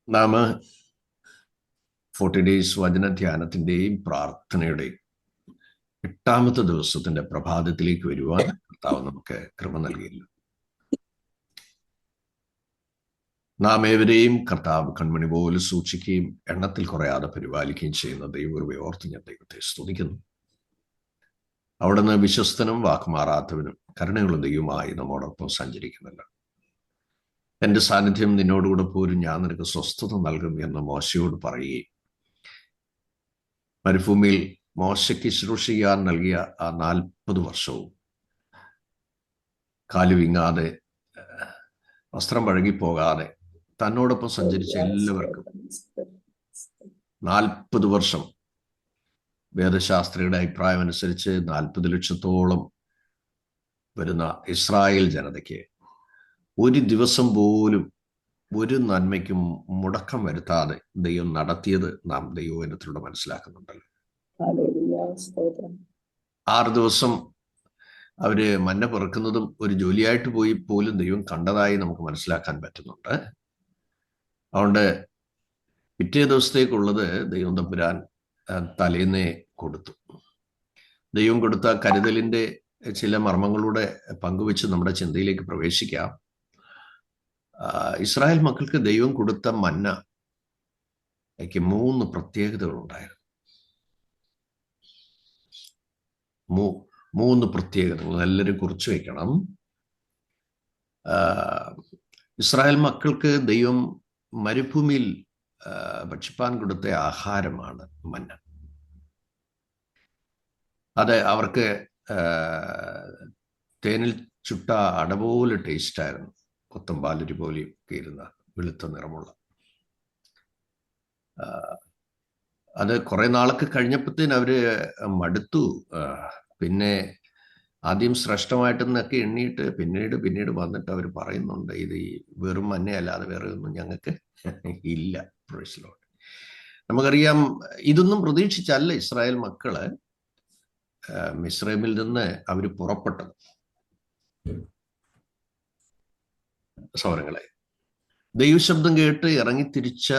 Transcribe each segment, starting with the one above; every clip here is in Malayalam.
നാം 40 ഡേയ്സ് വചനധ്യാനത്തിൻ്റെയും പ്രാർത്ഥനയുടെയും 8ാമത്തെ ദിവസത്തിന്റെ പ്രഭാതത്തിലേക്ക് വരുവാൻ കർത്താവ് നമുക്ക് കൃപ നൽകിയില്ല. നാം ഏവരെയും കർത്താവ് കൺമണി പോലെ സൂക്ഷിക്കുകയും എണ്ണത്തിൽ കുറയാതെ പരിപാലിക്കുകയും ചെയ്യുന്ന ദൈവകൃപയെ ഓർത്ത് ഞാൻ ദൈവത്തെ സ്തുതിക്കുന്നു. അവിടുന്ന് വിശ്വസ്തനും വാക്കുമാറാത്തവനും കരുണയുള്ള ദൈവമായി നമ്മോടൊപ്പം സഞ്ചരിക്കുന്നുണ്ട്. എൻ്റെ സാന്നിധ്യം നിന്നോടുകൂടെ പോരും, ഞാൻ നിനക്ക് സ്വസ്ഥത നൽകും എന്ന് മോശയോട് പറയുകയും മരുഭൂമിയിൽ മോശയ്ക്ക് ശുശ്രൂഷ ചെയ്യാൻ നൽകിയ ആ 40 വർഷവും കാല് വിങ്ങാതെ വസ്ത്രം പഴകിപ്പോകാതെ തന്നോടൊപ്പം സഞ്ചരിച്ച എല്ലാവർക്കും 40 വർഷം വേദശാസ്ത്രിയുടെ അഭിപ്രായം അനുസരിച്ച് 40 ലക്ഷത്തോളം വരുന്ന ഇസ്രായേൽ ജനതയ്ക്ക് ഒരു ദിവസം പോലും ഒരു നന്മയ്ക്കും മുടക്കം വരുത്താതെ ദൈവം നടത്തിയത് നാം ദൈവവചനത്തിലൂടെ മനസ്സിലാക്കുന്നുണ്ടല്ലോ. 6 ദിവസം അവര് മന്ന പെറുക്കുന്നതും ഒരു ജോലിയായിട്ട് പോയി പോലും ദൈവം കണ്ടതായി നമുക്ക് മനസ്സിലാക്കാൻ പറ്റുന്നുണ്ട്. അതുകൊണ്ട് പിറ്റേ ദിവസത്തേക്കുള്ളത് ദൈവം തമ്പുരാൻ തലേന്നേ കൊടുത്തു. ദൈവം കൊടുത്ത കരുതലിന്റെ ചില മർമ്മങ്ങളുടെ പങ്കുവെച്ച് നമ്മുടെ ചിന്തയിലേക്ക് പ്രവേശിക്കാം. ഇസ്രായേൽ മക്കൾക്ക് ദൈവം കൊടുത്ത മന്നയ്ക്ക് 3 പ്രത്യേകതകളുണ്ടായിരുന്നു. 3 പ്രത്യേകതകൾ എല്ലാവരും കുറിച്ച് വയ്ക്കണം. ഇസ്രായേൽ മക്കൾക്ക് ദൈവം മരുഭൂമിയിൽ ഭക്ഷിപ്പാൻ കൊടുത്ത ആഹാരമാണ് മന്ന. അത് അവർക്ക് തേനിൽ ചുട്ട അടപോലെ ടേസ്റ്റായിരുന്നു. കൊത്തമ്പാലരി പോലെയും ഒക്കെ ഇരുന്ന വെളുത്ത നിറമുള്ള അത് കുറെ നാളൊക്കെ കഴിഞ്ഞപ്പോഴത്തേന് അവര് മടുത്തു. പിന്നെ ആദ്യം ശ്രേഷ്ഠമായിട്ടെന്നൊക്കെ എണ്ണിയിട്ട് പിന്നീട് വന്നിട്ട് അവർ പറയുന്നുണ്ട്, ഇത് ഈ വെറും മന്നയല്ലാതെ വേറെ ഒന്നും ഞങ്ങൾക്ക് ഇല്ല. Praise the Lord. നമുക്കറിയാം, ഇതൊന്നും പ്രതീക്ഷിച്ചല്ല ഇസ്രായേൽ മക്കള് മിസ്രൈമിൽ നിന്ന് അവർ പുറപ്പെട്ടത്. സൗരങ്ങളെ, ദൈവശബ്ദം കേട്ട് ഇറങ്ങിത്തിരിച്ച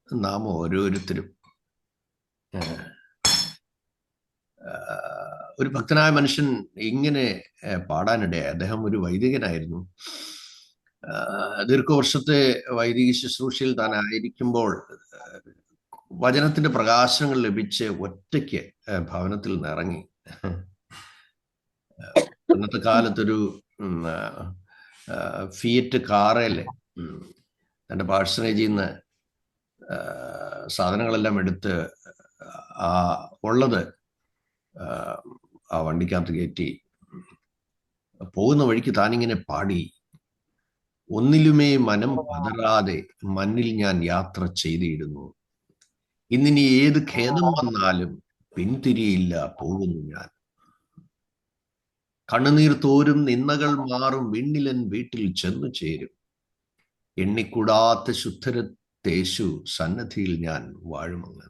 നാം ഓരോരുത്തരും ഒരു ഭക്തനായ മനുഷ്യൻ ഇങ്ങനെ പാടാനിടയായി. അദ്ദേഹം ഒരു വൈദികനായിരുന്നു. ദീർഘവർഷത്തെ വൈദിക ശുശ്രൂഷയിൽ താൻ ആയിരിക്കുമ്പോൾ വചനത്തിന്റെ പ്രകാശനങ്ങൾ ലഭിച്ച് ഒറ്റയ്ക്ക് ഭവനത്തിൽ നിന്നിറങ്ങി. അന്നത്തെ കാലത്തൊരു ഫിയറ്റ് കാറയിലെ തൻ്റെ പാഴ്സനേജിൽ നിന്ന് സാധനങ്ങളെല്ലാം എടുത്ത് ഉള്ളത് ആ വണ്ടിക്കകത്ത് കയറ്റി പോകുന്ന വഴിക്ക് താനിങ്ങനെ പാടി, ഒന്നിലുമേ മനം പതറാതെ മണ്ണിൽ ഞാൻ യാത്ര ചെയ്തിടുന്നു, ഇന്നിനി ഏത് ഖേദം വന്നാലും പിന്തിരിയില്ല, പോകുന്നു ഞാൻ. കണ്ണുനീർ തോരും, നിന്നകൾ മാറും, വിണ്ണിലൻ വീട്ടിൽ ചെന്നു ചേരും, എണ്ണിക്കൂടാത്ത ശുദ്ധരത്തേശു സന്നദ്ധിയിൽ ഞാൻ വാഴുമങ്ങ്.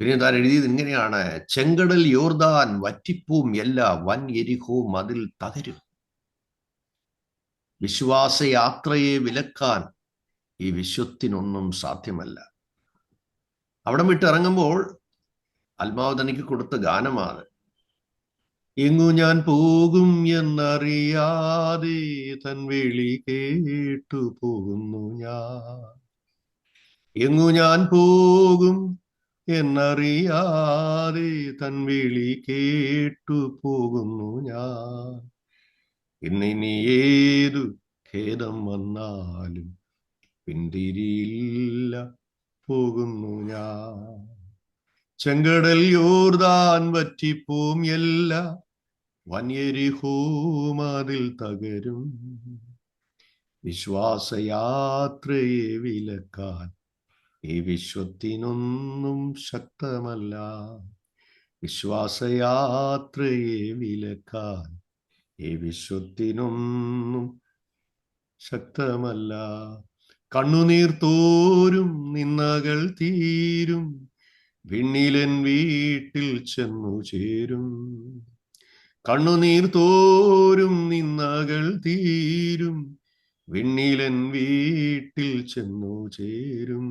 പിന്നെ താൻ എഴുതിയത് ഇങ്ങനെയാണ്: ചെങ്കടൽ യോർദാൻ വറ്റിപ്പൂം, എല്ലാ വൻ എരിഹോ മതിൽ തകരും, വിശ്വാസയാത്രയെ വിലക്കാൻ ഈ വിശ്വത്തിനൊന്നും സാധ്യമല്ല. അവിടം വിട്ടിറങ്ങുമ്പോൾ ആത്മാവ് തനിക്ക് കൊടുത്ത ഗാനമാണ്. എങ്ങു ഞാൻ പോകും എന്നറിയാതെ തൻ വിളി കേട്ടു പോകുന്നു ഞാൻ. എങ്ങു ഞാൻ പോകും എന്നറിയാതെ തൻ വിളി കേട്ടു പോകുന്നു ഞാൻ. ഇന്നിനി ഏതു ഖേദം വന്നാലും പിന്തിരിയില്ല, പോകുന്നു ഞാൻ. ചെങ്കടൽ യോർദാൻ വറ്റിപ്പോം, എല്ലാ വന്യരിഹോം അതിൽ തകരും, വിശ്വാസയാത്രയെ വിലക്കാൻ ഈ വിശ്വത്തിനൊന്നും ശക്തമല്ല. വിശ്വാസയാത്രയെ വിലക്കാൻ ഈ വിശ്വത്തിനൊന്നും ശക്തമല്ല. കണ്ണുനീർ തോരും, നിന്നകൾ തീരും, വിണ്ണിലൻ വീട്ടിൽ ചെന്നു ചേരും. കണ്ണുനീർ തോരും, നിന്നകൾ തീരും, വിണ്ണിലൻ വീട്ടിൽ ചെന്നു ചേരും.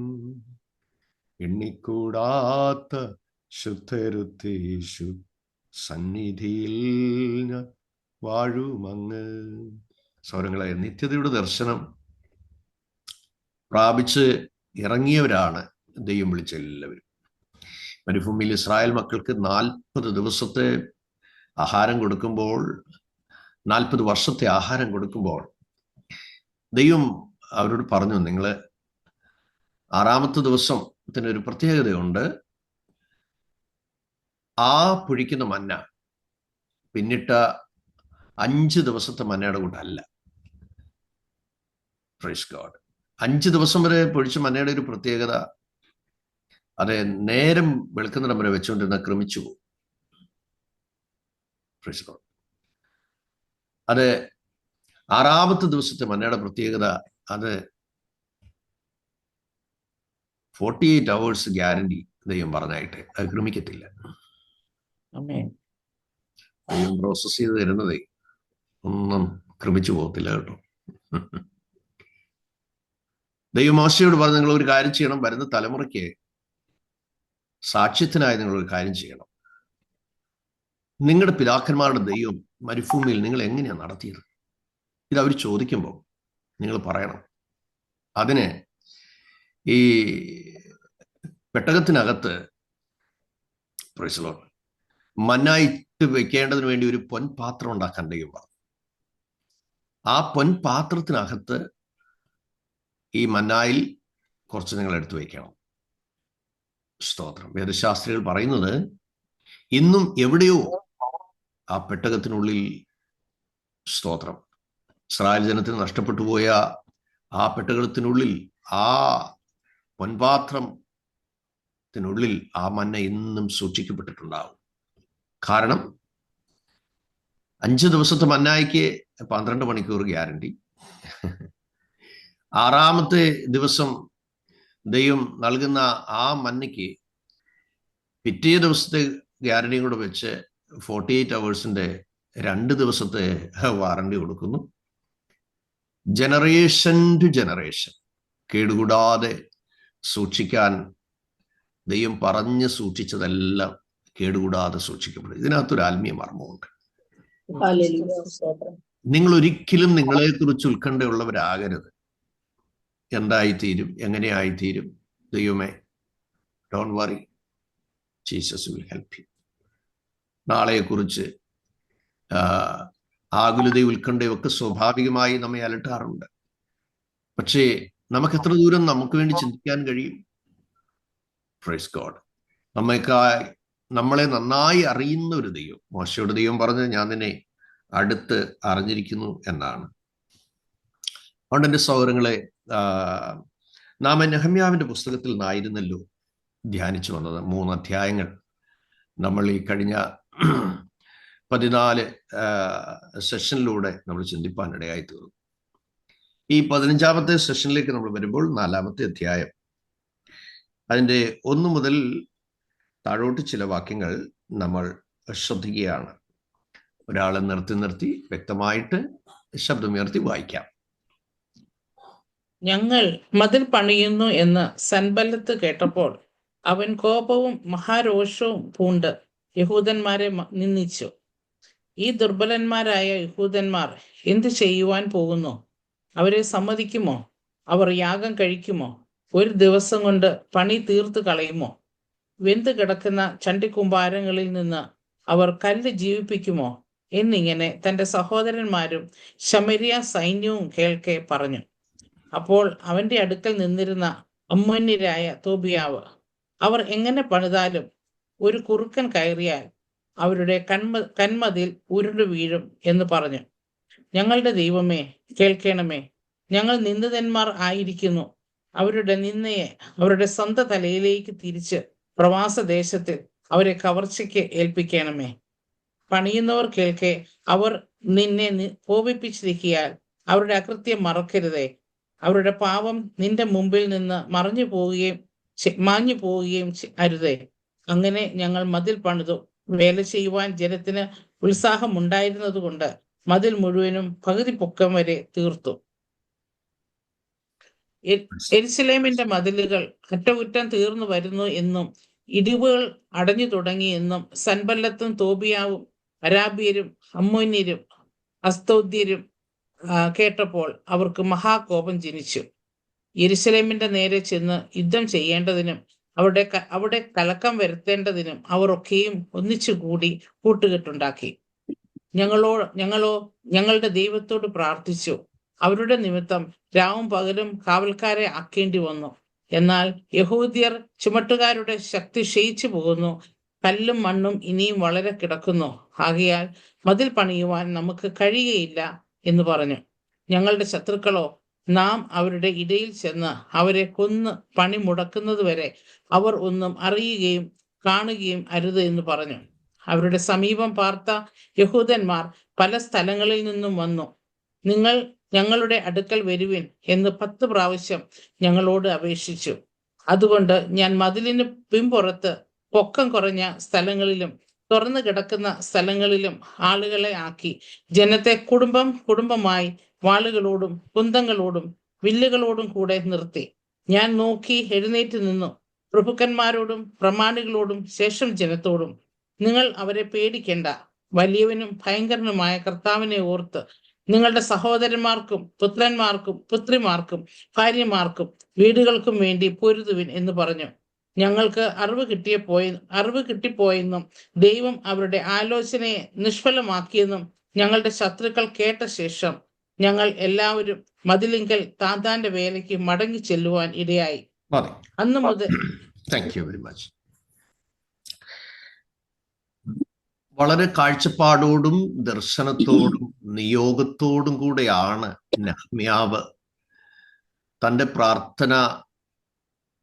എണ്ണിക്കൂടാത്ത ശുദ്ധരുത്തേശു സന്നിധിയിൽ ഞാൻ വാഴുമങ്ങ്. സൗരങ്ങളെ, നിത്യതയുടെ ദർശനം പ്രാപിച്ച് ഇറങ്ങിയവരാണ് ദൈവം വിളിച്ച എല്ലാവരും. മരുഭൂമിയിൽ ഇസ്രായേൽ മക്കൾക്ക് 40 ദിവസത്തെ ആഹാരം കൊടുക്കുമ്പോൾ, 40 വർഷത്തെ ആഹാരം കൊടുക്കുമ്പോൾ ദൈവം അവരോട് പറഞ്ഞു, നിങ്ങൾ 6-ാമത്തെ ദിവസത്തിനൊരു പ്രത്യേകതയുണ്ട്. ആ പൊഴിക്കുന്ന മന്ന പിന്നിട്ട 5 ദിവസത്തെ മന്നയുടെ കൂട്ടല്ല. Praise God. 5 ദിവസം വരെ പൊഴിച്ച മന്നയുടെ ഒരു പ്രത്യേകത, അത് നേരം വെളുക്കുന്നിടം വരെ വെച്ചുകൊണ്ടിരുന്ന ക്രമിച്ചു പോകും. Praise God. അത് 6-ാമത്തെ ദിവസത്തെ മന്നയുടെ പ്രത്യേകത, അത് 48 hours ഗ്യാരണ്ടി ദൈവം പറഞ്ഞായിട്ട് അത് ക്രമിക്കത്തില്ല. ദൈവം പ്രോസസ് ചെയ്ത് തരുന്നതേ ഒന്നും ക്രമിച്ചു പോകത്തില്ല കേട്ടോ. ദൈവം മോശയോട് പറഞ്ഞു, നിങ്ങൾ ഒരു കാര്യം ചെയ്യണം, വരുന്ന തലമുറയ്ക്ക് സാക്ഷ്യത്തിനായി നിങ്ങൾ ഒരു കാര്യം ചെയ്യണം. നിങ്ങളുടെ പിതാക്കന്മാരുടെ ദൈവം മരുഭൂമിയിൽ നിങ്ങൾ എങ്ങനെയാണ് നടത്തിയത്? ഇത് അവർ ചോദിക്കുമ്പോൾ നിങ്ങൾ പറയണം. അതിന് ഈ പെട്ടകത്തിനകത്ത് മന്നായിട്ട് വെക്കേണ്ടതിന് വേണ്ടി ഒരു പൊൻപാത്രം ഉണ്ടാക്കാൻ ദൈവം പറഞ്ഞു. ആ പൊൻപാത്രത്തിനകത്ത് ഈ മന്നായിൽ കുറച്ച് നിങ്ങൾ എടുത്തു വയ്ക്കണം. സ്തോത്രം. വേദശാസ്ത്രികൾ പറയുന്നത്, ഇന്നും എവിടെയോ ആ പെട്ടകത്തിനുള്ളിൽ, സ്തോത്രം, ഇസ്രായേൽ ജനത്തിന് നഷ്ടപ്പെട്ടു പോയ ആ പെട്ടകത്തിനുള്ളിൽ, ആ പൊൻപാത്രത്തിനുള്ളിൽ ആ മന്ന ഇന്നും സൂക്ഷിക്കപ്പെട്ടിട്ടുണ്ടാവും. കാരണം 5 ദിവസത്തെ മന്നായിക്ക് 12 മണിക്കൂർ ഗ്യാരണ്ടി. 6-ാമത്തെ ദിവസം ദൈവം നൽകുന്ന ആ മന്നയ്ക്ക് പിറ്റേ ദിവസത്തെ ഗ്യാരണ്ടിയും കൂടെ വെച്ച് 48 hours 2 ദിവസത്തെ വാറണ്ടി കൊടുക്കുന്നു. ജനറേഷൻ ടു ജനറേഷൻ കേടുകൂടാതെ സൂക്ഷിക്കാൻ ദൈവം പറഞ്ഞ് സൂക്ഷിച്ചതെല്ലാം കേടുകൂടാതെ സൂക്ഷിക്കപ്പെടും. ഇതിനകത്തൊരു ആത്മീയ മർമ്മമുണ്ട്. നിങ്ങൾ ഒരിക്കലും നിങ്ങളെക്കുറിച്ച് ഉത്കണ്ഠയുള്ളവരാകരുത്. എന്തായിത്തീരും, എങ്ങനെയായിത്തീരും? ദൈവമേ, don't worry, Jesus will help you. നാളെയെക്കുറിച്ച് ആകുലതയും ഉത്കണ്ഠയും ഒക്കെ സ്വാഭാവികമായി നമ്മെ അലട്ടാറുണ്ട്. പക്ഷേ നമുക്ക് എത്ര ദൂരം നമുക്ക് വേണ്ടി ചിന്തിക്കാൻ കഴിയും? Praise God. നമ്മളെ നന്നായി അറിയുന്ന ഒരു ദൈവം. മോശയോട് ദൈവം പറഞ്ഞത്, ഞാൻ നിന്നെ അടുത്ത് അറിഞ്ഞിരിക്കുന്നു എന്നാണ്. അതുകൊണ്ട് എൻ്റെ സഹോദരങ്ങളെ, നാം നെഹമ്യാവിൻ്റെ പുസ്തകത്തിൽ നിന്നായിരുന്നല്ലോ ധ്യാനിച്ചു വന്നത്. 3 അധ്യായങ്ങൾ നമ്മൾ ഈ കഴിഞ്ഞ 14 സെഷനിലൂടെ നമ്മൾ ചിന്തിപ്പാനിടയായി തീർന്നു. ഈ 15-ാമത്തെ സെഷനിലേക്ക് നമ്മൾ വരുമ്പോൾ 4-ാമത്തെ അധ്യായം, അതിൻ്റെ 1 മുതൽ താഴോട്ട് ചില വാക്യങ്ങൾ നമ്മൾ ശ്രദ്ധിക്കുകയാണ്. ഒരാളെ നിർത്തി വ്യക്തമായിട്ട് ശബ്ദമുയർത്തി വായിക്കാം. ഞങ്ങൾ മതിൽ പണിയുന്നു എന്ന് സൻബല്ലത്ത് കേട്ടപ്പോൾ അവൻ കോപവും മഹാരോഷവും പൂണ്ട് യഹൂദന്മാരെ നിന്ദിച്ചു. ഈ ദുർബലന്മാരായ യഹൂദന്മാർ എന്ത് ചെയ്യുവാൻ പോകുന്നു? അവരെ സമ്മതിക്കുമോ? അവർ യാഗം കഴിക്കുമോ? 1 ദിവസം കൊണ്ട് പണി തീർത്തു കളയുമോ? വെന്ത് കിടക്കുന്ന ചണ്ടിക്കുമ്പാരങ്ങളിൽ നിന്ന് അവർ കല്ല് ജീവിപ്പിക്കുമോ? എന്നിങ്ങനെ തൻ്റെ സഹോദരന്മാരും ശമരിയ സൈന്യവും കേൾക്കെ പറഞ്ഞു. അപ്പോൾ അവന്റെ അടുക്കൽ നിന്നിരുന്ന അമ്മന്യരായ തോബിയാവ്, അവർ എങ്ങനെ പണിതാലും ഒരു കുറുക്കൻ കയറിയാൽ അവരുടെ കന്മതിൽ ഉരുണ്ടു വീഴും എന്ന് പറഞ്ഞു. ഞങ്ങളുടെ ദൈവമേ, കേൾക്കണമേ. ഞങ്ങൾ നിന്ദിതന്മാർ ആയിരിക്കുന്നു. അവരുടെ നിന്ദയെ അവരുടെ സ്വന്തം തലയിലേക്ക് തിരിച്ച് പ്രവാസദേശത്തിൽ അവരെ കവർച്ചയ്ക്ക് ഏൽപ്പിക്കണമേ. പണിയുന്നവർ കേൾക്കെ, അവർ നിന്നെ കോപിപ്പിച്ചിരിക്കയാൽ അവരുടെ അകൃത്യം മറക്കരുതേ. അവരുടെ പാപം നിന്റെ മുമ്പിൽ നിന്ന് മാഞ്ഞു പോവുകയും അരുതേ. അങ്ങനെ ഞങ്ങൾ മതിൽ പണിതു. വേല ചെയ്യുവാൻ ജനത്തിന് ഉത്സാഹം ഉണ്ടായിരുന്നത് കൊണ്ട് മതിൽ മുഴുവനും പകുതി പൊക്കം വരെ തീർത്തു. യെരൂശലേമിന്റെ മതിലുകൾ അറ്റകുറ്റം തീർന്നു വരുന്നു എന്നും ഇടിവുകൾ അടഞ്ഞു തുടങ്ങി എന്നും സൻബല്ലത്തും തോബിയാവും അരാബിയരും അമ്മോന്യരും അസ്തോദ്യരും കേട്ടപ്പോൾ അവർക്ക് മഹാകോപം ജനിച്ചു. യെരൂശലേമിന്റെ നേരെ ചെന്ന് യുദ്ധം ചെയ്യേണ്ടതിനും അവിടെ കലക്കം വരുത്തേണ്ടതിനും അവർ ഒക്കെയും ഒന്നിച്ചുകൂടി കൂട്ടുകെട്ടുണ്ടാക്കി. ഞങ്ങളോ ഞങ്ങളുടെ ദൈവത്തോട് പ്രാർത്ഥിച്ചു. അവരുടെ നിമിത്തം രാവും പകലും കാവൽക്കാരെ ആക്കേണ്ടി വന്നു. എന്നാൽ യഹൂദ്യർ ചുമട്ടുകാരുടെ ശക്തി ക്ഷയിച്ചു പോകുന്നു, കല്ലും മണ്ണും ഇനിയും വളരെ കിടക്കുന്നു, ആകയാൽ മതിൽ പണിയുവാൻ നമുക്ക് കഴിയുകയില്ല എന്ന് പറഞ്ഞു. ഞങ്ങളുടെ ശത്രുക്കളോ, നാം അവരുടെ ഇടയിൽ ചെന്ന് അവരെ കൊന്ന് പണി മുടക്കുന്നതുവരെ അവർ ഒന്നും അറിയുകയും കാണുകയും അരുത് എന്ന് പറഞ്ഞു. അവരുടെ സമീപം പാർത്ത യഹൂദന്മാർ പല സ്ഥലങ്ങളിൽ നിന്നും വന്നു. നിങ്ങൾ ഞങ്ങളുടെ അടുക്കൽ വരുവിൻ എന്ന് 10 പ്രാവശ്യം ഞങ്ങളോട് അപേക്ഷിച്ചു. അതുകൊണ്ട് ഞാൻ മതിലിന് പിൻപുറത്ത് പൊക്കം കുറഞ്ഞ സ്ഥലങ്ങളിലും തുറന്നു കിടക്കുന്ന സ്ഥലങ്ങളിലും ആളുകളെ ആക്കി ജനത്തെ കുടുംബമായി വാളുകളോടും കുന്തങ്ങളോടും വില്ലുകളോടും കൂടെ നിർത്തി. ഞാൻ നോക്കി എഴുന്നേറ്റ് നിന്നു. പ്രഭുക്കന്മാരോടും പ്രമാണികളോടും ശേഷം ജനത്തോടും, നിങ്ങൾ അവരെ പേടിക്കേണ്ട. വലിയവനും ഭയങ്കരനുമായ കർത്താവിനെ ഓർത്ത് നിങ്ങളുടെ സഹോദരന്മാർക്കും പുത്രന്മാർക്കും പുത്രിമാർക്കും ഭാര്യമാർക്കും വീടുകൾക്കും വേണ്ടി പൊരുതുവിൻ എന്ന് പറഞ്ഞു. ഞങ്ങൾക്ക് അറിവ് കിട്ടിപ്പോയെന്നും ദൈവം അവരുടെ ആലോചനയെ നിഷ്ഫലമാക്കിയെന്നും ഞങ്ങളുടെ ശത്രുക്കൾ കേട്ട ശേഷം ഞങ്ങൾ എല്ലാവരും മതിലിങ്കൽ താന്താന്റെ വേലയ്ക്ക് മടങ്ങി ചെല്ലുവാൻ ഇടയായി. അന്ന് മുതൽ താങ്ക് യു വെരി മച്ച്. വളരെ കാഴ്ചപ്പാടോടും ദർശനത്തോടും നിയോഗത്തോടും കൂടെയാണ് നെഹമ്യാവ് തൻ്റെ പ്രാർത്ഥന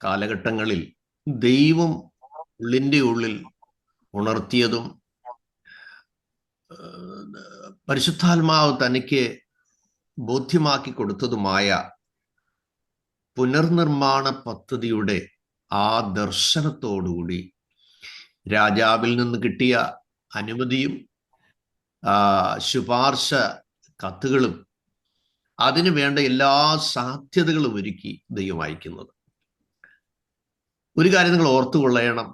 കാലഘട്ടങ്ങളിൽ ദൈവം ഉള്ളിൻ്റെ ഉള്ളിൽ ഉണർത്തിയതും പരിശുദ്ധാത്മാവ് തനിക്ക് ബോധ്യമാക്കി കൊടുത്തതുമായ പുനർനിർമ്മാണ പദ്ധതിയുടെ ആ ദർശനത്തോടുകൂടി രാജാവിൽ നിന്ന് കിട്ടിയ അനുമതിയും ശുപാർശ കത്തുകളും അതിനു വേണ്ട എല്ലാ സാധ്യതകളും ഒരുക്കി ദൈവം അയക്കുന്നത്. ഒരു കാര്യം നിങ്ങൾ ഓർത്തുകൊള്ളണം,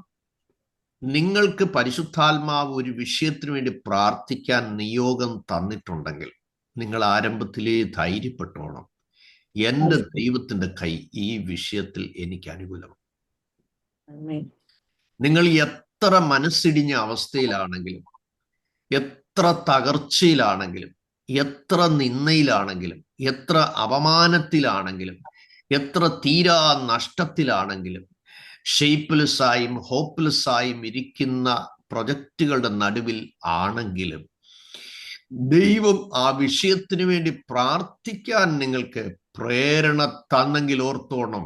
നിങ്ങൾക്ക് പരിശുദ്ധാത്മാവ് ഒരു വിഷയത്തിന് വേണ്ടി പ്രാർത്ഥിക്കാൻ നിയോഗം തന്നിട്ടുണ്ടെങ്കിൽ നിങ്ങൾ ആരംഭത്തിലേ ധൈര്യപ്പെട്ടോണം, എൻ്റെ ദൈവത്തിൻ്റെ കൈ ഈ വിഷയത്തിൽ എനിക്ക് അനുകൂലമാണ്. നിങ്ങൾ എത്ര മനസ്സിടിഞ്ഞ അവസ്ഥയിലാണെങ്കിലും, എത്ര തകർച്ചയിലാണെങ്കിലും, എത്ര നിന്ദയിലാണെങ്കിലും, എത്ര അപമാനത്തിലാണെങ്കിലും, എത്ര തീരാ നഷ്ടത്തിലാണെങ്കിലും, ഷേപ്പ്ലെസ്സായും ഹോപ്പ്ലെസ്സായും ഇരിക്കുന്ന പ്രൊജക്റ്റുകളുടെ നടുവിൽ ആണെങ്കിലും ദൈവം ആ വിഷയത്തിന് വേണ്ടി പ്രാർത്ഥിക്കാൻ നിങ്ങൾക്ക് പ്രേരണ തന്നെങ്കിൽ ഓർത്തോണം,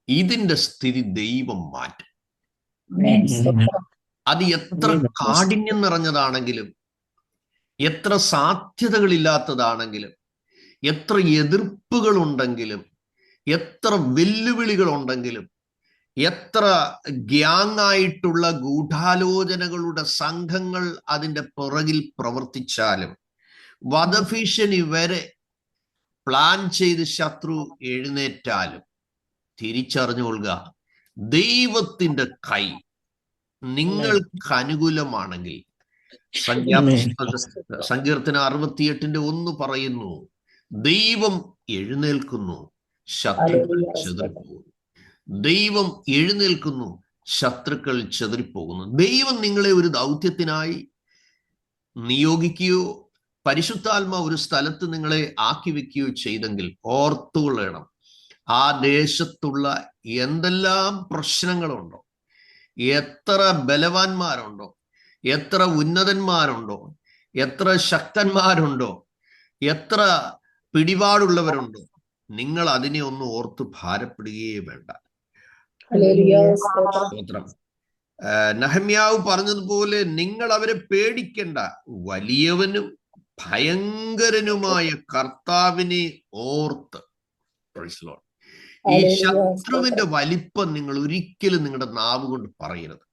ഇതിന്റെ സ്ഥിതി ദൈവം മാറ്റും. അത് എത്ര കാഠിന്യം നിറഞ്ഞതാണെങ്കിലും, എത്ര സാധ്യതകളില്ലാത്തതാണെങ്കിലും, എത്ര എതിർപ്പുകളുണ്ടെങ്കിലും, എത്ര വെല്ലുവിളികളുണ്ടെങ്കിലും, എത്ര ഗ്യാങ്ങായിട്ടുള്ള ഗൂഢാലോചനകളുടെ സംഘങ്ങൾ അതിൻ്റെ പുറകിൽ പ്രവർത്തിച്ചാലും, വധഭീഷണി വരെ പ്ലാൻ ചെയ്ത് ശത്രു എഴുന്നേറ്റാലും തിരിച്ചറിഞ്ഞുകൊള്ളുക, ദൈവത്തിൻ്റെ കൈ നിങ്ങൾക്ക് അനുകൂലമാണെങ്കിൽ. സങ്കീർത്തനം 68:1 പറയുന്നു, ദൈവം എഴുന്നേൽക്കുന്നു, ശത്രുക്കൾ ചെതറിപ്പോകുന്നു. ദൈവം എഴുന്നേൽക്കുന്നു, ശത്രുക്കൾ ചെതറിപ്പോകുന്നു. ദൈവം നിങ്ങളെ ഒരു ദൗത്യത്തിനായി നിയോഗിക്കുകയോ പരിശുദ്ധാത്മാവ് ഒരു സ്ഥലത്ത് നിങ്ങളെ ആക്കി വെക്കുകയോ ചെയ്തെങ്കിൽ ഓർത്തുകൊള്ളണം, ആ ദേശത്തുള്ള എന്തെല്ലാം പ്രശ്നങ്ങളുണ്ടോ, എത്ര ബലവാന്മാരുണ്ടോ, എത്ര ഉന്നതന്മാരുണ്ടോ, എത്ര ശക്തന്മാരുണ്ടോ, എത്ര പിടിപാടുള്ളവരുണ്ടോ, നിങ്ങൾ അതിനെ ഒന്ന് ഓർത്ത് ഭാരപ്പെടുകയേ വേണ്ട. സ്തോത്രം. നെഹമ്യാവ് പറഞ്ഞതുപോലെ നിങ്ങൾ അവരെ പേടിക്കേണ്ട, വലിയവനും ഭയങ്കരനുമായ കർത്താവിനെ ഓർത്ത്. ഈ ശത്രുവിന്റെ വലിപ്പം നിങ്ങൾ ഒരിക്കലും നിങ്ങളുടെ നാവ് കൊണ്ട് പറയരുത്.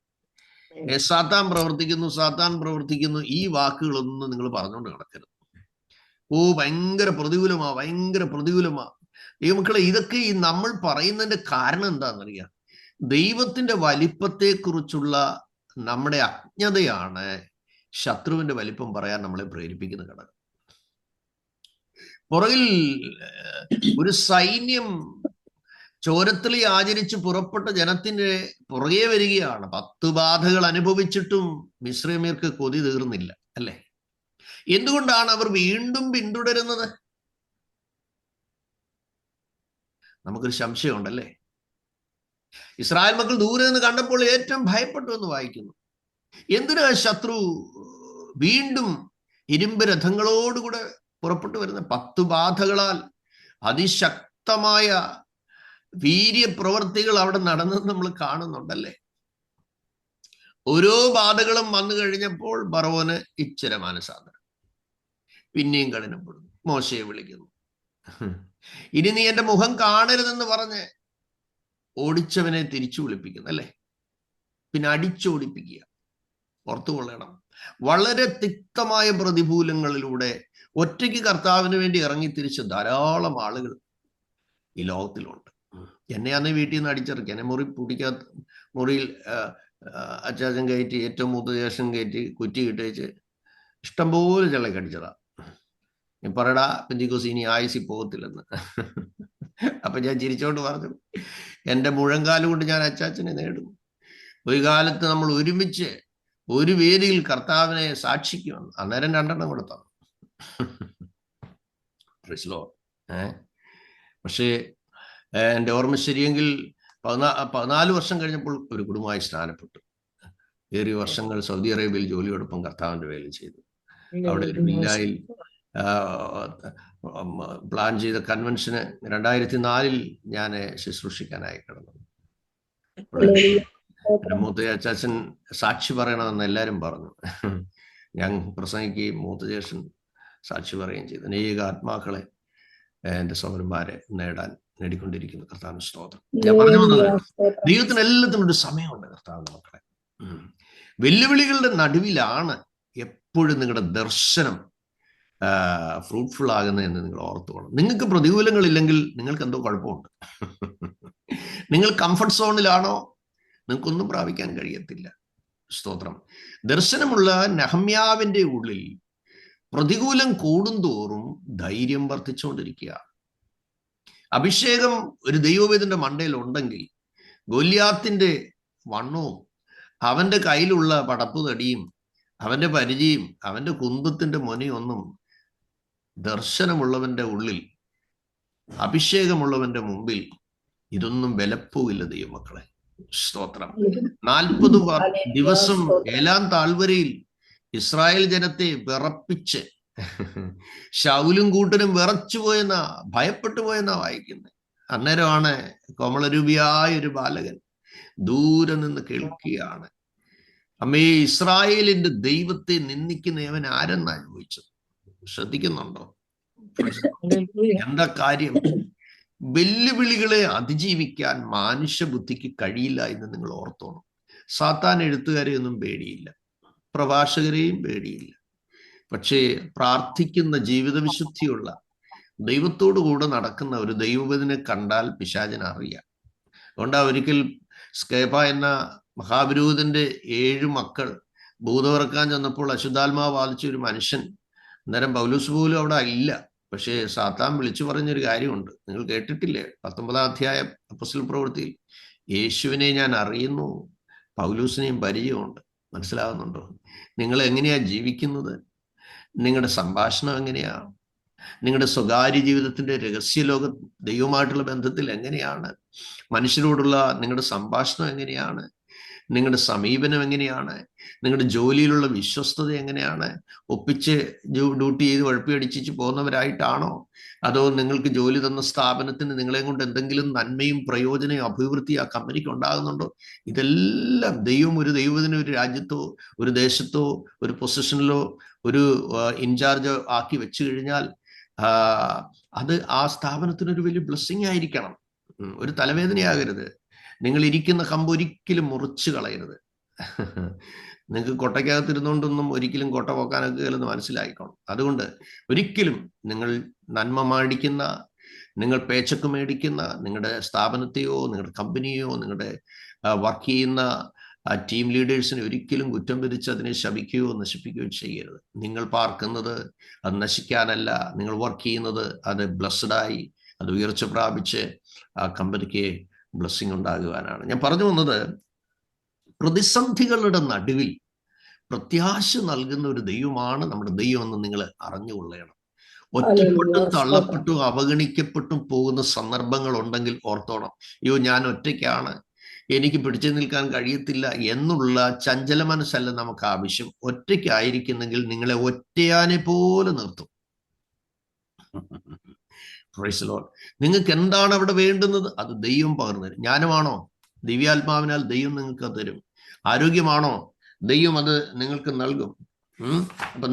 സാത്താൻ പ്രവർത്തിക്കുന്നു, ഈ വാക്കുകളൊന്നും നിങ്ങൾ പറഞ്ഞുകൊണ്ട് കിടക്കരുത്. ഭയങ്കര പ്രതികൂലമാ. ഈ മക്കളെ, ഇതൊക്കെ ഈ നമ്മൾ പറയുന്നതിന്റെ കാരണം എന്താണെന്നറിയാം? ദൈവത്തിന്റെ വലിപ്പത്തെക്കുറിച്ചുള്ള നമ്മുടെ അജ്ഞതയാണ് ശത്രുവിന്റെ വലിപ്പം പറയാൻ നമ്മളെ പ്രേരിപ്പിക്കുന്ന ഘടകം. പുറകിൽ ഒരു സൈന്യം ചോരത്തിളി ആചരിച്ച് പുറപ്പെട്ട ജനത്തിന്റെ പുറകെ വരികയാണ്. 10 ബാധകൾ അനുഭവിച്ചിട്ടും മിസ്രൈമ്യർക്ക് കൊതി തീർന്നില്ല, അല്ലേ? എന്തുകൊണ്ടാണ് അവർ വീണ്ടും പിന്തുടരുന്നത്? നമുക്കൊരു സംശയമുണ്ടല്ലേ. ഇസ്രായേൽ മക്കൾ ദൂരെ നിന്ന് കണ്ടപ്പോൾ ഏറ്റവും ഭയപ്പെട്ടു എന്ന് വായിക്കുന്നു. എന്തിനാ ശത്രു വീണ്ടും ഇരുമ്പ് രഥങ്ങളോടുകൂടെ പുറപ്പെട്ടു വരുന്ന? 10 ബാധകളാൽ അതിശക്തമായ വീര്യപ്രവർത്തികൾ അവിടെ നടന്നത് നമ്മൾ കാണുന്നുണ്ടല്ലേ. ഓരോ ബാധകളും വന്നു കഴിഞ്ഞപ്പോൾ ഫറവോന് ഇച്ചിര മാനസാന്തരം, പിന്നെയും കഠിനപ്പെടുന്നു. മോശയെ വിളിക്കുന്നു, ഇനി നീ എന്റെ മുഖം കാണരുതെന്ന് പറഞ്ഞ് ഓടിച്ചവനെ തിരിച്ചു വിളിപ്പിക്കുന്നു, അല്ലേ? പിന്നെ അടിച്ചോടിപ്പിക്കുക. ഓർത്തുകൊള്ളണം, വളരെ തിക്തമായ പ്രതികൂലങ്ങളിലൂടെ ഒറ്റയ്ക്ക് കർത്താവിന് വേണ്ടി ഇറങ്ങിത്തിരിച്ച ധാരാളം ആളുകൾ ഈ ലോകത്തിലുണ്ട്. എന്നെ അന്ന് വീട്ടിൽ നിന്ന് അടിച്ചിറക്കി. എന്നെ മുറിയിൽ അച്ചാച്ചൻ കയറ്റി, ഏറ്റവും മൂത്ത ജ്യേഷ്ഠൻ കയറ്റി കുറ്റി കിട്ടേച്ച് ഇഷ്ടംപോലെ ചെള്ളക്ക് അടിച്ചതാ. നീ പറയടാ പെന്തിക്കോസ് ഇനി ആയുസി പോകത്തില്ലെന്ന്. അപ്പൊ ഞാൻ ചിരിച്ചോണ്ട് പറഞ്ഞു, എൻ്റെ മുഴങ്കാല് കൊണ്ട് ഞാൻ അച്ചാച്ചനെ നേടും. ഒരു കാലത്ത് നമ്മൾ ഒരുമിച്ച് ഒരു വേദിയിൽ കർത്താവിനെ സാക്ഷിക്കുമെന്ന്. അന്നേരം 2 എണ്ണം കൊടുത്തു. പക്ഷേ എൻ്റെ ഓർമ്മ ശരിയെങ്കിൽ 14 വർഷം കഴിഞ്ഞപ്പോൾ ഒരു കുടുംബമായി സ്നാനപ്പെട്ടു. ഏറിയ വർഷങ്ങൾ സൗദി അറേബ്യയിൽ ജോലിയോടൊപ്പം കർത്താവിന്റെ വേല ചെയ്തു. അവിടെ ഒരു വില്ലായിൽ പ്ലാൻ ചെയ്ത കൺവെൻഷന് 2004 ഞാൻ ശുശ്രൂഷിക്കാനായി കിടന്നു. എൻ്റെ മൂത്ത അച്ചാച്ചൻ സാക്ഷി പറയണമെന്ന് എല്ലാവരും പറഞ്ഞു. ഞാൻ പ്രസംഗിക്കുകയും മൂത്ത ജ്യേഷ്ഠൻ സാക്ഷി പറയുകയും ചെയ്തു. അനേക ആത്മാക്കളെ എൻ്റെ സഹോദരന്മാരെ നേടിക്കൊണ്ടിരിക്കുന്നു. കർത്താവിന് സ്തോത്രം. ഞാൻ പറഞ്ഞു വന്നത്, ദൈവത്തിന് എല്ലാത്തിനും ഒരു സമയമുണ്ട്. കർത്താവിന്റെ മക്കളെ, വെല്ലുവിളികളുടെ നടുവിലാണ് എപ്പോഴും നിങ്ങളുടെ ദർശനം ഫ്രൂട്ട്ഫുൾ ആകുന്നതെന്ന് നിങ്ങൾ ഓർത്തുകൊള്ളണം. നിങ്ങൾക്ക് പ്രതികൂലങ്ങളില്ലെങ്കിൽ നിങ്ങൾക്ക് എന്തോ കുഴപ്പമുണ്ട്. നിങ്ങൾ കംഫർട്ട് സോണിലാണോ, നിങ്ങൾക്കൊന്നും പ്രാപിക്കാൻ കഴിയത്തില്ല. സ്തോത്രം. ദർശനമുള്ള നെഹമ്യാവിന്റെ ഉള്ളിൽ പ്രതികൂലം കൂടുന്തോറും ധൈര്യം വർദ്ധിച്ചുകൊണ്ടിരിക്കുക. അഭിഷേകം ഒരു ദൈവവേദന്റെ മണ്ടയിൽ ഉണ്ടെങ്കിൽ ഗോലിയാത്തിന്റെ വണ്ണവും അവന്റെ കയ്യിലുള്ള പടപ്പുതടിയും അവന്റെ പരിചയം അവന്റെ കുന്തത്തിന്റെ മൊനയൊന്നും ദർശനമുള്ളവന്റെ ഉള്ളിൽ, അഭിഷേകമുള്ളവന്റെ മുമ്പിൽ ഇതൊന്നും വിലപ്പോവില്ല. ദൈവമക്കളെ, സ്തോത്രം. 40 ദിവസം ഏലാം താഴ്വരയിൽ ഇസ്രായേൽ ജനത്തെ വിറപ്പിച്ച് ശൗലും കൂട്ടനും വിറച്ചുപോയെന്ന, ഭയപ്പെട്ടു പോയെന്നാ വായിക്കുന്നത്. അന്നേരമാണ് കോമളരൂപിയായ ഒരു ബാലകൻ ദൂരെ നിന്ന് കേൾക്കുകയാണ്, അമ്മേ, ഇസ്രായേലിന്റെ ദൈവത്തെ നിന്ദിക്കുന്നവൻ ആരെന്നാ ചോദിച്ചത്. ശ്രദ്ധിക്കുന്നുണ്ടോ? എന്താ കാര്യം? വെല്ലുവിളികളെ അതിജീവിക്കാൻ മനുഷ്യബുദ്ധിക്ക് കഴിയില്ല എന്ന് നിങ്ങൾ ഓർത്തോണം. സാത്താൻ എഴുത്തുകാരെ ഒന്നും പേടിയില്ല, പ്രഭാഷകരെയും പേടിയില്ല. പക്ഷേ പ്രാർത്ഥിക്കുന്ന, ജീവിത വിശുദ്ധിയുള്ള, ദൈവത്തോടു കൂടെ നടക്കുന്ന ഒരു ദൈവവേദനെ കണ്ടാൽ പിശാചിന് അറിയാം. അതുകൊണ്ടാ ഒരിക്കൽ സ്കേപ്പ എന്ന മഹാപുരോഹിതന്റെ 7 മക്കൾ ഭൂതമിറക്കാൻ ചെന്നപ്പോൾ അശുദ്ധാത്മാവ് ബാധിച്ച ഒരു മനുഷ്യൻ, അന്നേരം പൗലോസ് പോലും അവിടെ ഇല്ല. പക്ഷേ സാത്താൻ വിളിച്ചു പറഞ്ഞൊരു കാര്യമുണ്ട്, നിങ്ങൾ കേട്ടിട്ടില്ലേ? 19-ാം അധ്യായം അപ്പോസ്തല പ്രവൃത്തിയിൽ, യേശുവിനെ ഞാൻ അറിയുന്നു, പൗലോസിനെയും പരിചയമുണ്ട്. മനസ്സിലാകുന്നുണ്ടോ? നിങ്ങൾ എങ്ങനെയാ ജീവിക്കുന്നത്? നിങ്ങളുടെ സംഭാഷണം എങ്ങനെയാ? നിങ്ങളുടെ സ്വകാര്യ ജീവിതത്തിന്റെ രഹസ്യലോക ദൈവമായിട്ടുള്ള ബന്ധത്തിൽ എങ്ങനെയാണ്? മനുഷ്യരോടുള്ള നിങ്ങളുടെ സംഭാഷണം എങ്ങനെയാണ്? നിങ്ങളുടെ സമീപനം എങ്ങനെയാണ്? നിങ്ങളുടെ ജോലിയിലുള്ള വിശ്വസ്തത എങ്ങനെയാണ്? ഒപ്പിച്ച് ഡ്യൂട്ടി ചെയ്ത് ഉഴപ്പിയടിച്ച് പോകുന്നവരായിട്ടാണോ? അതോ നിങ്ങൾക്ക് ജോലി തന്ന സ്ഥാപനത്തിന് നിങ്ങളെ കൊണ്ട് എന്തെങ്കിലും നന്മയും പ്രയോജനവും അഭിവൃദ്ധി ആ കമ്പനിക്ക് ഉണ്ടാകുന്നുണ്ടോ? ഇതെല്ലാം ദൈവം ഒരു ദൈവത്തിന് ഒരു രാജ്യത്തോ ഒരു ദേശത്തോ ഒരു പൊസിഷനിലോ ഒരു ഇൻചാർജ് ആക്കി വെച്ചു കഴിഞ്ഞാൽ അത് ആ സ്ഥാപനത്തിനൊരു വലിയ ബ്ലെസ്സിങ് ആയിരിക്കണം. ഒരു തലവേദനയാകരുത്. നിങ്ങൾ ഇരിക്കുന്ന കമ്പ് ഒരിക്കലും മുറിച്ച് കളയരുത്. നിങ്ങൾക്ക് കൊട്ടയ്ക്കകത്തിരുന്നുകൊണ്ടൊന്നും ഒരിക്കലും കൊട്ട പോക്കാനൊക്കെ എന്ന് മനസ്സിലായിക്കോണം. അതുകൊണ്ട് ഒരിക്കലും നിങ്ങൾ നന്മ മാടിക്കുന്ന, നിങ്ങൾ പേച്ചക്ക് മേടിക്കുന്ന നിങ്ങളുടെ സ്ഥാപനത്തെയോ നിങ്ങളുടെ കമ്പനിയോ നിങ്ങളുടെ വർക്ക് ചെയ്യുന്ന ടീം ലീഡേഴ്സിനെ ഒരിക്കലും കുറ്റം വിധിച്ച് അതിനെ ശപിക്കുകയോ നശിപ്പിക്കുകയോ ചെയ്യരുത്. നിങ്ങൾ പാർക്കുന്നത് അത് നശിക്കാനല്ല, നിങ്ങൾ വർക്ക് ചെയ്യുന്നത് അത് ബ്ലസ്ഡായി അത് ഉയർച്ച പ്രാപിച്ച് ആ കമ്പനിക്ക് ബ്ലെസ്സിങ് ഉണ്ടാകുവാനാണ്. ഞാൻ പറഞ്ഞു വന്നത്, പ്രതിസന്ധികളുടെ നടുവിൽ പ്രത്യാശ നൽകുന്ന ഒരു ദൈവമാണ് നമ്മുടെ ദൈവം എന്ന് നിങ്ങൾ അറിഞ്ഞുകൊള്ളണം. ഒറ്റപ്പെട്ടും തള്ളപ്പെട്ടും അവഗണിക്കപ്പെട്ടും പോകുന്ന സന്ദർഭങ്ങൾ ഉണ്ടെങ്കിൽ ഓർത്തോണം, അയ്യോ ഞാൻ ഒറ്റയ്ക്കാണ്, എനിക്ക് പിടിച്ചു നിൽക്കാൻ കഴിയത്തില്ല എന്നുള്ള ചഞ്ചല മനസ്സല്ല നമുക്ക് ആവശ്യം. ഒറ്റയ്ക്കായിരിക്കുന്നെങ്കിൽ നിങ്ങളെ ഒറ്റയാനെ പോലെ നിർത്തും. Praise the Lord. നിങ്ങൾക്ക് എന്താണ് അവിടെ വേണ്ടുന്നത് അത് ദൈവം പകർന്നു തരും. ജ്ഞാനമാണോ? ദിവ്യാത്മാവിനാൽ ദൈവം നിങ്ങൾക്ക് തരും. ആരോഗ്യമാണോ? ദൈവം അത് നിങ്ങൾക്ക് നൽകും. അപ്പൊ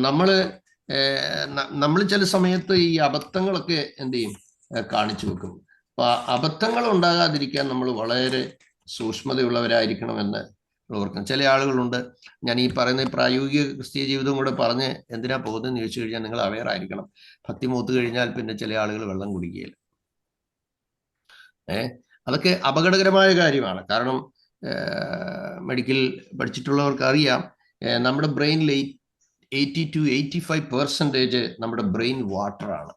നമ്മൾ ചില സമയത്ത് ഈ അബദ്ധങ്ങളൊക്കെ എന്ത് ചെയ്യും, കാണിച്ചു വെക്കും. അപ്പൊ അബദ്ധങ്ങൾ ഉണ്ടാകാതിരിക്കാൻ നമ്മൾ വളരെ സൂക്ഷ്മതയുള്ളവരായിരിക്കണമെന്ന് ഓർക്കണം. ചില ആളുകളുണ്ട്, ഞാൻ ഈ പറയുന്ന പ്രായോഗിക ക്രിസ്തീയ ജീവിതം കൂടെ പറഞ്ഞ് എന്തിനാ പോകുന്നതെന്ന് ചോദിച്ചു കഴിഞ്ഞാൽ നിങ്ങൾ അവെയർ ആയിരിക്കണം. ഭക്തി മൂത്ത് കഴിഞ്ഞാൽ പിന്നെ ചില ആളുകൾ വെള്ളം കുടിക്കുകയില്ല. അതൊക്കെ അപകടകരമായ കാര്യമാണ്. കാരണം മെഡിക്കൽ പഠിച്ചിട്ടുള്ളവർക്ക് അറിയാം, നമ്മുടെ ബ്രെയിനിൽ 80 to 85% നമ്മുടെ ബ്രെയിൻ വാട്ടറാണ്.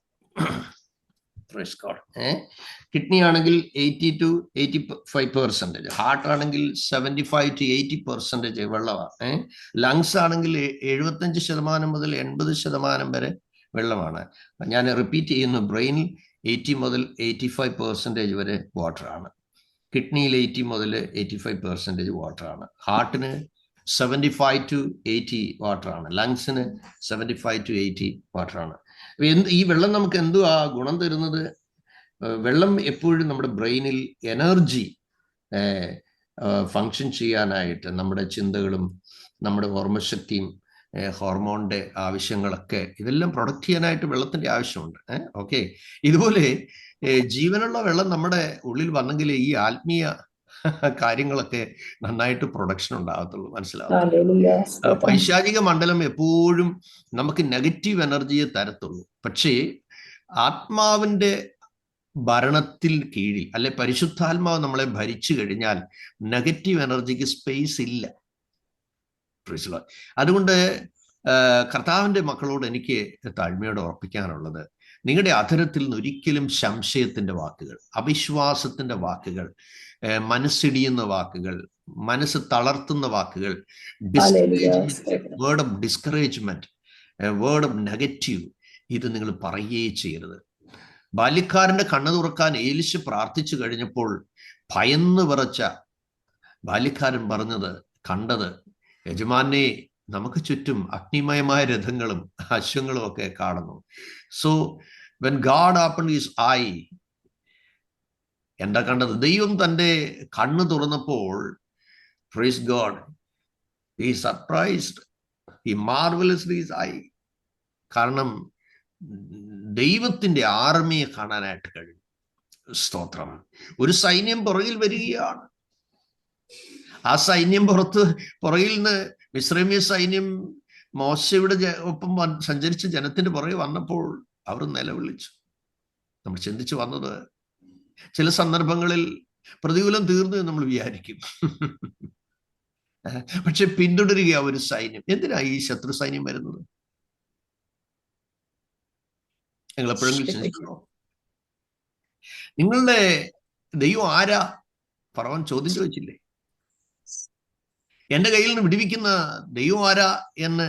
കിഡ്നി ആണെങ്കിൽ 80 to 85%, ഹാർട്ട് ആണെങ്കിൽ 75 to 80% വെള്ളമാണ്. ലങ്സ് ആണെങ്കിൽ 75% മുതൽ 80% വരെ വെള്ളമാണ്. ഞാൻ റിപ്പീറ്റ് ചെയ്യുന്നു, ബ്രെയിനിൽ 80 മുതൽ 85% വരെ വാട്ടറാണ്. കിഡ്നിയിൽ 80 മുതൽ 85% വാട്ടറാണ്. ഹാർട്ടിന് 75 to 80 വാട്ടറാണ്. ലങ്സിന് 75 to 80 വാട്ടറാണ്. ഈ വെള്ളം നമുക്ക് എന്തുവാ ഗുണം തരുന്നത്? വെള്ളം എപ്പോഴും നമ്മുടെ ബ്രെയിനിൽ എനർജി ഫങ്ഷൻ ചെയ്യാനായിട്ട്, നമ്മുടെ ചിന്തകളും നമ്മുടെ ഓർമ്മശക്തിയും ഹോർമോണിന്റെ ആവശ്യങ്ങളൊക്കെ ഇതെല്ലാം പ്രൊഡക്റ്റ് ചെയ്യാനായിട്ട് വെള്ളത്തിന്റെ ആവശ്യമുണ്ട്. ഓക്കെ, ഇതുപോലെ ജീവനുള്ള വെള്ളം നമ്മുടെ ഉള്ളിൽ വന്നെങ്കിൽ ഈ ആത്മീയ കാര്യങ്ങളൊക്കെ നന്നായിട്ട് പ്രൊഡക്ഷൻ ഉണ്ടാകത്തുള്ളൂ. മനസ്സിലാവും. പൈശാചിക മണ്ഡലം എപ്പോഴും നമുക്ക് നെഗറ്റീവ് എനർജിയെ തരത്തുള്ളൂ. പക്ഷേ ആത്മാവിന്റെ ഭരണത്തിൽ കീഴിൽ അല്ലെ പരിശുദ്ധാത്മാവ് നമ്മളെ ഭരിച്ചു കഴിഞ്ഞാൽ നെഗറ്റീവ് എനർജിക്ക് സ്പേസ് ഇല്ല. അതുകൊണ്ട് കർത്താവിന്റെ മക്കളോട് എനിക്ക് താഴ്മയോടെ ഉറപ്പിക്കാനുള്ളത്, നിങ്ങളുടെ അധരത്തിൽ നിന്ന് ഒരിക്കലും സംശയത്തിന്റെ വാക്കുകൾ, അവിശ്വാസത്തിന്റെ വാക്കുകൾ, മനസ്സിടിയുന്ന വാക്കുകൾ, മനസ്സ് തളർത്തുന്ന വാക്കുകൾ, word of discouragement, word of negative, ഇത് നിങ്ങൾ പറയുകയേ ചെയ്യരുത്. ബാല്യക്കാരന്റെ കണ്ണു തുറക്കാൻ ഏലിശ പ്രാർത്ഥിച്ചു കഴിഞ്ഞപ്പോൾ ഭയന്ന് വിറച്ച ബാല്യക്കാരൻ കണ്ടത്, യജമാനെ നമുക്ക് ചുറ്റും അഗ്നിമയമായ രഥങ്ങളും അശ്വങ്ങളും ഒക്കെ കാണുന്നു. So when God opened his eye, എന്താ കണ്ടത്? ദൈവം തന്റെ കണ്ണ് തുറന്നപ്പോൾ, praise God, he surprised, he marvellously his eye. കാരണം ദൈവത്തിന്റെ ആർമിയെ കാണാനായിട്ട് കഴിയും. സ്തോത്രം. ഒരു സൈന്യം പുറകിൽ വരികയാണ്. ആ സൈന്യം പുറകിൽ നിന്ന് മിസ്രൈമ്യ സൈന്യം മോശയുടെ ഒപ്പം സഞ്ചരിച്ച് ജനത്തിന്റെ പുറകെ വന്നപ്പോൾ അവർ നിലവിളിച്ചു. നമ്മൾ ചിന്തിച്ചു വന്നത്, ചില സന്ദർഭങ്ങളിൽ പ്രതികൂലം തീർന്നു എന്ന് നമ്മൾ വിചാരിക്കും. പക്ഷെ പിന്തുടരുക ഒരു സൈന്യം. എന്തിനാ ഈ ശത്രു സൈന്യം വരുന്നത്? നിങ്ങൾ എപ്പോഴെങ്കിലും ചിന്തിക്കണോ? നിങ്ങളുടെ ദൈവം ആരാ? ഫറവോൻ ചോദ്യം ചോദിച്ചില്ലേ? എന്റെ കയ്യിൽ നിന്ന് വിടുവിക്കുന്ന ദൈവം ആരാ എന്ന്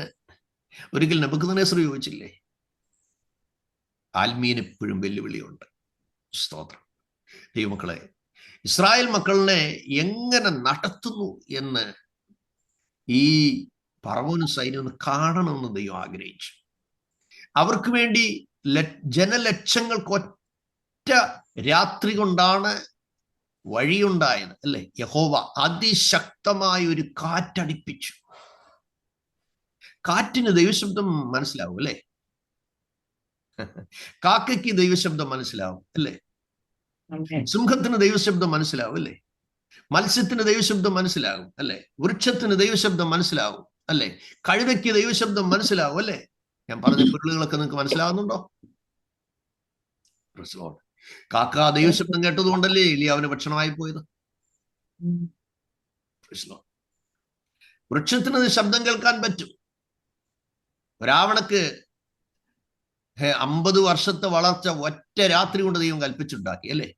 ഒരിക്കൽ നെബൂഖദ്നേസർ ചോദിച്ചില്ലേ? ആത്മീയന് എപ്പോഴും വെല്ലുവിളിയുണ്ട്. സ്തോത്രം. ദൈവമക്കളെ, ഇസ്രായേൽ മക്കളെ എങ്ങനെ നടത്തുന്നു എന്ന് ഈ ഫറവോനും സൈന്യം കാണണമെന്ന് ദൈവം ആഗ്രഹിച്ചു. അവർക്ക് വേണ്ടി ജനലക്ഷങ്ങൾക്ക് ഒറ്റ രാത്രി കൊണ്ടാണ് വഴിയുണ്ടായത്, അല്ലെ? യഹോവ അതിശക്തമായ ഒരു കാറ്റടിപ്പിച്ചു. കാറ്റിന് ദൈവശബ്ദം മനസ്സിലാവും, അല്ലെ? കാക്കയ്ക്ക് ദൈവശബ്ദം മനസ്സിലാവും, അല്ലെ? സിംഹത്തിന് ദൈവശബ്ദം മനസ്സിലാവും, അല്ലെ? മത്സ്യത്തിന് ദൈവശബ്ദം മനസ്സിലാകും, അല്ലെ? വൃക്ഷത്തിന് ദൈവശബ്ദം മനസ്സിലാവും, അല്ലെ? കഴുതയ്ക്ക് ദൈവശബ്ദം മനസ്സിലാവും, അല്ലെ? ഞാൻ പറഞ്ഞ പൊരുളുകളൊക്കെ നിങ്ങൾക്ക് മനസ്സിലാകുന്നുണ്ടോ? കാക്ക ദൈവശബ്ദം കേട്ടതുകൊണ്ടല്ലേ ഏലിയാവിന് ഭക്ഷണമായി പോയത്. വൃക്ഷത്തിന് ശബ്ദം കേൾക്കാൻ പറ്റും. രാവണക്ക് 50 വർഷത്തെ വളർച്ച ഒറ്റ രാത്രി കൊണ്ട് ദൈവം കൽപ്പിച്ചുണ്ടാക്കി അല്ലേ.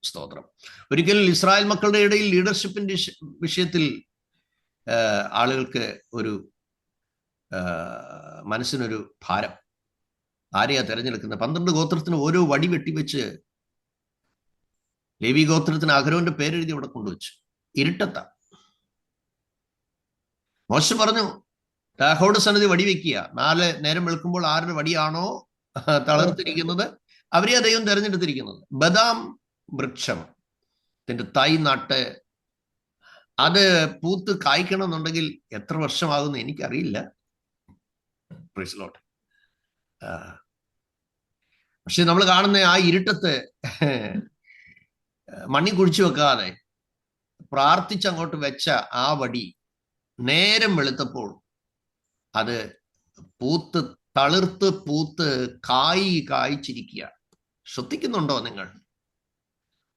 സ്തോത്രം. ഒരിക്കൽ ഇസ്രായേൽ മക്കളുടെ ഇടയിൽ ലീഡർഷിപ്പിന്റെ വിഷയത്തിൽ ആളുകൾക്ക് ഒരു മനസ്സിനൊരു ഭാരം. ആരെയാ തെരഞ്ഞെടുക്കുന്നത്? 12 ഗോത്രത്തിന് ഓരോ വടി വെട്ടിവെച്ച് ലേവി ഗോത്രത്തിന് അഹരോന്റെ പേരെഴുതി അവിടെ കൊണ്ടുവച്ചു. ഇരുട്ടത്ത മോശ പറഞ്ഞു, യഹോവയുടെ സന്നിധി വടി വെക്കുക. 4 നേരം വെളുക്കുമ്പോൾ ആരുടെ വടിയാണോ തളർത്തിരിക്കുന്നത് അവരെയാ ദൈവം തെരഞ്ഞെടുത്തിരിക്കുന്നത്. ബദാം വൃക്ഷത്തിന്റെ തൈ നട്ട് അത് പൂത്ത് കായ്ക്കണം എന്നുണ്ടെങ്കിൽ എത്ര വർഷമാകുമെന്ന് എനിക്കറിയില്ല. പക്ഷെ നമ്മൾ കാണുന്ന ആ ഇരുട്ടത്ത് മണ്ണി കുഴിച്ചു വെക്കാതെ പ്രാർത്ഥിച്ചങ്ങോട്ട് വെച്ച ആ വടി നേരം വെളുത്തപ്പോൾ അത് പൂത്ത് തളിർത്ത് പൂത്ത് കായ്ച്ചിരിക്കുക. ശ്രദ്ധിക്കുന്നുണ്ടോ നിങ്ങൾ?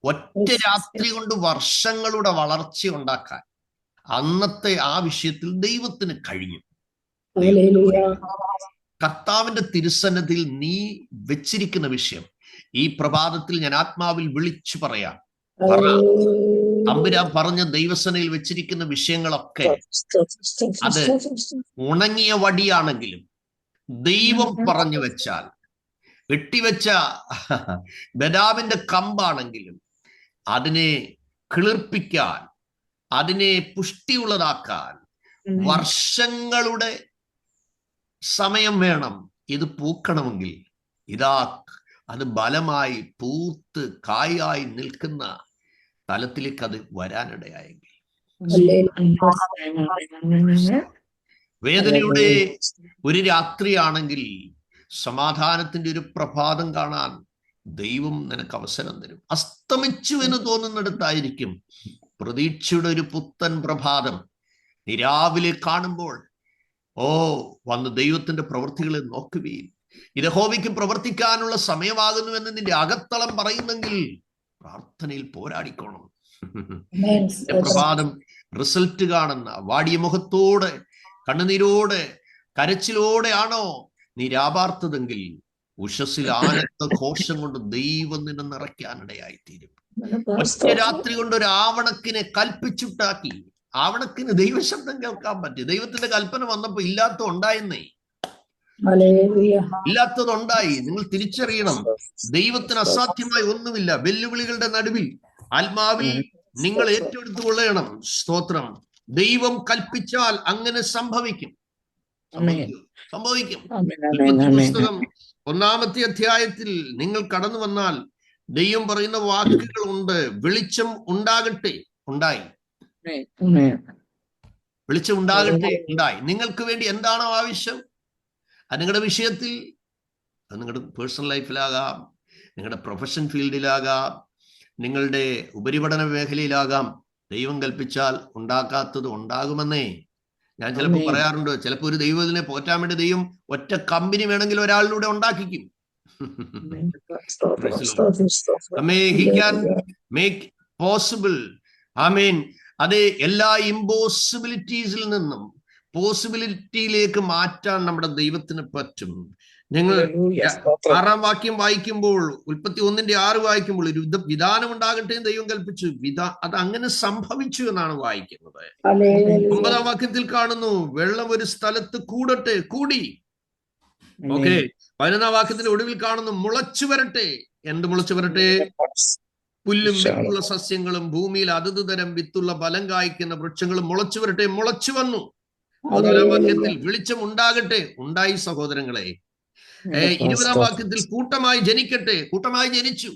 ഒറ്റ രാത്രി കൊണ്ട് വർഷങ്ങളുടെ വളർച്ച ഉണ്ടാക്കാൻ അന്നത്തെ ആ വിഷയത്തിൽ ദൈവത്തിന് കഴിഞ്ഞു. കർത്താവിന്റെ തിരുസന്നിധിയിൽ നീ വെച്ചിരിക്കുന്ന വിഷയം ഈ പ്രഭാതത്തിൽ ഞാൻ ആത്മാവിൽ വിളിച്ചു പറയാം. തമ്പുരാൻ പറഞ്ഞ ദൈവസനയിൽ വെച്ചിരിക്കുന്ന വിഷയങ്ങളൊക്കെ അത് ഉണങ്ങിയ വടിയാണെങ്കിലും ദൈവം പറഞ്ഞു വെച്ചാൽ, വെട്ടിവെച്ച ബദാമിന്റെ കമ്പാണെങ്കിലും അതിനെ കിളിർപ്പിക്കാൻ, അതിനെ പുഷ്ടിയുള്ളതാക്കാൻ വർഷങ്ങളുടെ സമയം വേണം. ഇത് പൂക്കണമെങ്കിൽ ഇതാ അത് ബലമായി പൂത്ത് കായായി നിൽക്കുന്ന തലത്തിലേക്ക് അത് വരാനിടയായെങ്കിൽ, വേദനയുടെ ഒരു രാത്രിയാണെങ്കിൽ സമാധാനത്തിന്റെ ഒരു പ്രഭാതം കാണാൻ ദൈവം നിനക്ക് അവസരം തരും. അസ്തമിച്ചു എന്ന് തോന്നുന്നിടത്തായിരിക്കും പ്രതീക്ഷയുടെ ഒരു പുത്തൻ പ്രഭാതം. നീ രാവിലെ കാണുമ്പോൾ വന്ന് ദൈവത്തിന്റെ പ്രവൃത്തികളെ നോക്കുകയും ഇത് യഹോവയ്ക്ക് പ്രവർത്തിക്കാനുള്ള സമയമാകുന്നുവെന്ന് നിന്റെ അകത്തളം പറയുന്നെങ്കിൽ പ്രാർത്ഥനയിൽ പോരാടിക്കോണം. പ്രഭാതം റിസൾട്ട് കാണുന്ന വാടിയ മുഖത്തോടെ, കണ്ണുനീരോടെ, കരച്ചിലോടെ ആണോ നീ രാപാർത്തതെങ്കിൽ ഉഷസ്സിൽ ആനന്ദ ഘോഷം കൊണ്ട് ദൈവം നിന്നെ നിറയ്ക്കാനിടയായിത്തീരും. ഒറ്റ രാത്രി കൊണ്ട് ഒരു ആവണക്കിനെ കൽപ്പിച്ചുണ്ടാക്കി. ആവണക്കിന് ദൈവശബ്ദം കേൾക്കാൻ പറ്റി. ദൈവത്തിന്റെ കൽപ്പന വന്നപ്പോ ഇല്ലാത്ത ഉണ്ടായെന്നേ, ഇല്ലാത്തതുണ്ടായി. നിങ്ങൾ തിരിച്ചറിയണം, ദൈവത്തിന് അസാധ്യമായി ഒന്നുമില്ല. വെല്ലുവിളികളുടെ നടുവിൽ ആത്മാവിൽ നിങ്ങൾ ഏറ്റെടുത്തു കൊള്ളണം. സ്തോത്രം. ദൈവം കൽപ്പിച്ചാൽ അങ്ങനെ സംഭവിക്കും. പുസ്തകം 1-ാമത്തെ അധ്യായത്തിൽ നിങ്ങൾ കടന്നു വന്നാൽ ദൈവം പറയുന്ന വാക്കുകളുണ്ട്. വെളിച്ചം ഉണ്ടാകട്ടെ, ഉണ്ടായി. വെളിച്ചം ഉണ്ടാകട്ടെ, ഉണ്ടായി. നിങ്ങൾക്ക് വേണ്ടി എന്താണോ ആവശ്യം, അത് നിങ്ങളുടെ വിഷയത്തിൽ, അത് നിങ്ങളുടെ പേഴ്സണൽ ലൈഫിലാകാം, നിങ്ങളുടെ പ്രൊഫഷൻ ഫീൽഡിലാകാം, നിങ്ങളുടെ ഉപരിപഠന മേഖലയിലാകാം. ദൈവം കൽപ്പിച്ചാൽ ഉണ്ടാക്കാത്തത് ഉണ്ടാകുമെന്നേ ഞാൻ ചിലപ്പോൾ പറയാറുണ്ട്. ചിലപ്പോൾ ഒരു ദൈവത്തിനെ പോറ്റാൻ വേണ്ടി ദൈവം ഒറ്റ കമ്പനി വേണമെങ്കിൽ ഒരാളിലൂടെ ഉണ്ടാക്കിക്കും. He can make possible. ആമേൻ. അത് എല്ലാ ഇമ്പോസിബിലിറ്റീസിൽ നിന്നും പോസിബിലിറ്റിയിലേക്ക് മാറ്റാൻ നമ്മുടെ ദൈവത്തിന് പറ്റും. നിങ്ങൾ 6-ാം വാക്യം വായിക്കുമ്പോൾ, ഉൽപ്പത്തി 1:6 വായിക്കുമ്പോൾ ഒരു വിധാനം ഉണ്ടാകട്ടെ എന്ന് ദൈവം കൽപ്പിച്ചു. അത് അങ്ങനെ സംഭവിച്ചു എന്നാണ് വായിക്കുന്നത്. 9-ാം വാക്യത്തിൽ കാണുന്നു, വെള്ളം ഒരു സ്ഥലത്ത് കൂടട്ടെ, കൂടി. ഓക്കെ. 11-ാം വാക്യത്തിന്റെ ഒടുവിൽ കാണുന്നു, മുളച്ചു വരട്ടെ. എന്ത് മുളച്ചു വരട്ടെ? പുല്ലും വിത്തുള്ള സസ്യങ്ങളും ഭൂമിയിൽ അതത് തരം വിത്തുള്ള ഫലം കായ്ക്കുന്ന വൃക്ഷങ്ങളും മുളച്ചു വരട്ടെ. മുളച്ചു വന്നു. 11-ാം വാക്യത്തിൽ വെളിച്ചം ഉണ്ടാകട്ടെ, ഉണ്ടായി സഹോദരങ്ങളെ. 20-ാം വാക്യത്തിൽ കൂട്ടമായി ജനിക്കട്ടെ, കൂട്ടമായി ജനിച്ചു.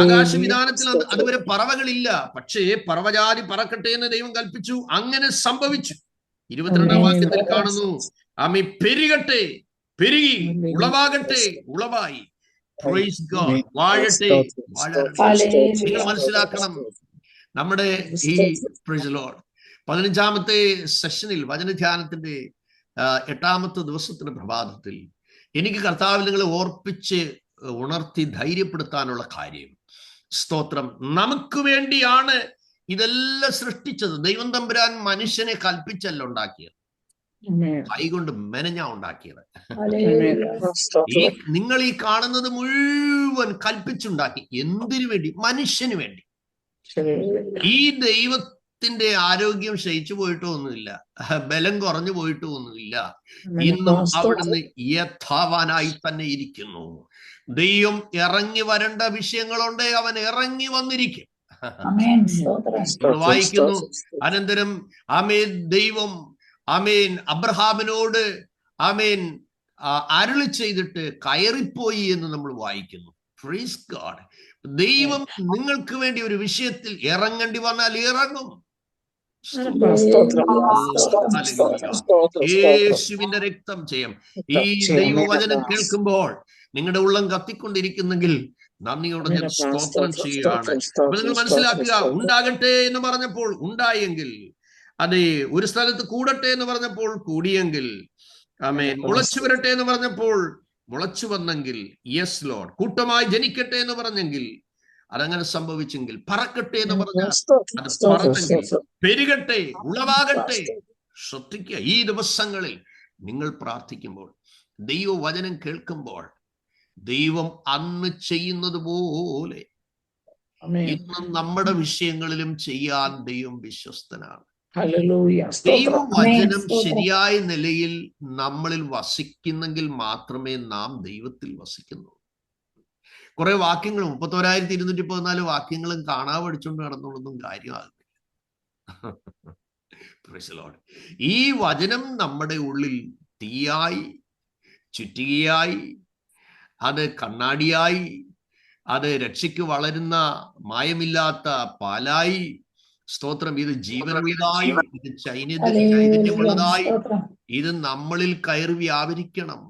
ആകാശവിധാനത്തിൽ അതുവരെ പറവകളില്ല, പക്ഷേ പറവജാതി പറക്കട്ടെ എന്ന് ദൈവം കൽപ്പിച്ചു. അങ്ങനെ സംഭവിച്ചു. 22-ാം വാക്യത്തിൽ കാണുന്നു, ആമി പെരുകട്ടെ, പെരുകി, ഉളവാകട്ടെ, ഉളവായി. വാഴട്ടെ, നിങ്ങൾ മനസ്സിലാക്കണം. നമ്മുടെ ഈ 15-ാമത്തെ സെഷനിൽ വചനധ്യാനത്തിന്റെ 8-ാമത്തെ ദിവസത്തിന്റെ പ്രഭാതത്തിൽ എനിക്ക് കർത്താവ് നിങ്ങളെ ഓർപ്പിച്ച് ഉണർത്തി ധൈര്യപ്പെടുത്താനുള്ള കാര്യം, സ്തോത്രം, നമുക്ക് വേണ്ടിയാണ് ഇതെല്ലാം സൃഷ്ടിച്ചത്. ദൈവം തമ്പുരാൻ മനുഷ്യനെ കൽപ്പിച്ചല്ല ഉണ്ടാക്കിയത്, കൈകൊണ്ട് മെനഞ്ഞാ ഉണ്ടാക്കിയത്. നിങ്ങൾ ഈ കാണുന്നത് മുഴുവൻ കൽപ്പിച്ചുണ്ടാക്കി. എന്തിനു വേണ്ടി? മനുഷ്യന് വേണ്ടി. ഈ ദൈവത്തിന്റെ ആരോഗ്യം ക്ഷയിച്ചു പോയിട്ടോ ഒന്നുമില്ല, ബലം കുറഞ്ഞു പോയിട്ടോ ഒന്നുമില്ല. ഇന്നും അവിടുന്ന് യഥാവാനായി തന്നെ ഇരിക്കുന്നു. ദൈവം ഇറങ്ങി വരേണ്ട വിഷയങ്ങളുണ്ട്, അവൻ ഇറങ്ങി വന്നിരിക്കും. വായിക്കുന്നു, അനന്തരം ആമേൻ ദൈവം അബ്രഹാമിനോട് അരുളി ചെയ്തിട്ട് കയറിപ്പോയി എന്ന് നമ്മൾ വായിക്കുന്നു. Praise God. ദൈവം നിങ്ങൾക്ക് വേണ്ടി ഒരു വിഷയത്തിൽ ഇറങ്ങേണ്ടി വന്നാൽ ഇറങ്ങും. യേശുവിന്റെ രക്തം ചെയ്യും. ഈ ദൈവവചനം കേൾക്കുമ്പോൾ നിങ്ങളുടെ ഉള്ളം കത്തിക്കൊണ്ടിരിക്കുന്നെങ്കിൽ നന്ദിയോടെ ഞാൻ സ്തോത്രം ചെയ്യുകയാണ്. അപ്പൊ നിങ്ങൾ മനസ്സിലാക്കുക, ഉണ്ടാകട്ടെ എന്ന് പറഞ്ഞപ്പോൾ ഉണ്ടായെങ്കിൽ, അതെ, ഒരു സ്ഥലത്ത് കൂടട്ടെ എന്ന് പറഞ്ഞപ്പോൾ കൂടിയെങ്കിൽ, ആമേൻ, മുളച്ചു വരട്ടെ എന്ന് പറഞ്ഞപ്പോൾ മുളച്ചു വന്നെങ്കിൽ, യെസ് ലോർഡ്, കൂട്ടമായി ജനിക്കട്ടെ എന്ന് പറഞ്ഞെങ്കിൽ അതങ്ങനെ സംഭവിച്ചെങ്കിൽ, പറക്കട്ടെ എന്ന് പറഞ്ഞാൽ അത് പറന്നെങ്കിൽ, പെരുകട്ടെ, ഉളവാകട്ടെ. ശ്രദ്ധിക്കുക, ഈ ദിവസങ്ങളിൽ നിങ്ങൾ പ്രാർത്ഥിക്കുമ്പോൾ, ദൈവവചനം കേൾക്കുമ്പോൾ, ദൈവം അന്ന് ചെയ്യുന്നത് പോലെ ഇന്നും നമ്മുടെ വിഷയങ്ങളിലും ചെയ്യാൻ ദൈവം വിശ്വസ്തനാണ്. ദൈവവചനം ശരിയായ നിലയിൽ നമ്മളിൽ വസിക്കുന്നെങ്കിൽ മാത്രമേ നാം ദൈവത്തിൽ വസിക്കുന്നു. കുറെ വാക്യങ്ങളും 31,214 വാക്യങ്ങളും കാണാ പഠിച്ചുകൊണ്ട് നടന്നുള്ളൊന്നും കാര്യമാകുന്നില്ല. ഈ വചനം നമ്മുടെ ഉള്ളിൽ തീയായി, ചുറ്റികയായി, അത് കണ്ണാടിയായി, അത് രക്ഷയ്ക്ക് വളരുന്ന മായമില്ലാത്ത പാലായി, സ്തോത്രം, ഇത് ജീവനുള്ളതായി, ഇത് ചൈതന്യമുള്ളതായി, ഇത് നമ്മളിൽ കയറി വ്യാപരിക്കണം.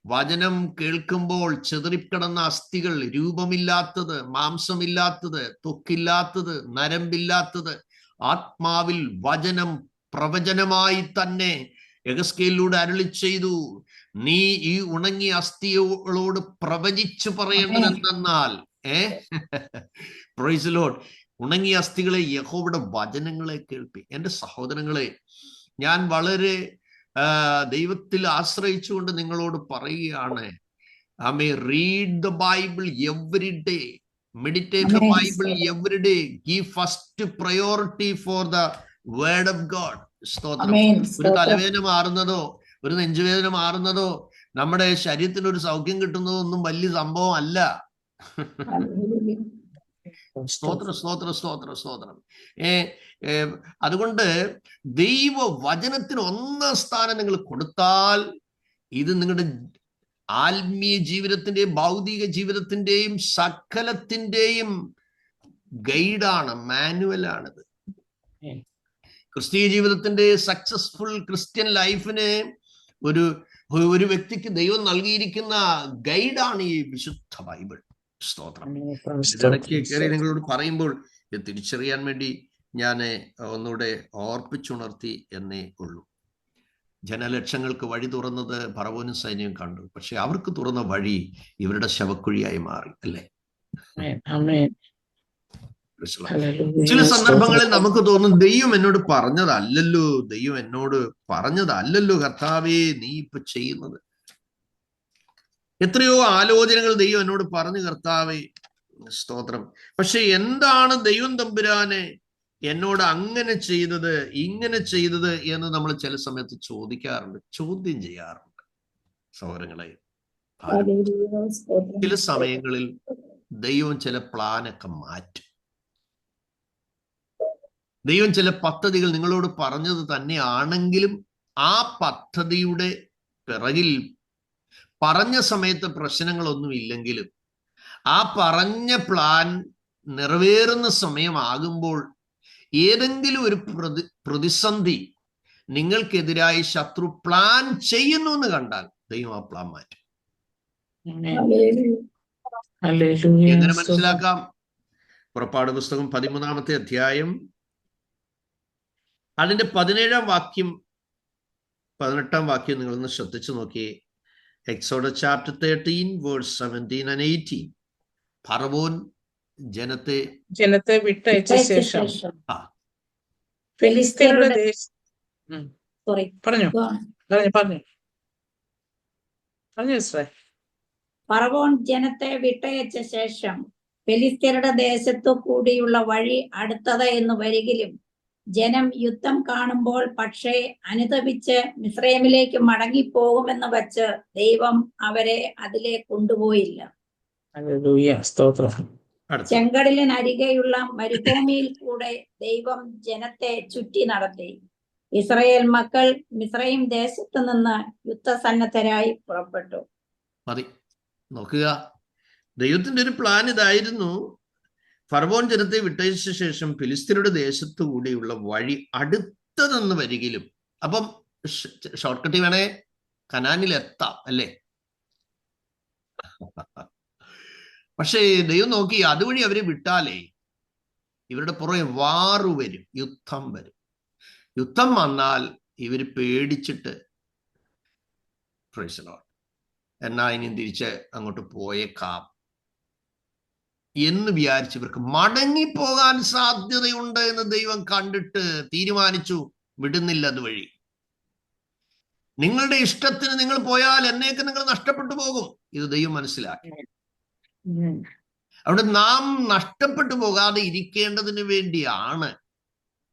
വചനം കേൾക്കുമ്പോൾ ചെതറിക്കിടന്ന അസ്ഥികൾ, രൂപമില്ലാത്തത്, മാംസമില്ലാത്തത്, ത്വക്കില്ലാത്തത്, നരമ്പില്ലാത്തത്, ആത്മാവിൽ വചനം പ്രവചനമായി തന്നെ യെഹെസ്കേലിലൂടെ അരുളി ചെയ്തു. നീ ഈ ഉണങ്ങിയ അസ്ഥികളോട് പ്രവചിച്ചു പറയേണ്ടത് എന്തെന്നാൽ, പ്രൈസ് ദി ലോർഡ്, ഉണങ്ങിയ അസ്ഥികളെ യഹോവയുടെ വചനങ്ങളെ കേൾപ്പി. എൻ്റെ സഹോദരങ്ങളെ, ഞാൻ വളരെ ദൈവത്തിൽ ആശ്രയിച്ചുകൊണ്ട് നിങ്ങളോട് പറയുകയാണ്, read the Bible every day, meditate the Bible every day, give first priority for the word of God. സ്തോത്രം. ഒരു തലവേദന മാറുന്നതോ ഒരു നെഞ്ചുവേദന മാറുന്നതോ നമ്മുടെ ശരീരത്തിന് ഒരു സൗഖ്യം കിട്ടുന്നതോ ഒന്നും വലിയ സംഭവം അല്ല. സ്തോത്രം, സ്തോത്രം, സ്തോത്രം, സ്തോത്രം. അതുകൊണ്ട് ദൈവവചനത്തിന് ഒന്നാം സ്ഥാനം നിങ്ങൾ കൊടുത്താൽ, ഇത് നിങ്ങളുടെ ആത്മീയ ജീവിതത്തിന്റെയും ഭൗതിക ജീവിതത്തിന്റെയും സകലത്തിന്റെയും ഗൈഡാണ്, മാനുവലാണിത്. ക്രിസ്തീയ ജീവിതത്തിന്റെ സക്സസ്ഫുൾ ക്രിസ്ത്യൻ ലൈഫിന് ഒരു വ്യക്തിക്ക് ദൈവം നൽകിയിരിക്കുന്ന ഗൈഡാണ് ഈ വിശുദ്ധ ബൈബിൾ. സ്തോത്രം. ഇടയ്ക്ക് കയറി നിങ്ങളോട് പറയുമ്പോൾ ഇത് തിരിച്ചറിയാൻ വേണ്ടി ഞാൻ ഒന്നുകൂടെ ഓർപ്പിച്ചുണർത്തി എന്നേ ഉള്ളൂ. ജനലക്ഷങ്ങൾക്ക് വഴി തുറന്നത് ഫറവോനും സൈന്യവും കണ്ടു. പക്ഷെ അവർക്ക് തുറന്ന വഴി ഇവരുടെ ശവക്കുഴിയായി മാറി, അല്ലേ? ചില സന്ദർഭങ്ങളിൽ നമുക്ക് തോന്നും, ദൈവം എന്നോട് പറഞ്ഞതല്ലല്ലോ, ദൈവം എന്നോട് പറഞ്ഞതല്ലല്ലോ കർത്താവേ നീ ഇപ്പൊ ചെയ്യുന്നത്. എത്രയോ ആലോചനകൾ ദൈവം എന്നോട് പറഞ്ഞു കർത്താവേ, സ്തോത്രം. പക്ഷെ എന്താണ് ദൈവം തമ്പുരാനെ എന്നോട് അങ്ങനെ ചെയ്തത്, ഇങ്ങനെ ചെയ്തത് എന്ന് നമ്മൾ ചില സമയത്ത് ചോദിക്കാറുണ്ട്, ചോദ്യം ചെയ്യാറുണ്ട്. സഹോദരങ്ങളെ, ചില സമയങ്ങളിൽ ദൈവം ചില പ്ലാനൊക്കെ മാറ്റും. ദൈവം ചില പദ്ധതികൾ നിങ്ങളോട് പറഞ്ഞത് തന്നെയാണെങ്കിലും ആ പദ്ധതിയുടെ പിറകിൽ പറഞ്ഞ സമയത്ത് പ്രശ്നങ്ങളൊന്നും ഇല്ലെങ്കിലും ആ പറഞ്ഞ പ്ലാൻ നിറവേറുന്ന സമയമാകുമ്പോൾ ഏതെങ്കിലും ഒരു പ്രതിസന്ധി നിങ്ങൾക്കെതിരായി ശത്രു പ്ലാൻ ചെയ്യുന്നു എന്ന് കണ്ടാൽ ദൈവം ആ പ്ലാൻ മാറ്റും. എങ്ങനെ മനസ്സിലാക്കാം? പുറപ്പാട് പുസ്തകം 13-ാമത്തെ അധ്യായം അതിന്റെ 17-ാം വാക്യം 18-ാം വാക്യം നിങ്ങളൊന്ന് ശ്രദ്ധിച്ചു നോക്കിയേ. Exodus chapter 13, verse 17 and 18. ഫറവോൻ ജനത്തെ വിട്ടയച്ച ശേഷം ആ ഫിലിസ്ത്യരുടെ സോറി പറഞ്ഞു സിസ്റ്ററെ. ഫറവോൻ ജനത്തെ വിട്ടയച്ച ശേഷം ഫെലിസ്ത്യരുടെ ദേശത്തു കൂടിയുള്ള വഴി അടുത്തത് എന്ന് വരികിലും ജനം യുദ്ധം കാണുമ്പോൾ പക്ഷേ അനുതപിച്ച് മിസ്രൈമിലേക്ക് മടങ്ങിപ്പോകുമെന്ന് വച്ച് ദൈവം അവരെ അതിലെ കൊണ്ടുപോയില്ല. ഹല്ലേലൂയ, സ്തോത്രം. ചെങ്കടലിനരികെയുള്ള മരുഭൂമിയിൽ കൂടെ ദൈവം ജനത്തെ ചുറ്റി നടത്തി. ഇസ്രായേൽ മക്കൾ മിസ്രൈം ദേശത്ത് നിന്ന് യുദ്ധസന്നദ്ധരായി പുറപ്പെട്ടു. മതി നോക്കുക, ദൈവത്തിന്റെ ഒരു പ്ലാൻ ഇതായിരുന്നു. ഫറവോൻ ജനത്തെ വിട്ടയച്ച ശേഷം ഫിലിസ്ത്യരുടെ ദേശത്തു കൂടിയുള്ള വഴി അടുത്തതെന്ന് വരികിലും, അപ്പം ഷോർട്ട് കട്ട് വേണേ കനാനിലെത്താം അല്ലേ? പക്ഷേ ദൈവം നോക്കി, അതുവഴി അവരെ വിട്ടാലേ ഇവരുടെ പുറകെ വാറു വരും, യുദ്ധം വരും. യുദ്ധം വന്നാൽ ഇവർ പേടിച്ചിട്ട് എന്നാ ഇനി തിരിച്ച് അങ്ങോട്ട് പോയേക്കാം എന്ന് വിചാരിച്ച് ഇവർക്ക് മടങ്ങിപ്പോകാൻ സാധ്യതയുണ്ട് എന്ന് ദൈവം കണ്ടിട്ട് തീരുമാനിച്ചു, വിടുന്നില്ല അതുവഴി. നിങ്ങളുടെ ഇഷ്ടത്തിന് നിങ്ങൾ പോയാൽ എന്നേക്ക് നിങ്ങൾ നഷ്ടപ്പെട്ടു പോകും. ഇത് ദൈവം മനസ്സിലാക്കി. അവിടെ നാം നഷ്ടപ്പെട്ടു പോകാതെ ഇരിക്കേണ്ടതിന് വേണ്ടിയാണ്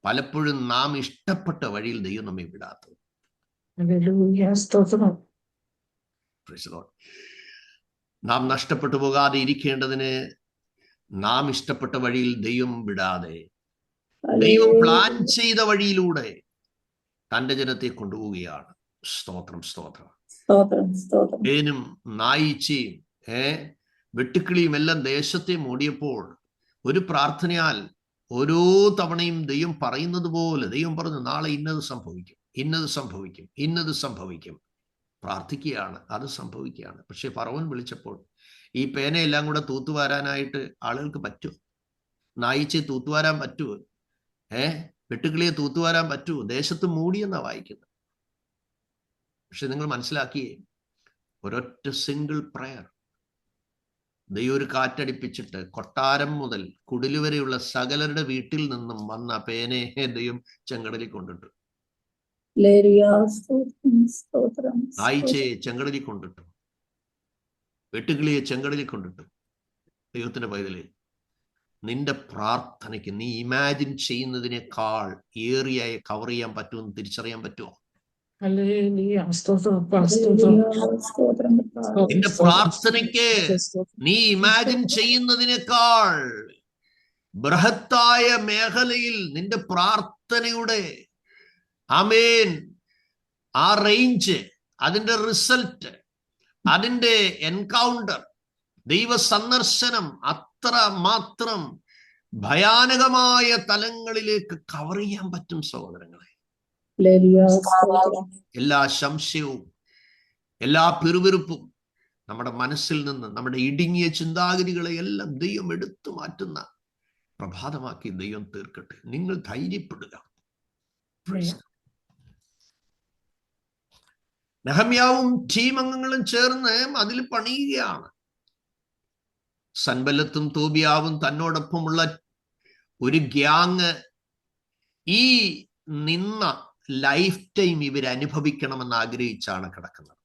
പലപ്പോഴും നാം ഇഷ്ടപ്പെട്ട വഴിയിൽ ദൈവം നമ്മെ വിടാത്തത്. നാം നഷ്ടപ്പെട്ടു പോകാതെ ഇരിക്കേണ്ടതിന് നാം ഇഷ്ടപ്പെട്ട വഴിയിൽ ദൈവം വിടാതെ ദൈവം പ്ലാൻ ചെയ്ത വഴിയിലൂടെ തന്റെ ജനത്തെ കൊണ്ടുപോവുകയാണ്. സ്തോത്രം, സ്തോത്രം. തേനും നായിച്ചയും വെട്ടുക്കിളിയും എല്ലാം ദേശത്തെ മൂടിയപ്പോൾ ഒരു പ്രാർത്ഥനയാൽ ഓരോ തവണയും ദൈവം പറയുന്നത് പോലെ ദൈവം പറഞ്ഞു, നാളെ ഇന്നത് സംഭവിക്കും, ഇന്നത് സംഭവിക്കും, ഇന്നത് സംഭവിക്കും. പ്രാർത്ഥിക്കുകയാണ്, അത് സംഭവിക്കുകയാണ്. പക്ഷെ ഫറവോൻ വിളിച്ചപ്പോൾ ഈ പേനയെല്ലാം കൂടെ തൂത്തുവാരാനായിട്ട് ആളുകൾക്ക് പറ്റുമോ? നായിച്ചെ തൂത്തുവാരാൻ പറ്റുമോ? വെട്ടുക്കിളിയെ തൂത്തുവാരാൻ പറ്റുമോ? ദേശത്ത് മൂടിയെന്നാ വായിക്കുന്നത്. പക്ഷെ നിങ്ങൾ മനസ്സിലാക്കിയേ, ഒരൊറ്റ സിംഗിൾ പ്രയർ ദൈവം ഒരു കാറ്റടിപ്പിച്ചിട്ട് കൊട്ടാരം മുതൽ കുടില് വരെയുള്ള സകലരുടെ വീട്ടിൽ നിന്നും വന്ന പേനയെ ദൈവം ചെങ്കടലിൽ കൊണ്ടിട്ടു. നായിച്ചയെ ചെങ്കടലിൽ കൊണ്ടിട്ടു, വെട്ടുകിളിയെ ചെങ്കടലിൽ കൊണ്ടിട്ടു. ദൈവത്തിന്റെ പൈതലേ, നിന്റെ പ്രാർത്ഥനയ്ക്ക് നീ ഇമാജിൻ ചെയ്യുന്നതിനേക്കാൾ ഏറിയായി കവർ ചെയ്യാൻ പറ്റുമെന്ന് തിരിച്ചറിയാൻ പറ്റുമോ? നിന്റെ പ്രാർത്ഥനയ്ക്ക് നീ ഇമാജിൻ ചെയ്യുന്നതിനേക്കാൾ ബൃഹത്തായ മേഖലയിൽ നിന്റെ പ്രാർത്ഥനയുടെ ആമേൻ ആ റേഞ്ച്, അതിന്റെ റിസൾട്ട്, അതിന്റെ എൻകൗണ്ടർ, ദൈവ സന്ദർശനം അത്ര മാത്രം ഭയാനകമായ തലങ്ങളിലേക്ക് കവർ ചെയ്യാൻ പറ്റും സഹോദരങ്ങളെ. എല്ലാ സംശയവും, എല്ലാ പിറുപിറുപ്പും നമ്മുടെ മനസ്സിൽ നിന്ന്, നമ്മുടെ ഇടുങ്ങിയ ചിന്താഗതികളെ എല്ലാം ദൈവം എടുത്തു മാറ്റുന്ന പ്രഭാതമാക്കി ദൈവം തീർക്കട്ടെ. നിങ്ങൾ ധൈര്യപ്പെടുക. നെഹമ്യാവും ടീം അംഗങ്ങളും ചേർന്ന് അതിൽ പണിയുകയാണ്. സൻബല്ലത്തും തോബിയാവും തന്നോടൊപ്പമുള്ള ഒരു ഗ്യാങ് ഈ നിന്ന ലൈഫ് ടൈം ഇവർ അനുഭവിക്കണമെന്ന് ആഗ്രഹിച്ചാണ് കിടക്കുന്നത്.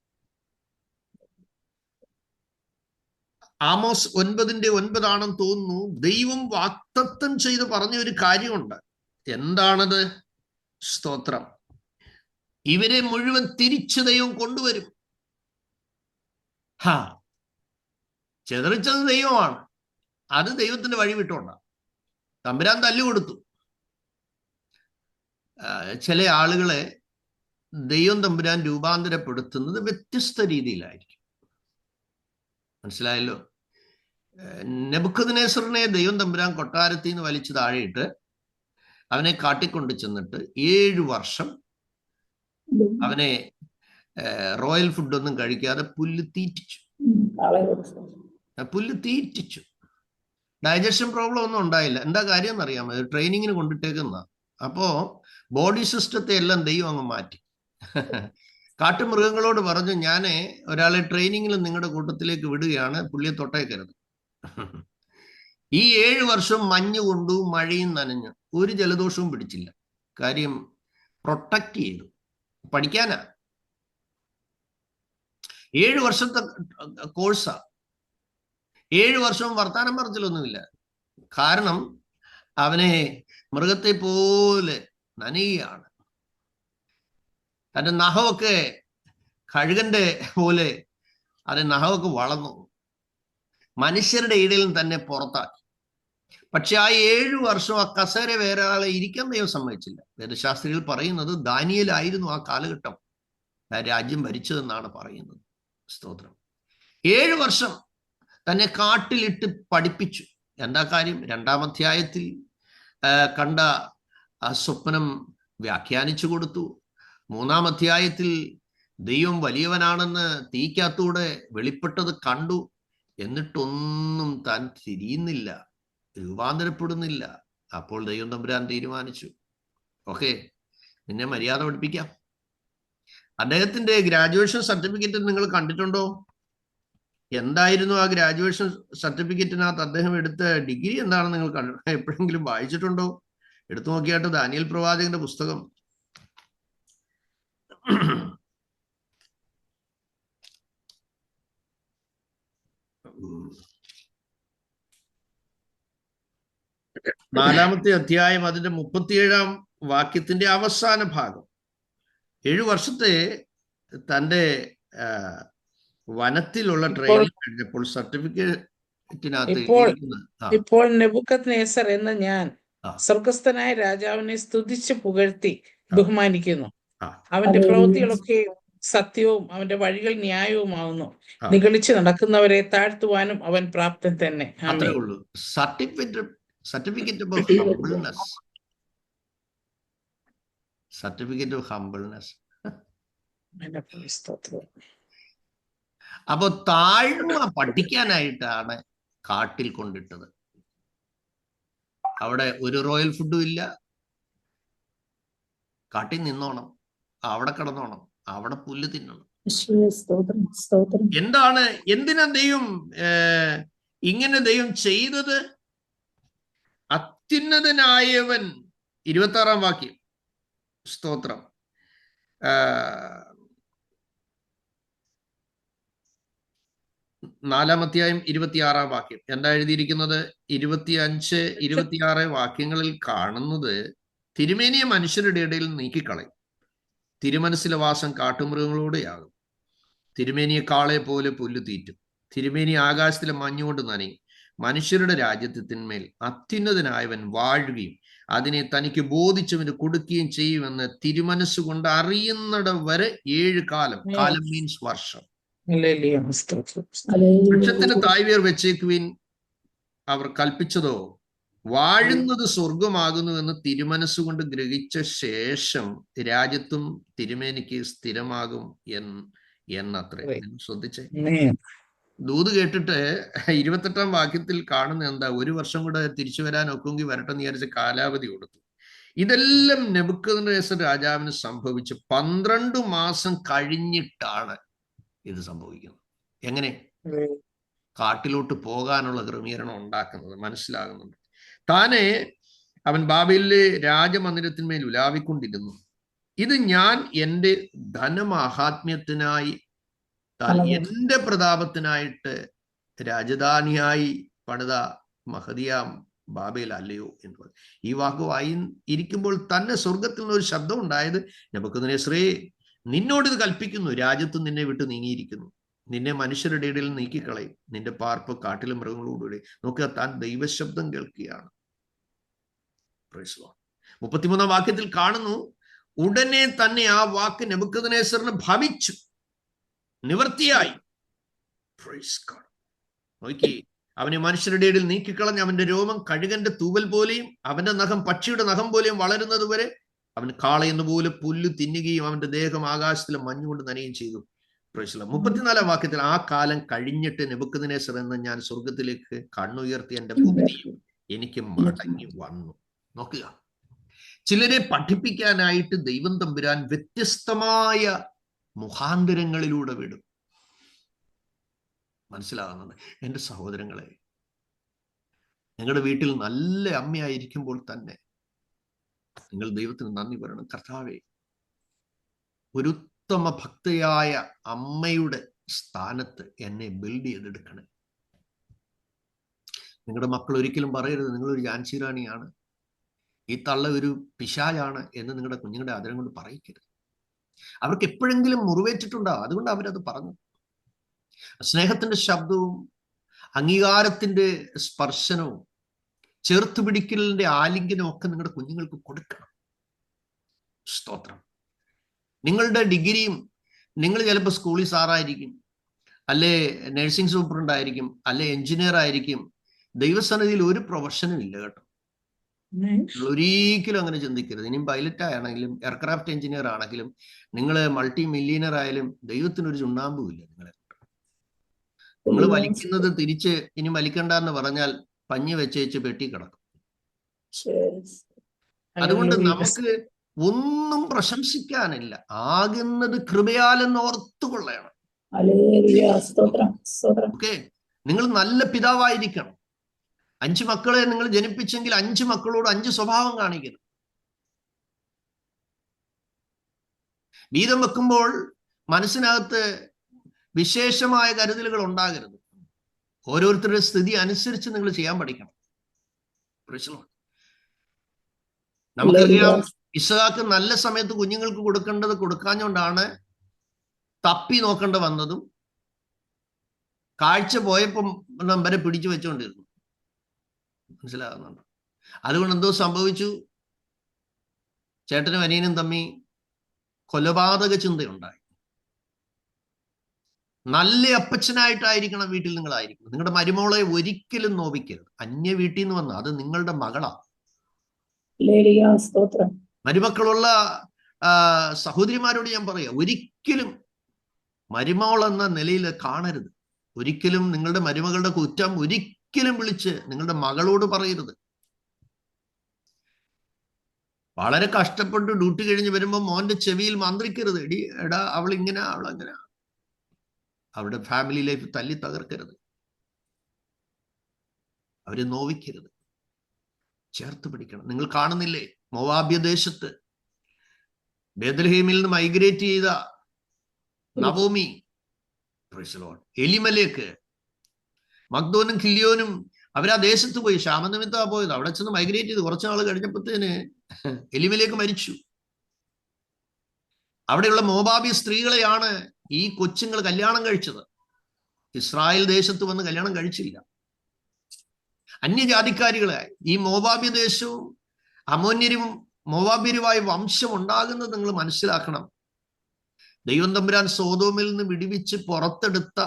ആമോസ് 9:9 തോന്നുന്നു. ദൈവം വാഗ്ദത്തം ചെയ്ത് പറഞ്ഞ ഒരു കാര്യമുണ്ട്. എന്താണത്? സ്തോത്രം. ഇവരെ മുഴുവൻ തിരിച്ചു ദൈവം കൊണ്ടുവരും. ചെതറിച്ചത് ദൈവമാണ്. അത് ദൈവത്തിന്റെ വഴി വിട്ടോണ്ട തമ്പുരാൻ തല്ലുകൊടുത്തു. ചില ആളുകളെ ദൈവം തമ്പുരാൻ രൂപാന്തരപ്പെടുത്തുന്നത് വ്യത്യസ്ത രീതിയിലായിരിക്കും. മനസ്സിലായല്ലോ? നെബൂഖദ്നേസറിനെ ദൈവം തമ്പുരാൻ കൊട്ടാരത്തിൽ നിന്ന് വലിച്ചു താഴെയിട്ട് അവനെ കാട്ടിക്കൊണ്ട് ചെന്നിട്ട് 7 വർഷം അവനെ റോയൽ ഫുഡൊന്നും കഴിക്കാതെ പുല്ല് തീറ്റിച്ചു. ഡൈജഷൻ പ്രോബ്ലം ഒന്നും ഉണ്ടായില്ല. എന്താ കാര്യം എന്നറിയാമോ? ട്രെയിനിങ്ങിന് കൊണ്ടിട്ടേക്കുന്ന. അപ്പോ ബോഡി സിസ്റ്റത്തെ എല്ലാം ദൈവം അങ്ങ് മാറ്റി. കാട്ടുമൃഗങ്ങളോട് പറഞ്ഞു, ഞാൻ ഒരാളെ ട്രെയിനിങ്ങിൽ നിങ്ങളുടെ കൂട്ടത്തിലേക്ക് വിടുകയാണ്, പുള്ളിയെ തൊട്ടേക്കരുത്. ഈ 7 വർഷം മഞ്ഞ് കൊണ്ടു മഴയും നനഞ്ഞു ഒരു ജലദോഷവും പിടിച്ചില്ല. കാര്യം പ്രൊട്ടക്ട് ചെയ്തു. പഠിക്കാനാ. 7 വർഷത്തെ കോഴ്സാ. 7 വർഷവും വർത്താനം പറച്ചിലൊന്നുമില്ല. കാരണം അവനെ മൃഗത്തെ പോലെ നനയുകയാണ്. തന്റെ നഖമൊക്കെ കഴുകന്റെ പോലെ അത് നഖമൊക്കെ വളർന്നു. മനുഷ്യരുടെ ഇടയിൽ തന്നെ പുറത്താക്കി. പക്ഷെ ആ 7 വർഷം ആ കസേര വേറെ ആളെ ഇരിക്കാൻ ദൈവം സമ്മതിച്ചില്ല. വേദശാസ്ത്രികൾ പറയുന്നത് ദാനിയേലായിരുന്നു ആ കാലഘട്ടം രാജ്യം ഭരിച്ചതെന്നാണ് പറയുന്നത്. സ്തോത്രം. 7 വർഷം തന്നെ കാട്ടിലിട്ട് പഠിപ്പിച്ചു. എന്താ കാര്യം? 2-ാം അധ്യായത്തിൽ കണ്ട ആ സ്വപ്നം വ്യാഖ്യാനിച്ചു കൊടുത്തു. 3-ാം അധ്യായത്തിൽ ദൈവം വലിയവനാണെന്ന് തീക്കകത്തൂടെ വെളിപ്പെട്ടത് കണ്ടു. എന്നിട്ടൊന്നും താൻ തിരിയുന്നില്ല, രൂപാന്തരപ്പെടുന്നില്ല. അപ്പോൾ ദൈവം തമ്പുരാൻ തീരുമാനിച്ചു, ഓക്കെ, നിന്നെ മര്യാദ പഠിപ്പിക്കാം. അദ്ദേഹത്തിന്റെ ഗ്രാജുവേഷൻ സർട്ടിഫിക്കറ്റ് നിങ്ങൾ കണ്ടിട്ടുണ്ടോ? എന്തായിരുന്നു ആ ഗ്രാജുവേഷൻ സർട്ടിഫിക്കറ്റിനകത്ത് അദ്ദേഹം എടുത്ത ഡിഗ്രി എന്താണെന്ന് നിങ്ങൾ എപ്പോഴെങ്കിലും വായിച്ചിട്ടുണ്ടോ? എടുത്തു നോക്കിയാട്ട് ദാനിയേൽ പ്രവാചകന്റെ പുസ്തകം. നാലാമത്തെ അധ്യായം അതിന്റെ 37-ാം വാക്യത്തിന്റെ അവസാന ഭാഗം. 7 വർഷത്തെ തന്റെ വനത്തിലുള്ള ട്രെയിനിങ് കഴിഞ്ഞപ്പോൾ സർട്ടിഫിക്കറ്റിനകത്ത് ഇപ്പോൾ നെബൂഖദ്നേസർ എന്ന ഞാൻ സ്വർഗസ്ഥനായ രാജാവിനെ സ്തുതിച്ച് പുകഴ്ത്തി ബഹുമാനിക്കുന്നു. അവന്റെ പ്രവൃത്തികളൊക്കെ സത്യവും അവന്റെ വഴികൾ ന്യായവുമാവുന്നു. നിഗളിച്ച് നടക്കുന്നവരെ താഴ്ത്തുവാനും അവൻ പ്രാപ്തൻ തന്നെ. അത്രേ ഉള്ളൂ. Certificate of humbleness. Certificate of humbleness. അപ്പൊ താഴ്മ പഠിക്കാനായിട്ടാണ് കാട്ടിൽ കൊണ്ടിട്ടത്. അവിടെ ഒരു റോയൽ ഫുഡും ഇല്ല. കാട്ടിൽ നിന്നോണം, അവിടെ കിടന്നോണം, അവിടെ പുല്ല് തിന്നണം. എന്തിനാ ദൈവം ഇങ്ങനെ ദൈവം ചെയ്തത്? അത്യുന്നതനായവൻ. 26-ാം വാക്യം. സ്തോത്രം. 4-ാം അധ്യായം 26-ാം വാക്യം. എന്താ എഴുതിയിരിക്കുന്നത്? 25, 26 വാക്യങ്ങളിൽ കാണുന്നത്, തിരുമേനിയെ മനുഷ്യരുടെ ഇടയിൽ നീക്കിക്കളയും. തിരുമനസ്സിലെ വാസം കാട്ടുമൃഗങ്ങളോടെയാകും. തിരുമേനിയെ കാളയെ പോലെ പുല്ല് തീറ്റും. തിരുമേനി ആകാശത്തിലെ മഞ്ഞുകൊണ്ട് നനയും. മനുഷ്യരുടെ രാജ്യത്തിന്മേൽ അത്യുന്നതനായവൻ വാഴുകയും അതിനെ തനിക്ക് ബോധിച്ചവന് കൊടുക്കുകയും ചെയ്യുമെന്ന് തിരുമനസ്സുകൊണ്ട് അറിയുന്നിട വരെ 7 കാലം. കാലം മീൻസ് വർഷം. വൃക്ഷത്തിന് തായ്വേർ വെച്ചേക്കുവിൻ അവർ കൽപ്പിച്ചതോ വാഴുന്നത് സ്വർഗമാകുന്നു എന്ന് തിരുമനസ്സുകൊണ്ട് ഗ്രഹിച്ച ശേഷം രാജ്യത്തും തിരുമേനിക്ക് സ്ഥിരമാകും എന്നത്രേ. ശ്രദ്ധിച്ചേ. ദൂത് കേട്ടിട്ട് 28-ാം വാക്യത്തിൽ കാണുന്ന എന്താ? 1 വർഷം കൂടെ തിരിച്ചു വരാൻ ഒക്കെങ്കിൽ വരട്ടെന്ന് വിചാരിച്ച കാലാവധി കൊടുത്തു. ഇതെല്ലാം നെബൂഖദ്നേസർ രാജാവിന് സംഭവിച്ചു 12 മാസം കഴിഞ്ഞിട്ടാണ് ഇത് സംഭവിക്കുന്നത്. എങ്ങനെ? കാട്ടിലോട്ട് പോകാനുള്ള ക്രമീകരണം ഉണ്ടാക്കുന്നത് മനസ്സിലാകുന്നുണ്ട്. താനെ അവൻ ബാബേലിലെ രാജമന്ദിരത്തിന്മേൽ ഉലാവിക്കൊണ്ടിരുന്നു. ഇത് ഞാൻ എൻ്റെ ധനമാഹാത്മ്യത്തിനായി എന്റെ പ്രതാപത്തിനായിട്ട് രാജധാനിയായി പണിത മഹദിയാം ബാബേൽ അല്ലയോ എന്നുള്ളത്. ഈ വാക്ക് ഇരിക്കുമ്പോൾ തന്നെ സ്വർഗത്തിൽ നിന്ന് ഒരു ശബ്ദം ഉണ്ടായത്, നെബൂഖദ്നേസറേ, നിന്നോട് ഇത് കൽപ്പിക്കുന്നു, രാജ്യത്ത് നിന്നെ വിട്ട് നീങ്ങിയിരിക്കുന്നു. നിന്നെ മനുഷ്യരുടെ ഇടയിൽ നീക്കിക്കളയും. നിന്റെ പാർപ്പ് കാട്ടിലെ മൃഗങ്ങളോടുകൂടി. നോക്കുക, താൻ ദൈവശബ്ദം കേൾക്കുകയാണ്. 33-ാം വാക്യത്തിൽ കാണുന്നു, ഉടനെ തന്നെ ആ വാക്ക് നെബൂഖദ്നേസറിന് ഭവിച്ചു, നിവൃത്തിയായി. നോക്കി, അവനെ മനുഷ്യരുടെ ഇടയിൽ നീക്കിക്കളഞ്ഞ് അവന്റെ രോമം കഴുകന്റെ തൂവൽ പോലെയും അവന്റെ നഖം പക്ഷിയുടെ നഖം പോലെയും വളരുന്നത് വരെ അവൻ കാളയെന്ന പോലെ പുല്ല് തിന്നുകയും അവന്റെ ദേഹം ആകാശത്തിലെ മഞ്ഞുകൊണ്ട് നനയുകയും ചെയ്തു. 34-ാം വാക്യത്തിൽ, ആ കാലം കഴിഞ്ഞിട്ട് നെബൂഖദ്നേസർ എന്ന് ഞാൻ സ്വർഗത്തിലേക്ക് കണ്ണുയർത്തി എന്റെ ബുദ്ധിയും എനിക്ക് മടങ്ങി വന്നു. നോക്കുക, ചിലരെ പഠിപ്പിക്കാനായിട്ട് ദൈവം തമ്പുരാൻ വ്യത്യസ്തമായ മുഖാന്തരങ്ങളിലൂടെ വിടും. മനസ്സിലാകുന്നത് എൻ്റെ സഹോദരങ്ങളെ, നിങ്ങളുടെ വീട്ടിൽ നല്ല അമ്മയായിരിക്കുമ്പോൾ തന്നെ നിങ്ങൾ ദൈവത്തിന് നന്ദി പറയണം. കർത്താവേ, ഒരു ഉത്തമ ഭക്തയായ അമ്മയുടെ സ്ഥാനത്ത് എന്നെ ബിൽഡ് ചെയ്തെടുക്കണേ. നിങ്ങളുടെ മക്കൾ ഒരിക്കലും പറയരുത് നിങ്ങളൊരു ഝാൻസി റാണിയാണ്, ഈ തള്ള ഒരു പിശാചാണ് എന്ന് നിങ്ങളുടെ കുഞ്ഞുങ്ങളുടെ ആദരം കൊണ്ട് പറയിക്കരുത്. അവർക്ക് എപ്പോഴെങ്കിലും മുറിവേറ്റിട്ടുണ്ടാവും, അതുകൊണ്ട് അവരത് പറഞ്ഞു. സ്നേഹത്തിന്റെ ശബ്ദവും അംഗീകാരത്തിന്റെ സ്പർശനവും ചേർത്ത് പിടിക്കലിന്റെ ആലിംഗനവും ഒക്കെ നിങ്ങളുടെ കുഞ്ഞുങ്ങൾക്ക് കൊടുക്കണം. സ്തോത്രം. നിങ്ങളുടെ ഡിഗ്രിയും, നിങ്ങൾ ചിലപ്പോൾ സ്കൂളിൽ സാറായിരിക്കും, അല്ലെ നഴ്സിംഗ് സൂപ്രണ്ട് ആയിരിക്കും, അല്ലെ എഞ്ചിനീയർ ആയിരിക്കും. ദൈവസന്നിധിയിൽ ഒരു പ്രൊഫഷനും ഇല്ല കേട്ടോ. നിങ്ങൾ ഒരിക്കലും അങ്ങനെ ചിന്തിക്കരുത്. ഇനിയും പൈലറ്റ് ആണെങ്കിലും എയർക്രാഫ്റ്റ് എഞ്ചിനീയർ ആണെങ്കിലും നിങ്ങൾ മൾട്ടി മില്യനർ ആയാലും ദൈവത്തിനൊരു ചുണ്ണാമ്പും ഇല്ല നിങ്ങളെ. നിങ്ങൾ വലിക്കുന്നത് തിരിച്ച് ഇനി വലിക്കണ്ടെന്ന് പറഞ്ഞാൽ പഞ്ഞി വെച്ചേച്ച് പെട്ടി കിടക്കും. അതുകൊണ്ട് നമുക്ക് ഒന്നും പ്രശംസിക്കാനില്ല, ആകുന്നത് കൃപയാലെന്ന് ഓർത്തുകൊള്ളണം. ഓക്കെ, നിങ്ങൾ നല്ല പിതാവായിരിക്കണം. 5 മക്കളെ നിങ്ങൾ ജനിപ്പിച്ചെങ്കിൽ 5 മക്കളോട് 5 സ്വഭാവം കാണിക്കണം. വീതം വെക്കുമ്പോൾ മനസ്സിനകത്ത് വിശേഷമായ കരുതലുകൾ ഉണ്ടാകരുത്. ഓരോരുത്തരുടെ സ്ഥിതി അനുസരിച്ച് നിങ്ങൾ ചെയ്യാൻ പഠിക്കണം. നമുക്കറിയാം, ഇസ്ഹാക്ക് നല്ല സമയത്ത് കുഞ്ഞുങ്ങൾക്ക് കൊടുക്കേണ്ടത് കൊടുക്കാഞ്ഞുകൊണ്ടാണ് തപ്പി നോക്കേണ്ട വന്നതും കാഴ്ച പോയപ്പം വരെ പിടിച്ചു വെച്ചുകൊണ്ടിരുന്നു. മനസ്സിലാകുന്നുണ്ട്? അതുകൊണ്ട് എന്തോ സംഭവിച്ചു, ചേട്ടനും അനിയനും തമ്മി കൊലപാതക ചിന്തയുണ്ടായി. നല്ല അപ്പച്ചനായിട്ടായിരിക്കണം വീട്ടിൽ നിങ്ങളായിരിക്കണം. നിങ്ങളുടെ മരുമോളെ ഒരിക്കലും നോവിക്കരുത്. അന്യ വീട്ടിൽ നിന്ന് വന്ന അത് നിങ്ങളുടെ മകളാണ്. മരുമക്കളുള്ള സഹോദരിമാരോട് ഞാൻ പറയാം, ഒരിക്കലും മരുമോൾ എന്ന നിലയിൽ കാണരുത്. ഒരിക്കലും നിങ്ങളുടെ മരുമകളുടെ കുറ്റം ഒരിക്കലും വിളിച്ച് നിങ്ങളുടെ മകളോട് പറയരുത്. വളരെ കഷ്ടപ്പെട്ട് ഡ്യൂട്ടി കഴിഞ്ഞ് വരുമ്പോൾ മോന്റെ ചെവിയിൽ മന്ത്രിക്കരുത്, എടാ അവൾ ഇങ്ങനെ അവളങ്ങനെ. അവരുടെ ഫാമിലി ലൈഫ് തല്ലി തകർക്കരുത്, അവരെ നോവിക്കരുത്, ചേർത്ത് പിടിക്കണം. നിങ്ങൾ കാണുന്നില്ലേ, മോവാബ്യ ദേശത്ത് ബേത്ലഹേമിൽ നിന്ന് മൈഗ്രേറ്റ് ചെയ്ത നവോമി, എലിമലേക്ക്, മഗ്ദോനും കില്യോനും അവരാ ദേശത്ത് പോയി, ക്ഷാമനിമിത്താ പോയത്. അവിടെ ചെന്ന് മൈഗ്രേറ്റ് ചെയ്ത് കുറച്ച് നാൾ കഴിഞ്ഞപ്പോഴത്തേന് എലിമലേക്ക് മരിച്ചു. അവിടെയുള്ള മോവാബ്യ സ്ത്രീകളെയാണ് ഈ കൊച്ചുങ്ങൾ കല്യാണം കഴിച്ചത്. ഇസ്രായേൽ ദേശത്ത് വന്ന് കല്യാണം കഴിച്ചില്ല, അന്യജാതിക്കാരികളായി. ഈ മോവാബ്യ ദേശവും അമോന്യരും മോവാബ്യരുമായ വംശം ഉണ്ടാകുന്നത് നിങ്ങൾ മനസ്സിലാക്കണം. ദൈവം തമ്പുരാൻ സോദോമിൽ നിന്ന് വിടിവിച്ച് പുറത്തെടുത്ത,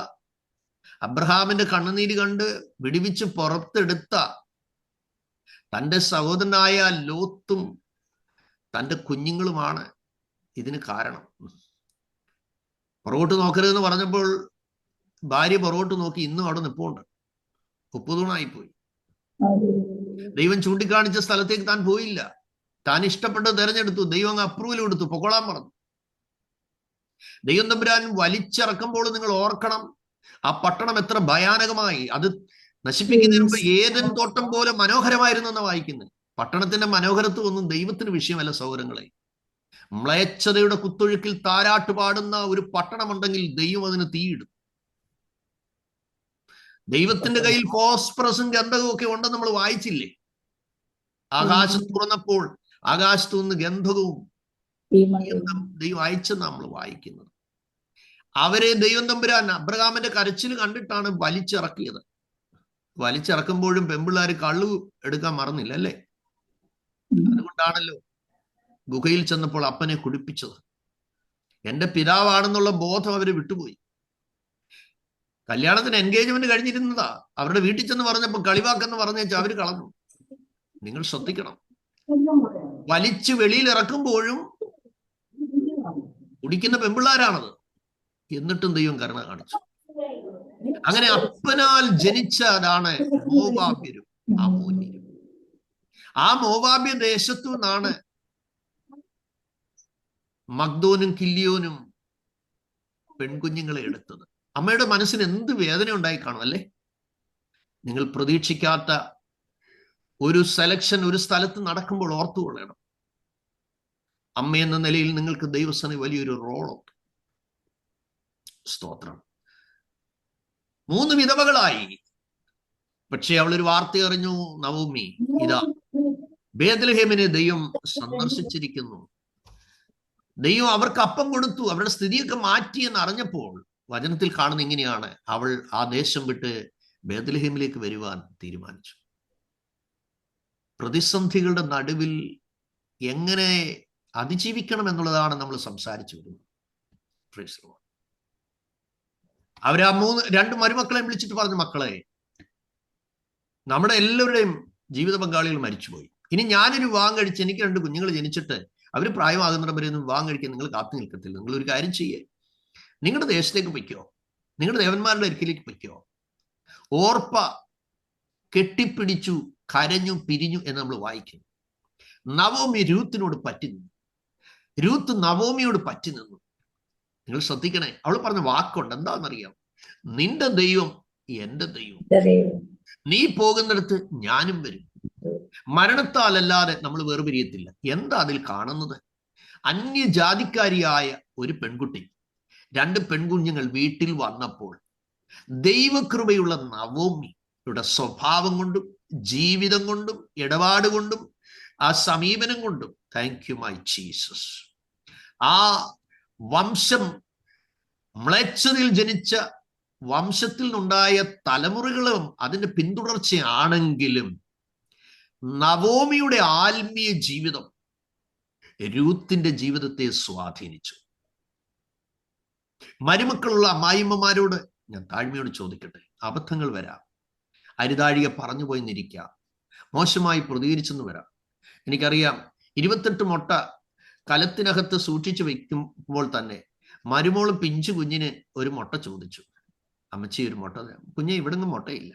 അബ്രഹാമിന്റെ കണ്ണുനീര് കണ്ട് വിടിവിച്ച് പുറത്തെടുത്ത തൻ്റെ സഹോദരനായ ലോത്തും തൻ്റെ കുഞ്ഞുങ്ങളുമാണ് ഇതിന് കാരണം. പുറകോട്ട് നോക്കരുതെന്ന് പറഞ്ഞപ്പോൾ ഭാര്യ പുറകോട്ട് നോക്കി, ഇന്നും അവിടെ നിൽപ്പുണ്ട്. ഉപ്പുതൂണായിപ്പോയി. ദൈവം ചൂണ്ടിക്കാണിച്ച സ്ഥലത്തേക്ക് താൻ പോയില്ല. താൻ ഇഷ്ടപ്പെട്ടത് തെരഞ്ഞെടുത്തു. ദൈവം അപ്രൂവൽ കൊടുത്തു, പൊക്കോളാൻ പറഞ്ഞു. ദൈവം തമ്പുരാൻ വലിച്ചിറക്കുമ്പോൾ നിങ്ങൾ ഓർക്കണം, ആ പട്ടണം എത്ര ഭയാനകമായി. അത് നശിപ്പിക്കുന്നതിന് മുമ്പ് ഏദൻ തോട്ടം പോലെ മനോഹരമായിരുന്നു എന്ന് വായിക്കുന്നത്. പട്ടണത്തിന്റെ മനോഹരത്വം ഒന്നും ദൈവത്തിന് വിഷയമല്ല സഹോദരങ്ങളെ. മ്ലേച്ഛതയുടെ കുത്തൊഴുക്കിൽ താരാട്ട് പാടുന്ന ഒരു പട്ടണമുണ്ടെങ്കിൽ ദൈവം അതിന് തീയിടും. ദൈവത്തിന്റെ കയ്യിൽ ഫോസ്ഫറസും ഗന്ധകവും ഒക്കെ ഉണ്ടെന്ന് നമ്മൾ വായിച്ചില്ലേ? ആകാശം തുറന്നപ്പോൾ ആകാശത്തു നിന്ന് ഗന്ധകവും ദൈവം അയച്ചെന്ന് നമ്മൾ വായിക്കുന്നത്. അവരെ ദൈവം തമ്പുരാൻ അബ്രഹാമിന്റെ കരച്ചിൽ കണ്ടിട്ടാണ് വലിച്ചിറക്കിയത്. വലിച്ചിറക്കുമ്പോഴും പെമ്പിള്ളാര് കള്ളു എടുക്കാൻ മറന്നില്ല അല്ലേ? അതുകൊണ്ടാണല്ലോ ഗുഹയിൽ ചെന്നപ്പോൾ അപ്പനെ കുടിപ്പിച്ചത്. എന്റെ പിതാവാണെന്നുള്ള ബോധം അവര് വിട്ടുപോയി. കല്യാണത്തിന് എൻഗേജ്മെന്റ് കഴിഞ്ഞിരുന്നതാ. അവരുടെ വീട്ടിൽ ചെന്ന് പറഞ്ഞപ്പോൾ കളിവാക്കെന്ന് പറഞ്ഞേച്ചാൽ അവര് കളഞ്ഞു. നിങ്ങൾ ശ്രദ്ധിക്കണം, വലിച്ചു വെളിയിൽ ഇറക്കുമ്പോഴും കുടിക്കുന്ന പെമ്പിള്ളാരാണത്. എന്നിട്ടും ദൈവം കരുണ കാണിച്ചു. അങ്ങനെ അപ്പനാൽ ജനിച്ചതാണ് മോവാബ്യരും അമോന്യരും. ആ മോവാബ്യ ദേശത്തു നിന്നാണ് മഗ്ദോനും കില്യോനും പെൺകുഞ്ഞുങ്ങളെ എടുത്തത്. അമ്മയുടെ മനസ്സിന് എന്ത് വേദന ഉണ്ടായി കാണും അല്ലേ? നിങ്ങൾ പ്രതീക്ഷിക്കാത്ത ഒരു സെലക്ഷൻ ഒരു സ്ഥലത്ത് നടക്കുമ്പോൾ ഓർത്തുകൊള്ളണം, അമ്മ എന്ന നിലയിൽ നിങ്ങൾക്ക് ദൈവസേന വലിയൊരു റോളുണ്ട്. സ്തോത്രം. 3 വിധവകളായി. പക്ഷെ അവളൊരു വാർത്ത അറിഞ്ഞു, നവോമി ഇതാ ബേത്ലഹേമിനെ ദൈവം സന്ദർശിച്ചിരിക്കുന്നു, ദൈവം അവർക്ക് അപ്പം കൊടുത്തു, അവരുടെ സ്ഥിതിയൊക്കെ മാറ്റി എന്ന് അറിഞ്ഞപ്പോൾ വചനത്തിൽ കാണുന്ന ഇങ്ങനെയാണ്, അവൾ ആ ദേശം വിട്ട് ബേത്ലഹേമിലേക്ക് വരുവാൻ തീരുമാനിച്ചു. പ്രതിസന്ധികളുടെ നടുവിൽ എങ്ങനെ അതിജീവിക്കണം എന്നുള്ളതാണ് നമ്മൾ സംസാരിച്ചു വരുന്നത്. അവരാ 2 മരുമക്കളെയും വിളിച്ചിട്ട് പറഞ്ഞു, മക്കളെ, നമ്മുടെ എല്ലാവരുടെയും ജീവിത പങ്കാളികൾ മരിച്ചുപോയി, ഇനി ഞാനൊരു വിവാഹം കഴിച്ച് എനിക്ക് 2 കുഞ്ഞുങ്ങൾ ജനിച്ചിട്ട് അവർ പ്രായമാകുന്നവരെ ഒന്നും വിവാഹം കഴിക്കാൻ നിങ്ങൾ കാത്തു നിൽക്കത്തില്ല. നിങ്ങൾ ഒരു കാര്യം ചെയ്യേ, നിങ്ങളുടെ ദേശത്തേക്ക് പൊയ്ക്കോ, നിങ്ങളുടെ ദേവന്മാരുടെ അരികിലേക്ക് പൊയ്ക്കോ. ഓർപ്പ കെട്ടിപ്പിടിച്ചു കരഞ്ഞു പിരിഞ്ഞു എന്ന് നമ്മൾ വായിക്കുന്നു. നവോമി രൂത്തിനോട് പറ്റി നിന്നു, രൂത്ത് നവോമിയോട് പറ്റി നിന്നു. നിങ്ങൾ ശ്രദ്ധിക്കണേ, അവൾ പറഞ്ഞ വാക്കുണ്ട്, എന്താണെന്നറിയാം? നിന്റെ ദൈവം എന്റെ ദൈവം, നീ പോകുന്നിടത്ത് ഞാനും വരും, മരണത്താലല്ലാതെ നമ്മൾ വേർപിരിയത്തില്ല. എന്താ അതിൽ കാണുന്നത്? അന്യജാതിക്കാരിയായ ഒരു പെൺകുട്ടി, 2 പെൺകുഞ്ഞുങ്ങൾ വീട്ടിൽ വന്നപ്പോൾ ദൈവകൃപയുള്ള നവോമിയുടെ സ്വഭാവം കൊണ്ടും ജീവിതം കൊണ്ടും ഇടപാട് കൊണ്ടും ആ സമീപനം കൊണ്ടും, താങ്ക് യു മൈ ജീസസ്, ആ വംശം മ്ലേച്ഛതയിൽ ജനിച്ച വംശത്തിൽ നിന്നുണ്ടായ തലമുറകളും അതിന്റെ പിന്തുടർച്ചയാണെങ്കിലും നവോമിയുടെ ആത്മീയ ജീവിതം രൂത്തിന്റെ ജീവിതത്തെ സ്വാധീനിച്ചു. മരുമക്കളുള്ള അമ്മായിമ്മമാരോട് ഞാൻ താഴ്മയോട് ചോദിക്കട്ടെ, അബദ്ധങ്ങൾ വരാം, അരിതാഴിക പറഞ്ഞു പോയി നിരിക്കാം, മോശമായി പ്രതികരിച്ചെന്ന് വരാം. എനിക്കറിയാം, 28 മുട്ട കലത്തിനകത്ത് സൂക്ഷിച്ചു വെക്കുമ്പോൾ തന്നെ മരുമോള് പിഞ്ചു കുഞ്ഞിന് ഒരു മുട്ട ചോദിച്ചു, അമ്മച്ചി ഒരു മുട്ട. കുഞ്ഞെ ഇവിടെങ്ങും മുട്ടയില്ല.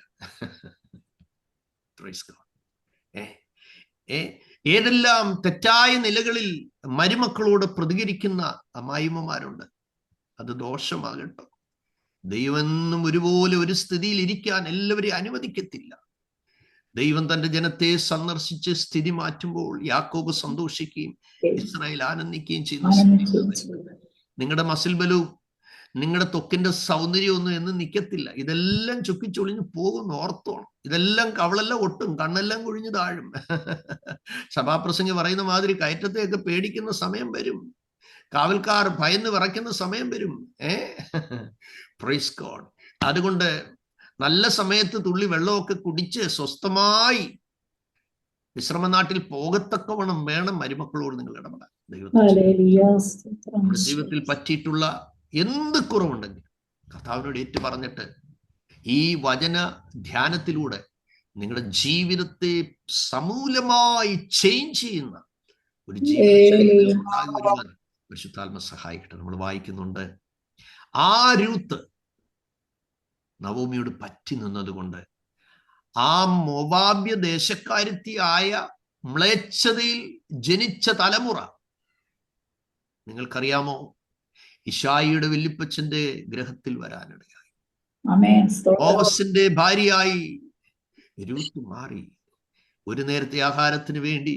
ഏതെല്ലാം തെറ്റായ നിലകളിൽ മരുമക്കളോട് പ്രതികരിക്കുന്ന അമ്മായിമ്മമാരുണ്ട്. അത് ദോഷമാകട്ടോ. ദൈവമെന്നും ഒരുപോലെ ഒരു സ്ഥിതിയിൽ ഇരിക്കാൻ എല്ലാവരെയും അനുവദിക്കത്തില്ല. ദൈവം തന്റെ ജനത്തെ സന്ദർശിച്ച് സ്ഥിതി മാറ്റുമ്പോൾ യാക്കോബ് സന്തോഷിക്കുകയും ഇസ്രായേൽ ആനന്ദിക്കുകയും ചെയ്യുന്ന നിങ്ങളുടെ മസിൽ ബലവും നിങ്ങളുടെ ത്വക്കിന്റെ സൗന്ദര്യമൊന്നും എന്നും നിൽക്കത്തില്ല. ഇതെല്ലാം ചുക്കിച്ചൊളിഞ്ഞു പോകുന്നു, ഓർത്തോണം. ഇതെല്ലാം കവളെല്ലാം ഒട്ടും, കണ്ണെല്ലാം കുഴിഞ്ഞു താഴും. സഭാപ്രസംഗി പറയുന്ന മാതിരി കയറ്റത്തെയൊക്കെ പേടിക്കുന്ന സമയം വരും, കാവൽക്കാർ ഭയന്ന് വിറയ്ക്കുന്ന സമയം വരും. Praise God. അതുകൊണ്ട് നല്ല സമയത്ത് തുള്ളി വെള്ളമൊക്കെ കുടിച്ച് സ്വസ്ഥമായി വിശ്രമനാട്ടിൽ പോകത്തക്കവണ്ണം വേണം മരുമക്കളോട് നിങ്ങൾ ഇടപെടാൻ. നമ്മുടെ ജീവിതത്തിൽ പറ്റിയിട്ടുള്ള എന്ത് കുറവുണ്ടെങ്കിൽ കർത്താവിനോട് ഏറ്റു പറഞ്ഞിട്ട് ഈ വചന ധ്യാനത്തിലൂടെ നിങ്ങളുടെ ജീവിതത്തെ സമൂലമായി ചേഞ്ച് ചെയ്യുന്ന ഒരു ജീവിതം പരിശുദ്ധാത്മ സഹായിക്കട്ടെ. നമ്മൾ വായിക്കുന്നുണ്ട്, ആ രൂത്ത് നവോമിയോട് പറ്റി നിന്നതുകൊണ്ട് ആ മോവാബ്യ ദേശക്കാരത്തിയായ മ്ലേച്ഛതയിൽ ജനിച്ച തലമുറ, നിങ്ങൾക്കറിയാമോ, ഇശായിയുടെ വല്യപ്പച്ചന്റെ ഗ്രഹത്തിൽ വരാനിടയായി. ബോവസിന്റെ ഭാര്യയായി രൂത്ത് മാറി. ഒരു നേരത്തെ ആഹാരത്തിന് വേണ്ടി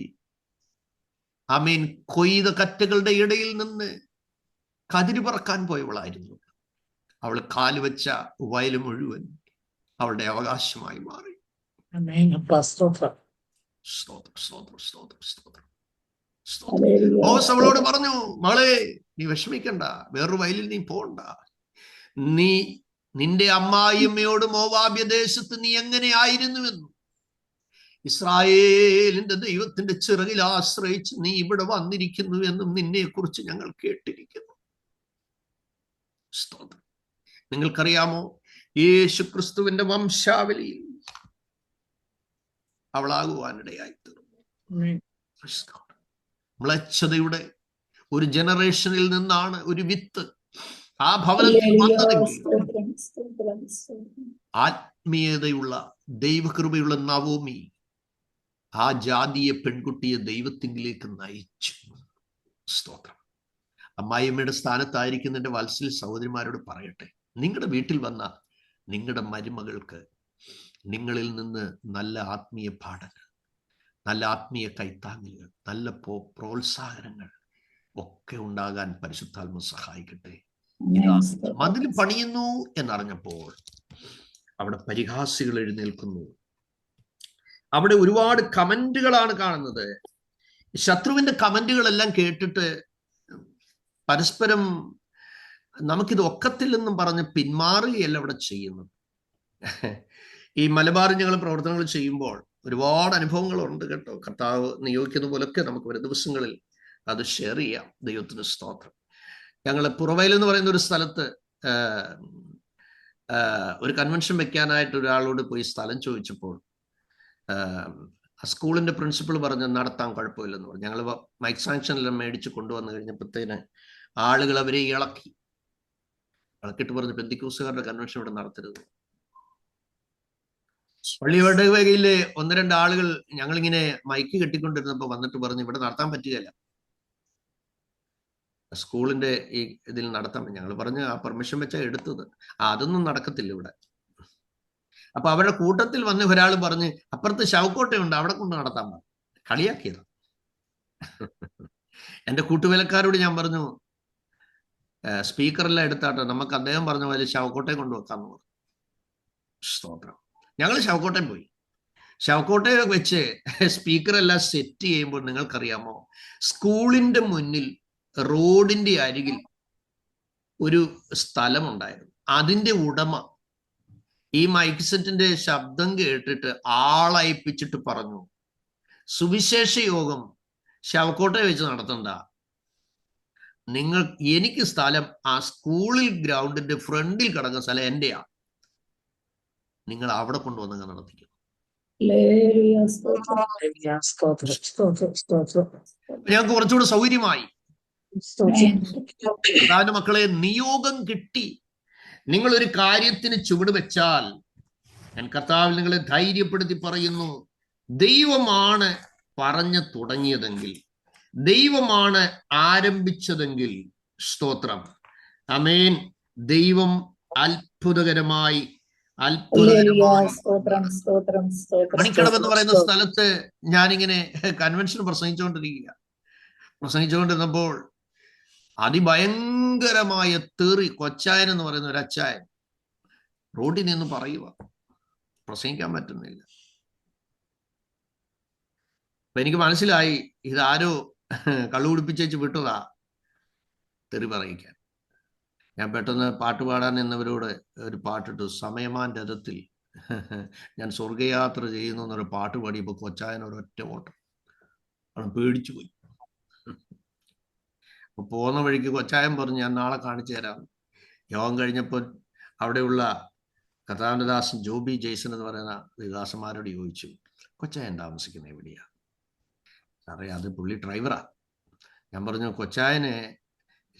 ആമേൻ കൊയ്ത കറ്റകളുടെ ഇടയിൽ നിന്ന് കതിര് പറക്കാൻ പോയവളായിരുന്നു. അവൾ കാലുവെച്ച വയൽ മുഴുവൻ അവളുടെ അവകാശമായി മാറി. ബോവസ് അവളോട് പറഞ്ഞു, മകളെ നീ വിഷമിക്കണ്ട, വേറൊരു വയലിൽ നീ പോണ്ട. നിന്റെ അമ്മായിയമ്മയോട് മോവാബ്യ ദേശത്ത് നീ എങ്ങനെ ആയിരുന്നുവെന്നും ഇസ്രായേലിന്റെ ദൈവത്തിന്റെ ചിറകിൽ ആശ്രയിച്ച് നീ ഇവിടെ വന്നിരിക്കുന്നു എന്നും നിന്നെ കുറിച്ച് ഞങ്ങൾ കേട്ടിരിക്കുന്നു. സ്തോത്രം. നിങ്ങൾക്കറിയാമോ, യേശു ക്രിസ്തുവിന്റെ വംശാവലിയിൽ അവളാകുവാനിടയായി തീർന്നു. മ്ലേച്ഛതയുടെ ഒരു ജനറേഷനിൽ നിന്നാണ് ഒരു വിത്ത് ആ ഭവനത്തിൽ വന്നതെങ്കിൽ ആത്മീയതയുള്ള ദൈവകൃപയുള്ള നവോമി ആ ജാതീയ പെൺകുട്ടിയെ ദൈവത്തിങ്കിലേക്ക് നയിച്ചു. സ്തോത്രം. അമ്മായിയമ്മയുടെ സ്ഥാനത്തായിരിക്കുന്ന എൻ്റെ വാത്സല്യ സഹോദരിമാരോട് പറയട്ടെ, നിങ്ങളുടെ വീട്ടിൽ വന്ന നിങ്ങളുടെ മരുമകൾക്ക് നിങ്ങളിൽ നിന്ന് നല്ല ആത്മീയ പാഠങ്ങൾ, നല്ല ആത്മീയ കൈത്താങ്ങലുകൾ, നല്ല പ്രോത്സാഹനങ്ങൾ ഒക്കെ ഉണ്ടാകാൻ പരിശുദ്ധാത്മ സഹായിക്കട്ടെ. ഇതാ മതിൽ പണിയുന്നു എന്നറിഞ്ഞപ്പോൾ അവിടെ പരിഹാസികൾ എഴുന്നേൽക്കുന്നു. അവിടെ ഒരുപാട് കമന്റുകളാണ് കാണുന്നത്. ശത്രുവിന്റെ കമന്റുകളെല്ലാം കേട്ടിട്ട് പരസ്പരം നമുക്കിത് ഒക്കത്തില്ലെന്നും പറഞ്ഞ് പിന്മാറുകയല്ല അവിടെ ചെയ്യുന്നത്. ഈ മലബാറിൽ ഞങ്ങൾ പ്രവർത്തനങ്ങൾ ചെയ്യുമ്പോൾ ഒരുപാട് അനുഭവങ്ങളുണ്ട് കേട്ടോ. കർത്താവ് നിയോഗിക്കുന്ന പോലൊക്കെ നമുക്ക് വരും ദിവസങ്ങളിൽ അത് ഷെയർ ചെയ്യാം. ദൈവത്തിന് സ്തോത്രം. ഞങ്ങൾ പുറവയൽ എന്ന് പറയുന്ന ഒരു സ്ഥലത്ത് ഒരു കൺവെൻഷൻ വെക്കാനായിട്ട് ഒരാളോട് പോയി സ്ഥലം ചോദിച്ചപ്പോൾ സ്കൂളിന്റെ പ്രിൻസിപ്പൾ പറഞ്ഞ് നടത്താൻ കുഴപ്പമില്ലെന്ന് പറഞ്ഞു. ഞങ്ങൾ മൈക്ക് സാങ്ഷനെല്ലാം മേടിച്ച് കൊണ്ടുവന്നു കഴിഞ്ഞപ്പോഴത്തേന് ആളുകൾ അവരെ ഇളക്കിട്ട് പറഞ്ഞു, പെന്തിക്കോസുകാരുടെ കൺവെൻഷൻ ഇവിടെ നടത്തരുത്. പള്ളിയുടെ വകയില് 1-2 ആളുകൾ ഞങ്ങളിങ്ങനെ മൈക്ക് കെട്ടിക്കൊണ്ടിരുന്നപ്പോ വന്നിട്ട് പറഞ്ഞു, ഇവിടെ നടത്താൻ പറ്റുകയില്ല, സ്കൂളിന്റെ ഈ ഇതിൽ നടത്താൻ. ഞങ്ങൾ പറഞ്ഞ് ആ പെർമിഷൻ വെച്ചാൽ എടുത്തത്, അതൊന്നും നടക്കത്തില്ല ഇവിടെ. അപ്പൊ അവരുടെ കൂട്ടത്തിൽ വന്ന് ഒരാൾ പറഞ്ഞ്, അപ്പുറത്ത് ശവക്കോട്ടയുണ്ട്, അവിടെ കൊണ്ട് നടത്താൻ പറഞ്ഞു. കളിയാക്കിയത്. എൻ്റെ കൂട്ടുവേലക്കാരോട് ഞാൻ പറഞ്ഞു, സ്പീക്കറെല്ലാം എടുത്താട്ടോ, നമുക്ക് അദ്ദേഹം പറഞ്ഞ പോലെ ശവക്കോട്ടയെ കൊണ്ടുവെക്കാന്ന് പറഞ്ഞു. സ്തോത്രം. ഞങ്ങൾ ശവക്കോട്ടയം പോയി. ശവക്കോട്ടയെ വെച്ച് സ്പീക്കറെല്ലാം സെറ്റ് ചെയ്യുമ്പോൾ നിങ്ങൾക്കറിയാമോ, സ്കൂളിന്റെ മുന്നിൽ റോഡിന്റെ അരികിൽ ഒരു സ്ഥലമുണ്ടായിരുന്നു. അതിന്റെ ഉടമ ഈ മൈക്ക് സെറ്റിന്റെ ശബ്ദം കേട്ടിട്ട് ആളയപ്പിച്ചിട്ട് പറഞ്ഞു, സുവിശേഷ യോഗം ശവക്കോട്ടയെ വെച്ച് നടത്തണ്ട, എനിക്ക് സ്ഥലം ആ സ്കൂളിൽ ഗ്രൗണ്ടിന്റെ ഫ്രണ്ടിൽ കിടക്കുന്ന സ്ഥലം എന്റെയാ, നിങ്ങൾ അവിടെ കൊണ്ടുവന്ന് നടത്തിക്കും. ഞങ്ങൾക്ക് കുറച്ചുകൂടെ സൗകര്യമായി. മക്കളെ, നിയോഗം കിട്ടി. നിങ്ങൾ ഒരു കാര്യത്തിന് ചുവട് വെച്ചാൽ, ഞാൻ കർത്താവിൽ നിങ്ങളെ ധൈര്യപ്പെടുത്തി പറയുന്നു, ദൈവമാണ് പറഞ്ഞു തുടങ്ങിയതെങ്കിൽ, ദൈവമാണ് ആരംഭിച്ചതെങ്കിൽ, സ്തോത്രം, ആമേൻ, ദൈവം അത്ഭുതകരമായി മണിക്കടവ് എന്ന് പറയുന്ന സ്ഥലത്ത് ഞാനിങ്ങനെ കൺവെൻഷൻ പ്രസംഗിച്ചുകൊണ്ടിരുന്നപ്പോൾ അതിഭയങ്കരമായ തെറി, കൊച്ചായൻ എന്ന് പറയുന്ന ഒരു അച്ചായൻ റോഡിൽ നിന്ന് പറയുക, പ്രസംഗിക്കാൻ പറ്റുന്നില്ല. അപ്പൊ എനിക്ക് മനസ്സിലായി, ഇതാരോ കള്ളുകുടിപ്പിച്ചേച്ച് വിട്ടതാ തെറി പറയിക്കാൻ. ഞാൻ പെട്ടെന്ന് പാട്ട് പാടാൻ എന്നവരോട് ഒരു പാട്ടിട്ടു, സമയമാൻ രഥത്തിൽ ഞാൻ സ്വർഗയാത്ര ചെയ്യുന്നു എന്നൊരു പാട്ട് പാടിയപ്പോൾ കൊച്ചായനോട് ഒറ്റ ഓട്ടം, അവൻ പേടിച്ചു പോയി. അപ്പൊ പോകുന്ന വഴിക്ക് കൊച്ചായൻ പറഞ്ഞു, ഞാൻ നാളെ കാണിച്ചു തരാം. യോഗം കഴിഞ്ഞപ്പോൾ അവിടെയുള്ള കർത്താവിന്റെ ദാസൻ ജോബി ജെയ്സൺ എന്ന് പറയുന്ന ദാസന്മാരോട് ചോദിച്ചു, കൊച്ചായൻ താമസിക്കുന്ന എവിടെയാ? സാറേ, അത് പുള്ളി ഡ്രൈവറാ. ഞാൻ പറഞ്ഞു, കൊച്ചായനെ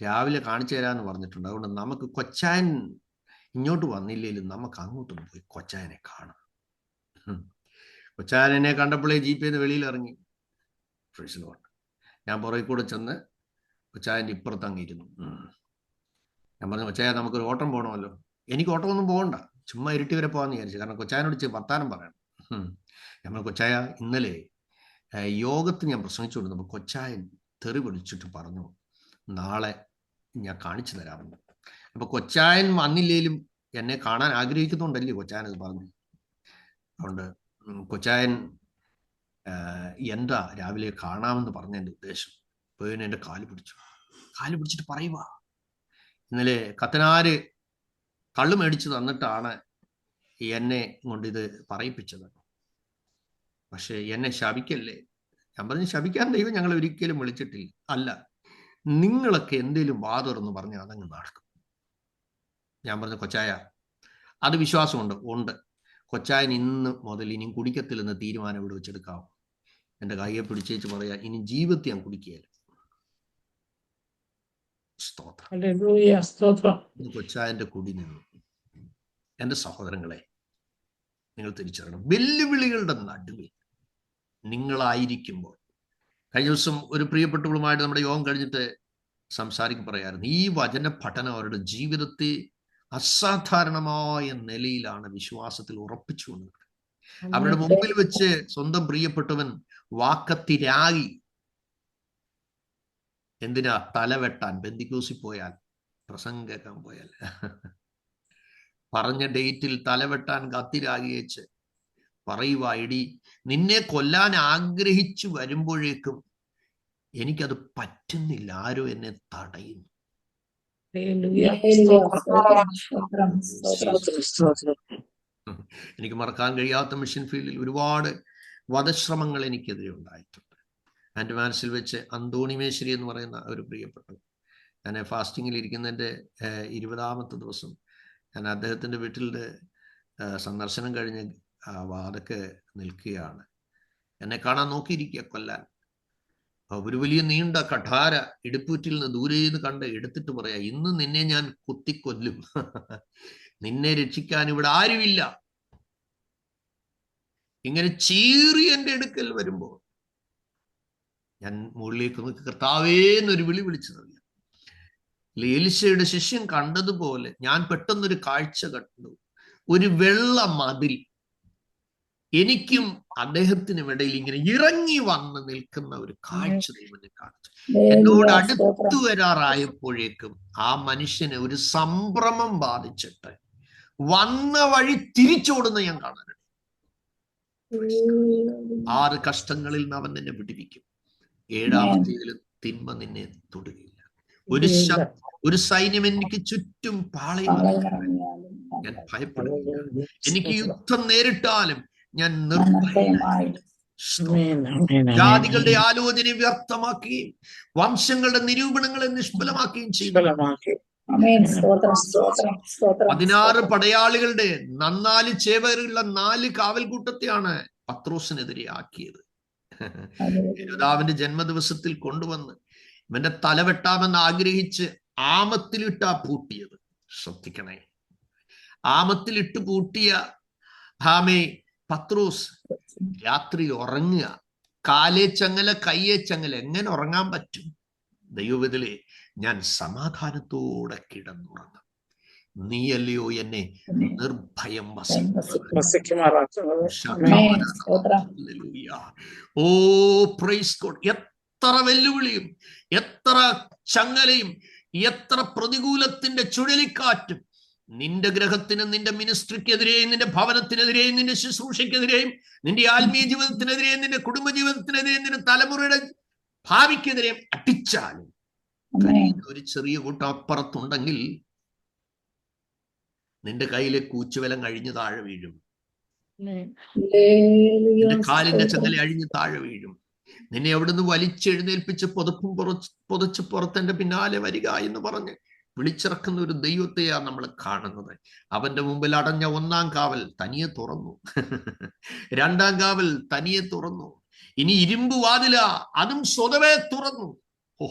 രാവിലെ കാണിച്ചു തരാമെന്ന് പറഞ്ഞിട്ടുണ്ട്, അതുകൊണ്ട് നമുക്ക് കൊച്ചായൻ ഇങ്ങോട്ട് വന്നില്ലെങ്കിലും നമുക്ക് അങ്ങോട്ടും പോയി കൊച്ചായനെ കാണാം. കൊച്ചായനെ കണ്ടപ്പോഴേ ജീപ്പിൽ നിന്ന് വെളിയിൽ ഇറങ്ങി. ഞാൻ പുറകെ കൂടെ ചെന്ന് കൊച്ചായൻ്റെ ഇപ്പുറത്ത് അങ്ങിരുന്നു. ഞാൻ പറഞ്ഞു, കൊച്ചായ നമുക്കൊരു ഓട്ടം പോകണമല്ലോ. എനിക്ക് ഓട്ടമൊന്നും പോകണ്ട, ചുമ്മാ ഇരുട്ടി വരെ പോകാമെന്ന് വിചാരിച്ചു, കാരണം കൊച്ചായനോട് വർത്താനം പറയണം. ഞാൻ പറഞ്ഞു, കൊച്ചായ, ഇന്നലെ യോഗത്തിന് ഞാൻ പ്രസംഗിച്ചുകൊണ്ടിരുന്നപ്പോൾ കൊച്ചായൻ തെറി പിടിച്ചിട്ട് പറഞ്ഞു, നാളെ ഞാൻ കാണിച്ചു തരാമെന്ന്. അപ്പൊ കൊച്ചായൻ വന്നില്ലേലും എന്നെ കാണാൻ ആഗ്രഹിക്കുന്നുണ്ടല്ലേ കൊച്ചായൻ അത് പറഞ്ഞു. അതുകൊണ്ട് കൊച്ചായൻ എന്താ രാവിലെ കാണാമെന്ന് പറഞ്ഞ എൻ്റെ ഉദ്ദേശം. പോയി എൻ്റെ കാല് പിടിച്ചിട്ട് പറയുക, ഇന്നലെ കത്തനാര് കള്ളു മേടിച്ച് തന്നിട്ടാണ് എന്നെ കൊണ്ട് ഇത് പറയിപ്പിച്ചത്, പക്ഷെ എന്നെ ശപിക്കല്ലേ. ഞാൻ പറഞ്ഞു, ശപിക്കാൻ ദൈവം ഞങ്ങൾ ഒരിക്കലും വിളിച്ചിട്ടില്ല. അല്ല, നിങ്ങളൊക്കെ എന്തേലും വാതുറന്ന് പറഞ്ഞാൽ അതങ്ങ് നടക്കും. ഞാൻ പറഞ്ഞു, കൊച്ചായ, അത് വിശ്വാസമുണ്ട്. കൊച്ചായൻ ഇന്ന് മുതൽ ഇനിയും കുടിക്കത്തില്ലെന്ന് തീരുമാനം ഇവിടെ വെച്ചെടുക്കാവും. എൻ്റെ കയ്യെ പിടിച്ചേച്ച് പറയാ, ഇനി ജീവിതത്തിൽ ഞാൻ കുടിക്കുകയില്ല. കൊച്ചായന്റെ കുടി നിന്നു. എൻ്റെ സഹോദരങ്ങളെ, നിങ്ങൾ തിരിച്ചറിയണം, വെല്ലുവിളികളുടെ നടുവിൽ നിങ്ങളായിരിക്കുമ്പോൾ. കഴിഞ്ഞ ദിവസം ഒരു പ്രിയപ്പെട്ടവളുമായിട്ട് നമ്മുടെ യോഗം കഴിഞ്ഞിട്ട് പറയാറുണ്ട്. ഈ വചന പഠനം അവരുടെ ജീവിതത്തെ അസാധാരണമായ നിലയിലാണ് വിശ്വാസത്തിൽ ഉറപ്പിച്ചുകൊണ്ടത്. അവരുടെ മുമ്പിൽ വെച്ച് സ്വന്തം പ്രിയപ്പെട്ടവൻ വാക്കത്തിരായി, എന്തിനാ? തലവെട്ടാൻ. ബന്ദിക്കോസിൽ പോയാൽ, പ്രസംഗം കേൾക്കാൻ പോയാൽ, പറഞ്ഞ ഡേറ്റിൽ തലവെട്ടാൻ കത്തിരാഗി വെച്ച് പറയുക, എടി നിന്നെ കൊല്ലാൻ ആഗ്രഹിച്ചു വരുമ്പോഴേക്കും എനിക്കത് പറ്റുന്നില്ല, ആരോ എന്നെ തടയുന്നു. എനിക്ക് മറക്കാൻ കഴിയാത്ത മിഷൻ ഫീൽഡിൽ ഒരുപാട് വധശ്രമങ്ങൾ എനിക്കെതിരെ ഉണ്ടായിട്ടുണ്ട്. ആൻഡ്മാൻസിൽ വെച്ച് അന്തോണി മേശ്ശേരി എന്ന് പറയുന്ന ഒരു പ്രിയപ്പെട്ടു, ഞാൻ ഫാസ്റ്റിങ്ങിൽ ഇരിക്കുന്നതിൻ്റെ 20ാമത്തെ ദിവസം ഞാൻ അദ്ദേഹത്തിൻ്റെ വീട്ടിലെ സന്ദർശനം കഴിഞ്ഞ് വാതൊക്കെ നിൽക്കുകയാണ്. എന്നെ കാണാൻ നോക്കിയിരിക്കുക കൊല്ലാൻ. ഒരു വലിയ നീണ്ട കഠാര ഇടുപ്പൂറ്റിൽ നിന്ന് ദൂരെ നിന്ന് കണ്ട് എടുത്തിട്ട് പറയാ, ഇന്ന് നിന്നെ ഞാൻ കുത്തിക്കൊല്ലും, നിന്നെ രക്ഷിക്കാൻ ഇവിടെ ആരുമില്ല. ഇങ്ങനെ ചീറി എൻ്റെ അടുക്കൽ വരുമ്പോൾ ഞാൻ മുകളിലേക്ക് നോക്കി, കർത്താവേന്നൊരു വിളി വിളിച്ചതല്ല. എലീശയുടെ ശിഷ്യൻ കണ്ടതുപോലെ ഞാൻ പെട്ടെന്നൊരു കാഴ്ച കണ്ടു. ഒരു വെള്ള മതിൽ എനിക്കും അദ്ദേഹത്തിനും ഇടയിൽ ഇങ്ങനെ ഇറങ്ങി വന്ന് നിൽക്കുന്ന ഒരു കാഴ്ച ദൈവം കാണിച്ചു. എന്നോട് അടുത്തു വരാറായപ്പോഴേക്കും ആ മനുഷ്യന് ഒരു സംഭ്രമം ബാധിച്ചിട്ട് വന്ന വഴി തിരിച്ചോടുന്ന ഞാൻ കാണാനുണ്ട്. 6 കഷ്ടങ്ങളിൽ നിന്ന് അവൻ നിന്നെ വിടുവിക്കും. 7ാമത്തേതിലും തിന്മ നിന്നെ തൊടുകയില്ല. ഒരു സൈന്യം എനിക്ക് ചുറ്റും പാളയം, ഞാൻ ഭയപ്പെടുന്നില്ല. എനിക്ക് യുദ്ധം നേരിട്ടാലും ഞാൻ ജാതികളുടെ ആലോചനയെ വ്യർത്ഥമാക്കുകയും വംശങ്ങളുടെ നിരൂപണങ്ങളെ നിഷ്ഫലമാക്കുകയും ചെയ്യും. 16 പടയാളികളുടെ 4 ചേവരുള്ള 4 കാവൽക്കൂട്ടത്തെയാണ് പത്രോസിനെതിരെ ആക്കിയത്. ഹെരോദാവിന്റെ ജന്മദിവസത്തിൽ കൊണ്ടുവന്ന് ഇവന്റെ തലവെട്ടാമെന്ന് ആഗ്രഹിച്ച് ആമത്തിലിട്ടാ പൂട്ടിയത്. ശ്രദ്ധിക്കണേ, ആമത്തിലിട്ട് പൂട്ടിയ പത്രോസ് രാത്രി ഉറങ്ങുക. കാലേ ചങ്ങല കയ്യേ ചങ്ങല, എങ്ങനെ ഉറങ്ങാൻ പറ്റും? ദൈവത്തിലെ ഞാൻ സമാധാനത്തോടെ കിടന്നുറങ്ങും. നീയല്ലയോ എന്നെ നിർഭയം ഓ പ്രൈസ് ഗോഡ്. എത്ര വെല്ലുവിളിയും എത്ര ചങ്ങലയും എത്ര പ്രതികൂലത്തിന്റെ ചുഴലിക്കാറ്റും നിന്റെ ഗ്രഹത്തിനും നിന്റെ മിനിസ്ട്രിക്കെതിരെയും നിന്റെ ഭവനത്തിനെതിരെയും നിന്റെ ശുശ്രൂഷയ്ക്കെതിരെയും നിന്റെ ആത്മീയ ജീവിതത്തിനെതിരെയും നിന്റെ കുടുംബ ജീവിതത്തിനെതിരെയും നിന്റെ തലമുറയുടെ ഭാവിക്കെതിരെയും അടിച്ചാലും ഒരു ചെറിയ കൂട്ടം അപ്പുറത്തുണ്ടെങ്കിൽ നിന്റെ കയ്യിലെ കൂച്ചുവലം കഴിഞ്ഞ് താഴെ വീഴും. നിന്റെ കാലിന്റെ ചങ്ങല അഴിഞ്ഞ് താഴെ വീഴും. നിന്നെ അവിടുന്ന് വലിച്ചെഴുന്നേൽപ്പിച്ച് പുതച്ച് പുറത്തെന്റെ പിന്നാലെ വരിക എന്ന് പറഞ്ഞ് വിളിച്ചിറക്കുന്ന ഒരു ദൈവത്തെയാണ് നമ്മൾ കാണുന്നത്. അവന്റെ മുമ്പിൽ അടഞ്ഞ 1ാം കാവൽ തനിയെ തുറന്നു, 2ാം കാവൽ തനിയെ തുറന്നു, ഇനി ഇരുമ്പ് വാതില, അതും സ്വതവേ തുറന്നു. ഓ,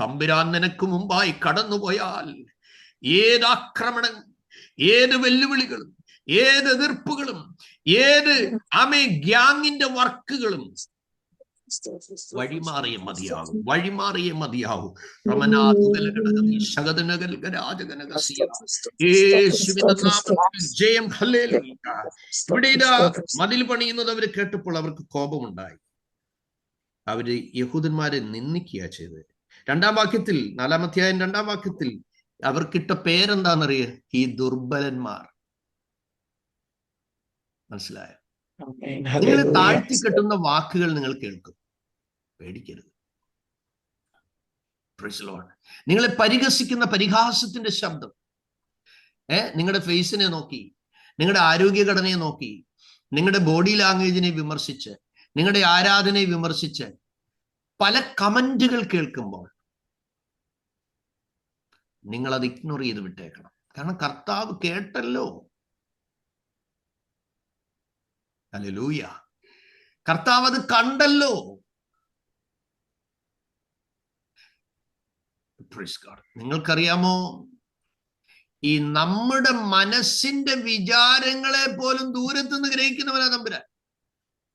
തമ്പുരാൻ നിനക്ക് മുമ്പായി കടന്നുപോയാൽ ഏതാക്രമണം, ഏത് വെല്ലുവിളികളും, ഏത് എതിർപ്പുകളും, ഏത് ഗ്യാങ്ങിന്റെ വർക്കുകളും വഴിമാറിയ മതിയാവും, വഴിമാറിയ മതിയാവും. ജയം. ഇവിടെ ഇതാ മതിൽ പണിയുന്നത് അവര് കേട്ടപ്പോൾ അവർക്ക് കോപമുണ്ടായി. അവര് യഹൂദന്മാരെ നിന്ദിക്കുക ചെയ്ത്. 2ാം വാക്യത്തിൽ, 4ാം അധ്യായം 2ാം വാക്യത്തിൽ അവർക്കിട്ട പേരെന്താണെന്നറിയ? ഈ ദുർബലന്മാർ. മനസ്സിലായോ? നിങ്ങൾ താഴ്ത്തി കെട്ടുന്ന വാക്കുകൾ നിങ്ങൾ കേൾക്കും, പേടിക്കരുത്. നിങ്ങളെ പരിഹസിക്കുന്ന പരിഹാസത്തിന്റെ ശബ്ദം നിങ്ങളുടെ ഫേസിനെ നോക്കി, നിങ്ങളുടെ ആരോഗ്യഘടനയെ നോക്കി, നിങ്ങളുടെ ബോഡി ലാംഗ്വേജിനെ വിമർശിച്ച്, നിങ്ങളുടെ ആരാധനയെ വിമർശിച്ച് പല കമന്റുകൾ കേൾക്കുമ്പോൾ നിങ്ങളത് ഇഗ്നോർ ചെയ്ത് വിട്ടേക്കണം. കാരണം കർത്താവ് കേട്ടല്ലോ. ഹല്ലേലൂയ. കർത്താവ് അത് കണ്ടല്ലോ. നിങ്ങൾക്കറിയാമോ, ഈ നമ്മുടെ മനസ്സിന്റെ വിചാരങ്ങളെ പോലും ദൂരത്തുനിന്ന് ഗ്രഹിക്കുന്നവനാ തമ്പുരാൻ.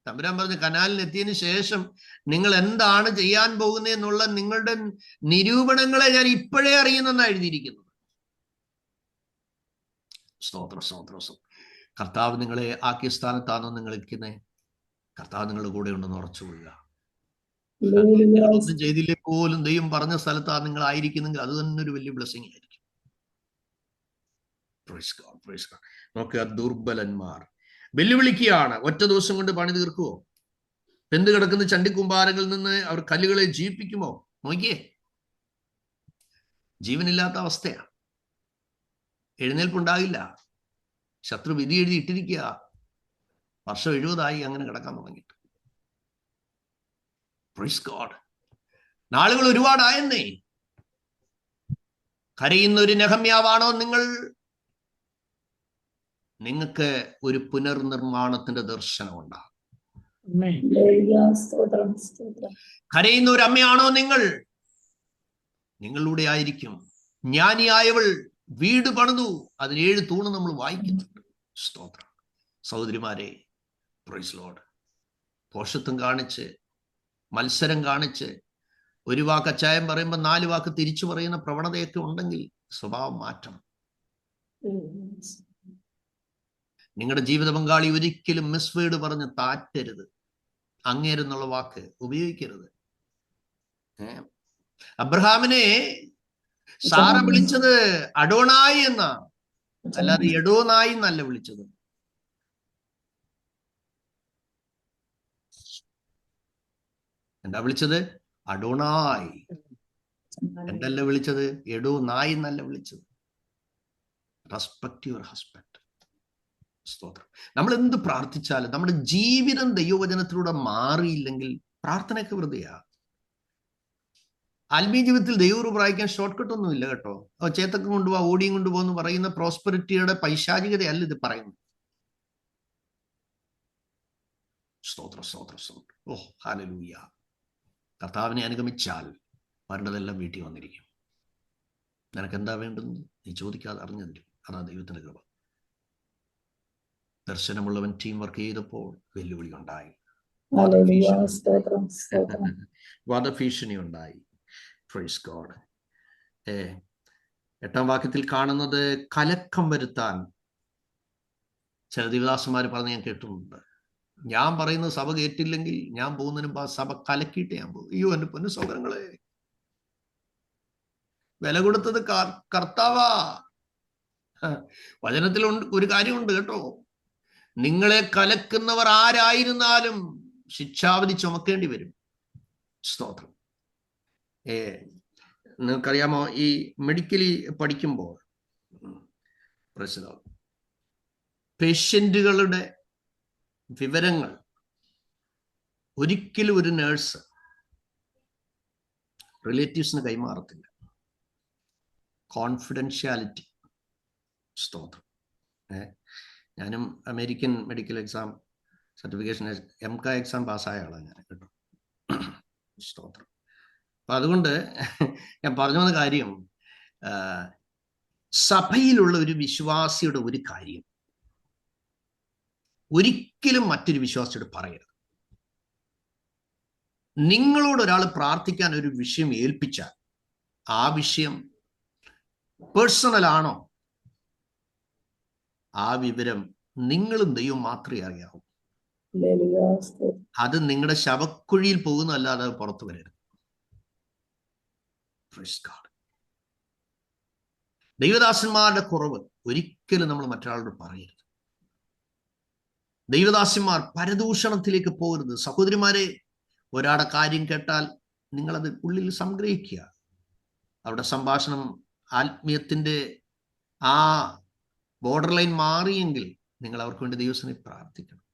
തമ്പുരാൻ പറഞ്ഞു, കനാലിനെത്തിയതിനു ശേഷം നിങ്ങൾ എന്താണ് ചെയ്യാൻ പോകുന്നതെന്നുള്ള നിങ്ങളുടെ നിരൂപണങ്ങളെ ഞാൻ ഇപ്പോഴേ അറിയുന്നെന്നാണ് എഴുതിയിരിക്കുന്നത്. സ്തോത്രം. കർത്താവ് നിങ്ങളെ ആക്കിയ സ്ഥാനത്താണോ നിങ്ങൾ ഇരിക്കുന്നത്? കർത്താവ് നിങ്ങളുടെ കൂടെ ഉണ്ടെന്ന് ഉറച്ചുകൊള്ളുക. ഒന്നും ചെയ്തില്ലേ പോലും ദൈവം പറഞ്ഞ സ്ഥലത്താണ് നിങ്ങൾ ആയിരിക്കുന്നെങ്കിൽ അത് തന്നെ ഒരു വലിയ ബ്ലെസ്സിങ് ആയിരിക്കും. നോക്കുക, ദുർബലന്മാർ വെല്ലുവിളിക്കുകയാണ്. ഒറ്റ ദിവസം കൊണ്ട് പണി തീർക്കുമോ? പെന്ത് കിടക്കുന്ന ചണ്ടിക്കുമ്പാരങ്ങളിൽ നിന്ന് അവർ കല്ലുകളെ ജീവിപ്പിക്കുമോ? നോക്കിയേ, ജീവനില്ലാത്ത അവസ്ഥയാണ്. എഴുന്നേൽപ്പുണ്ടാകില്ല. ശത്രു വിധി എഴുതി ഇട്ടിരിക്കുക. വർഷം 70 അങ്ങനെ കിടക്കാൻ തുടങ്ങിയിട്ട്. Praise God. നാളുകൾ ഒരുപാടായെന്നേ. കരയുന്ന ഒരു നെഹമ്യാവാണോ നിങ്ങൾ? നിങ്ങൾക്ക് ഒരു പുനർനിർമ്മാണത്തിന്റെ ദർശനം ഉണ്ടാകും. കരയുന്ന ഒരു അമ്മയാണോ നിങ്ങൾ? നിങ്ങളുടെ ആയിരിക്കും. ജ്ഞാനിയായവൾ വീട് പണിതു, അതിന് 7 തൂണ് നമ്മൾ വായിക്കുന്നുണ്ട്. സ്തോത്രം. സഹോദരിമാരെ, പ്രൈസ് ലോർഡ്. പോഷത്വം കാണിച്ച്, മത്സരം കാണിച്ച്, ഒരു വാക്ക് അച്ചായം പറയുമ്പോൾ 4 വാക്ക് തിരിച്ചു പറയുന്ന പ്രവണതയൊക്കെ ഉണ്ടെങ്കിൽ സ്വഭാവം മാറ്റണം. നിങ്ങളുടെ ജീവിത പങ്കാളി ഒരിക്കലും മിസ്വേഡ് പറഞ്ഞ് താറ്റരുത്. അങ്ങേരെന്നുള്ള വാക്ക് ഉപയോഗിക്കരുത്. അബ്രഹാമിനെ സാറ വിളിച്ചത് അഡോണായി എന്നാ, അല്ലാതെ എഡോനായി എന്നല്ല വിളിച്ചത്. എന്താ വിളിച്ചത്? അഡോണായി. എന്തല്ല വിളിച്ചത്? എഡോനായി എന്നല്ല വിളിച്ചത്. Respect your husband. സ്തോത്രം. നമ്മൾ എന്ത് പ്രാർത്ഥിച്ചാലും നമ്മുടെ ജീവിതം ദൈവവചനത്തിലൂടെ മാറിയില്ലെങ്കിൽ പ്രാർത്ഥനയൊക്കെ വെറുതെയാ. ആത്മീയ ജീവിതത്തിൽ ദൈവം പ്രായിക്കാൻ ഷോർട്ട് കട്ട് ഒന്നും ഇല്ല കേട്ടോ. ചേത്തൊക്കെ കൊണ്ടുപോവാ, ഓടിയും കൊണ്ടുപോകുന്നു പറയുന്ന പ്രോസ്പെരിറ്റിയുടെ പൈശാചികതയല്ല ഇത് പറയുന്നത്. സ്തോത്രം. ഓ ഹല്ലേലൂയ. കർത്താവിനെ അനുഗമിച്ചാൽ വരേണ്ടതെല്ലാം വീട്ടിൽ വന്നിരിക്കും. നിനക്ക് എന്താ വേണ്ടെന്ന് നീ ചോദിക്കാതെ അറിഞ്ഞതിരിക്കും. അതാ ദൈവത്തിന്റെ കൃപ. ദർശനമുള്ളവൻ ടീം വർക്ക് ചെയ്തപ്പോൾ വെല്ലുവിളി ഉണ്ടായി, വധഭീഷണി ഉണ്ടായി. Praise God. 8-ാം വാക്യത്തിൽ കാണുന്നത് കലക്കം വരുത്താൻ ചില ദിവദാസന്മാർ പറഞ്ഞ് ഞാൻ കേട്ടിട്ടുണ്ട്. ഞാൻ പറയുന്നത് സഭ കേട്ടില്ലെങ്കിൽ ഞാൻ പോകുന്നതിന് മുമ്പ് സഭ കലക്കിയിട്ട് ഞാൻ പോകും. അയ്യോ എന്റെ പൊന്നു സഹോദരങ്ങളെ, വില കൊടുത്തത് കർത്താവാ. വചനത്തിൽ ഒരു കാര്യമുണ്ട് കേട്ടോ. നിങ്ങളെ കലക്കുന്നവർ ആരായിരുന്നാലും ശിക്ഷാവിധി ചുമക്കേണ്ടി വരും. സ്തോത്രം. നിങ്ങൾക്കറിയാമോ, ഈ മെഡിക്കലി പഠിക്കുമ്പോൾ പേഷ്യന്റുകളുടെ വിവരങ്ങൾ ഒരിക്കലും ഒരു നേഴ്സ് റിലേറ്റീവ്സിന് കൈമാറത്തില്ല. കോൺഫിഡൻഷ്യാലിറ്റി. സ്തോത്രം. ഞാനും American medical exam certification MCA exam പാസ്സായ ആളാണ് ഞാൻ കേട്ടോ. സ്തോത്രം. അപ്പൊ അതുകൊണ്ട് ഞാൻ പറഞ്ഞു വന്ന കാര്യം, സഭയിലുള്ള ഒരു വിശ്വാസിയുടെ ഒരു കാര്യം ഒരിക്കലും മറ്റൊരു വിശ്വാസിയോട് പറയരുത്. നിങ്ങളോട് ഒരാൾ പ്രാർത്ഥിക്കാൻ ഒരു വിഷയം ഏൽപ്പിച്ചാൽ ആ വിഷയം പേഴ്സണൽ ആണോ, ആ വിവരം നിങ്ങളും ദൈവം മാത്രമേ അറിയാവൂ. അത് നിങ്ങളുടെ ശവക്കുഴിയിൽ പോകുന്നതല്ലാതെ പുറത്തു വരരുത്. ദൈവദാസന്മാരുടെ കുറവ് ഒരിക്കലും നമ്മൾ മറ്റൊരാളോട് പറയരുത്. ദൈവദാസന്മാർ പരദൂഷണത്തിലേക്ക് പോകരുത്. സഹോദരിമാരെ, ഒരാളുടെ കാര്യം കേട്ടാൽ നിങ്ങളത് ഉള്ളിൽ സംഗ്രഹിക്കുക. അവരുടെ സംഭാഷണം ആത്മീയത്തിന്റെ ആ ബോർഡർ ലൈൻ മാറിയെങ്കിൽ നിങ്ങൾ അവർക്ക് വേണ്ടി ദൈവസന്നിധിയിൽ പ്രാർത്ഥിക്കണം.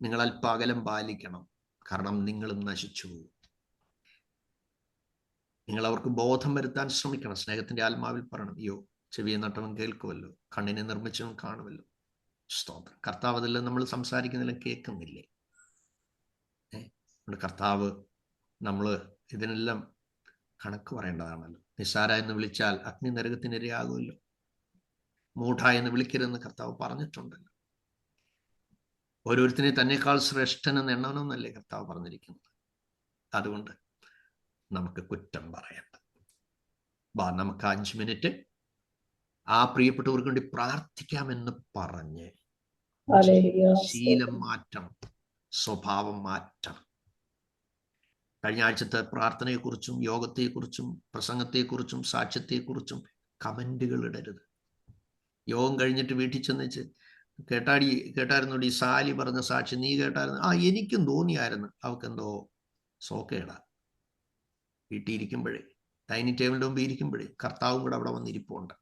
നിങ്ങൾ അല്പാകലം പാലിക്കണം. കാരണം നിങ്ങളും നശിച്ചു പോകും. നിങ്ങൾ അവർക്ക് ബോധം വരുത്താൻ ശ്രമിക്കണം. സ്നേഹത്തിന്റെ ആത്മാവിൽ പറയണം, അയ്യോ ചെവിയെ നട്ടവൻ കേൾക്കുമല്ലോ, കണ്ണിനെ നിർമ്മിച്ചവൻ കാണുമല്ലോ. സ്തോത്രം. കർത്താവ് അതെല്ലാം നമ്മൾ സംസാരിക്കുന്നില്ല, കേൾക്കുന്നില്ലേ? കർത്താവ് നമ്മൾ ഇതിനെല്ലാം കണക്ക് പറയേണ്ടതാണല്ലോ. നിസ്സാര എന്ന് വിളിച്ചാൽ അഗ്നി നരകത്തിനിരയാകുമല്ലോ. മൂഢ എന്ന് വിളിക്കരുതെന്ന് കർത്താവ് പറഞ്ഞിട്ടുണ്ടല്ലോ. ഓരോരുത്തരെ തന്നെക്കാൾ ശ്രേഷ്ഠനെന്ന് എണ്ണണമെന്നല്ലേ കർത്താവ് പറഞ്ഞിരിക്കുന്നത്. അതുകൊണ്ട് നമുക്ക് കുറ്റം പറയണ്ട. നമുക്ക് 5 മിനിറ്റ് ആ പ്രിയപ്പെട്ടവർക്ക് വേണ്ടി പ്രാർത്ഥിക്കാമെന്ന് പറഞ്ഞ് ശീലം മാറ്റണം, സ്വഭാവം മാറ്റണം. കഴിഞ്ഞ ആഴ്ചത്തെ പ്രാർത്ഥനയെക്കുറിച്ചും യോഗത്തെക്കുറിച്ചും പ്രസംഗത്തെക്കുറിച്ചും സാക്ഷ്യത്തെക്കുറിച്ചും കമന്റുകൾ ഇടരുത്. യോഗം കഴിഞ്ഞിട്ട് വീട്ടിൽ ചെന്നിച്ച് കേട്ടായിരുന്നോടി സാലി പറഞ്ഞ സാക്ഷി, നീ കേട്ടായിരുന്നു? എനിക്കും തോന്നിയായിരുന്നു. അവക്കെന്തോ സോക്കേടാ. വീട്ടിൽ ഇരിക്കുമ്പോഴേ, ഡൈനിങ് ടേബിളിൻ്റെ മുമ്പ് ഇരിക്കുമ്പോഴേ കർത്താവും കൂടെ അവിടെ വന്നിരിപ്പുണ്ട്.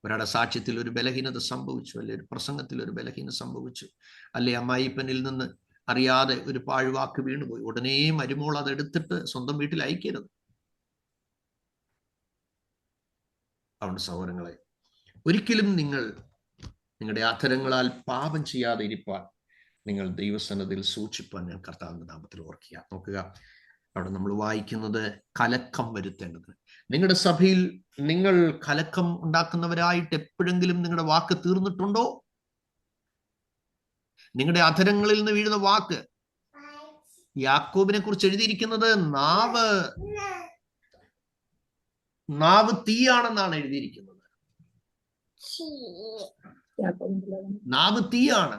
ഒരാളുടെ സാക്ഷ്യത്തിൽ ഒരു ബലഹീനത സംഭവിച്ചു, അല്ലെ ഒരു പ്രസംഗത്തിൽ ഒരു ബലഹീനത സംഭവിച്ചു, അല്ലെ അമ്മായിപ്പനിൽ നിന്ന് അറിയാതെ ഒരു പാഴ്വാക്ക് വീണുപോയി. ഉടനെ മരുമോൾ അതെടുത്തിട്ട് സ്വന്തം വീട്ടിൽ അയക്കരുത്. അതുകൊണ്ട് സഹോദരങ്ങളെ, ഒരിക്കലും നിങ്ങളുടെ അധരങ്ങളാൽ പാപം ചെയ്യാതെ ഇരിപ്പാൻ നിങ്ങൾ ദൈവസന്നിധിയിൽ സൂക്ഷിപ്പാൻ ഞാൻ കർത്താവിന്റെ നാമത്തിൽ ഓർക്കുക. നോക്കുക, അവിടെ നമ്മൾ വായിക്കുന്നത് കലക്കം വരുത്തേണ്ടത്. നിങ്ങളുടെ സഭയിൽ നിങ്ങൾ കലക്കം ഉണ്ടാക്കുന്നവരായിട്ട് എപ്പോഴെങ്കിലും നിങ്ങളുടെ വാക്ക് തീർന്നിട്ടുണ്ടോ? നിങ്ങളുടെ അധരങ്ങളിൽ നിന്ന് വീഴുന്ന വാക്ക്, യാക്കോബിനെ കുറിച്ച് എഴുതിയിരിക്കുന്നത് നാവ് തീയാണെന്നാണ് എഴുതിയിരിക്കുന്നത്. നാവ് തീയാണ്.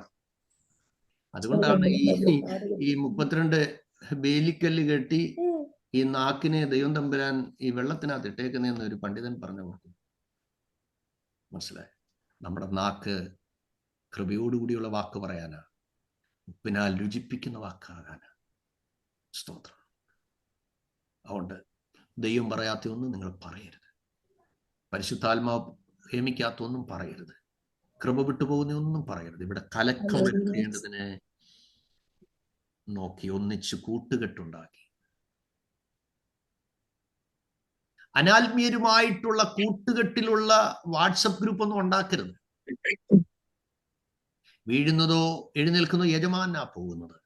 അതുകൊണ്ടാണ് ഈ 32 ബേലിക്കല്ല് കെട്ടി ഈ നാക്കിനെ ദൈവം തമ്പുരാൻ ഈ വെള്ളത്തിനകത്ത് ഇട്ടേക്കുന്നതെന്ന് ഒരു പണ്ഡിതൻ പറഞ്ഞു. മനസ്സിലായി? നമ്മുടെ നാക്ക് കൃപയോടുകൂടിയുള്ള വാക്ക് പറയാനാ, ഉപ്പിനാൽ രുചിപ്പിക്കുന്ന വാക്കാകാനാ. സ്തോത്രം. അതുകൊണ്ട് ദൈവം പറയാത്ത ഒന്നും നിങ്ങൾ പറയരുത്. പരിശുദ്ധാത്മാവ് ഹേമിക്കാത്ത ഒന്നും പറയരുത്. കൃപ വിട്ടുപോകുന്ന ഒന്നും പറയരുത്. ഇവിടെ കലക്കം വരുത്തേണ്ടതിന് നോക്കി ഒന്നിച്ച് കൂട്ടുകെട്ടുണ്ടാക്കി. അനാത്മീയരുമായിട്ടുള്ള കൂട്ടുകെട്ടിലുള്ള വാട്സപ്പ് ഗ്രൂപ്പ് ഒന്നും ഉണ്ടാക്കരുത്. വീഴുന്നതോ എഴുന്നേൽക്കുന്നതോ യജമാനാ പോകുന്നത്.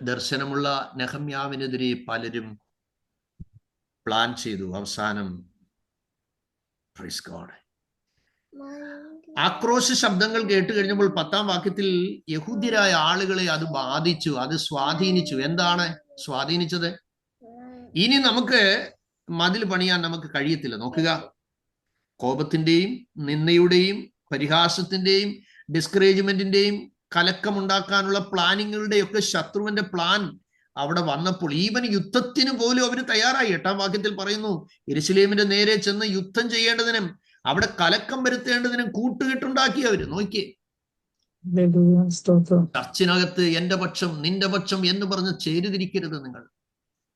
ദർശനമുള്ള നെഹമ്യാവിനെതിരെ പലരും പ്ലാൻ ചെയ്തു. അവസാനം പ്രൈസ് ഗോഡ്, ആക്രോശ ശബ്ദങ്ങൾ കേട്ട് കഴിഞ്ഞപ്പോൾ 10-ാം വാക്യത്തിൽ യഹൂദ്യരായ ആളുകളെ അത് ബാധിച്ചു, അത് സ്വാധീനിച്ചു. എന്താണ് സ്വാധീനിച്ചത്? ഇനി നമുക്ക് മതിൽ പണിയാൻ നമുക്ക് കഴിയത്തില്ല. നോക്കുക, കോപത്തിന്റെയും നിന്ദയുടെയും പരിഹാസത്തിന്റെയും ഡിസ്കറേജ്മെന്റിന്റെയും കലക്കമുണ്ടാക്കാനുള്ള പ്ലാനിങ്ങുകളുടെ ഒക്കെ ശത്രുവിന്റെ പ്ലാൻ അവിടെ വന്നപ്പോൾ ഈവൻ യുദ്ധത്തിന് പോലും അവർ തയ്യാറായി. 8-ാം വാക്യത്തിൽ പറയുന്നു, യെരൂശലേമിന്റെ നേരെ ചെന്ന് യുദ്ധം ചെയ്യേണ്ടതിനും അവിടെ കലക്കം വരുത്തേണ്ടതിനും കൂട്ടുകെട്ടുണ്ടാക്കി അവര്. നോക്കിയേ, ചർച്ചിനകത്ത് എന്റെ പക്ഷം നിന്റെ പക്ഷം എന്ന് പറഞ്ഞ് ചേരുതിരിക്കരുത്. നിങ്ങൾ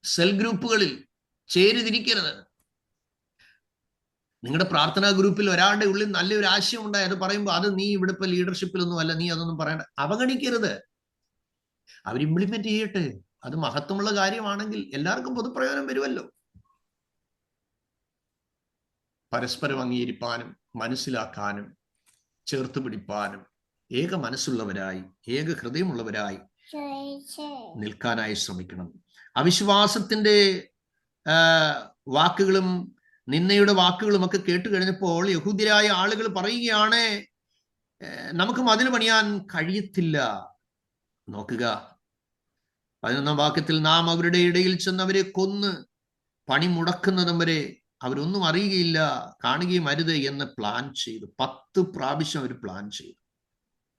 സെൽ ഗ്രൂപ്പുകളിൽ ചേരുതിരിക്കരുത്. നിങ്ങളുടെ പ്രാർത്ഥനാ ഗ്രൂപ്പിൽ ഒരാളുടെ ഉള്ളിൽ നല്ലൊരു ആശയം ഉണ്ടായി, അത് പറയുമ്പോൾ അത് നീ ഇവിടെ ഇപ്പൊ ലീഡർഷിപ്പിലൊന്നും അല്ല, നീ അതൊന്നും പറയണ്ട, അവഗണിക്കരുത്. അവർ ഇംപ്ലിമെന്റ് ചെയ്യട്ടെ. അത് മഹത്വമുള്ള കാര്യമാണെങ്കിൽ എല്ലാവർക്കും പൊതുപ്രയോജനം വരുമല്ലോ. പരസ്പരം അംഗീകരിപ്പാനും മനസ്സിലാക്കാനും ചേർത്ത് പിടിപ്പാനും ഏക മനസ്സുള്ളവരായി ഏക ഹൃദയമുള്ളവരായി നിൽക്കാനായി ശ്രമിക്കണം. അവിശ്വാസത്തിന്റെ വാക്കുകളും നിന്നയുടെ വാക്കുകളും ഒക്കെ കേട്ട് കഴിഞ്ഞപ്പോൾ യഹൂദ്യരായ ആളുകൾ പറയുകയാണ്, നമുക്ക് മതിൽ പണിയാൻ കഴിയത്തില്ല. നോക്കുക, 11-ാം വാക്യത്തിൽ നാം അവരുടെ ഇടയിൽ ചെന്നവരെ കൊന്ന് പണി മുടക്കുന്നതും വരെ അവരൊന്നും അറിയുകയില്ല, കാണുകയും അരുത് എന്ന് പ്ലാൻ ചെയ്തു. 10 പ്രാവശ്യം അവർ പ്ലാൻ ചെയ്തു.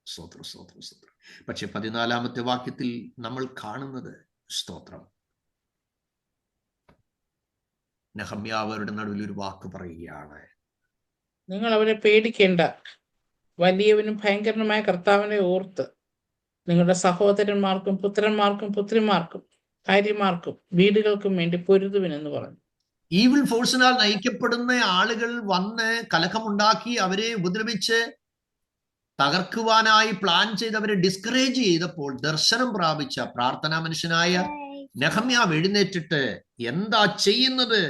സ്തോത്രം, സ്തോത്രം, സ്തോത്രം. പക്ഷെ 14-ാമത്തെ വാക്യത്തിൽ നമ്മൾ കാണുന്നത്, സ്തോത്രം, നെഹമ്യാവ് അവരുടെ നടുവിൽ ഒരു വാക്ക് പറയുകയാണ്, നിങ്ങൾ അവരെ പേടിക്കേണ്ട, വലിയവനും ഭയങ്കരനുമായ കർത്താവിനെ ഓർത്ത് നിങ്ങളുടെ സഹോദരന്മാർക്കും പുത്രന്മാർക്കും പുത്രിമാർക്കും ഭാര്യമാർക്കും വീടുകൾക്കും വേണ്ടി പൊരുതുവിനെന്ന് പറഞ്ഞു. ഈവിൾ ഫോഴ്സിനാൽ നയിക്കപ്പെടുന്ന ആളുകൾ വന്ന് കലഹമുണ്ടാക്കി അവരെ ഉപദ്രവിച്ച് തകർക്കുവാനായി പ്ലാൻ ചെയ്ത് അവരെ ഡിസ്കറേജ് ചെയ്തപ്പോൾ ദർശനം പ്രാപിച്ച പ്രാർത്ഥനാ മനുഷ്യനായ നെഹമ്യാവ് എഴുന്നേറ്റിട്ട് എന്താ ചെയ്യുന്നത്?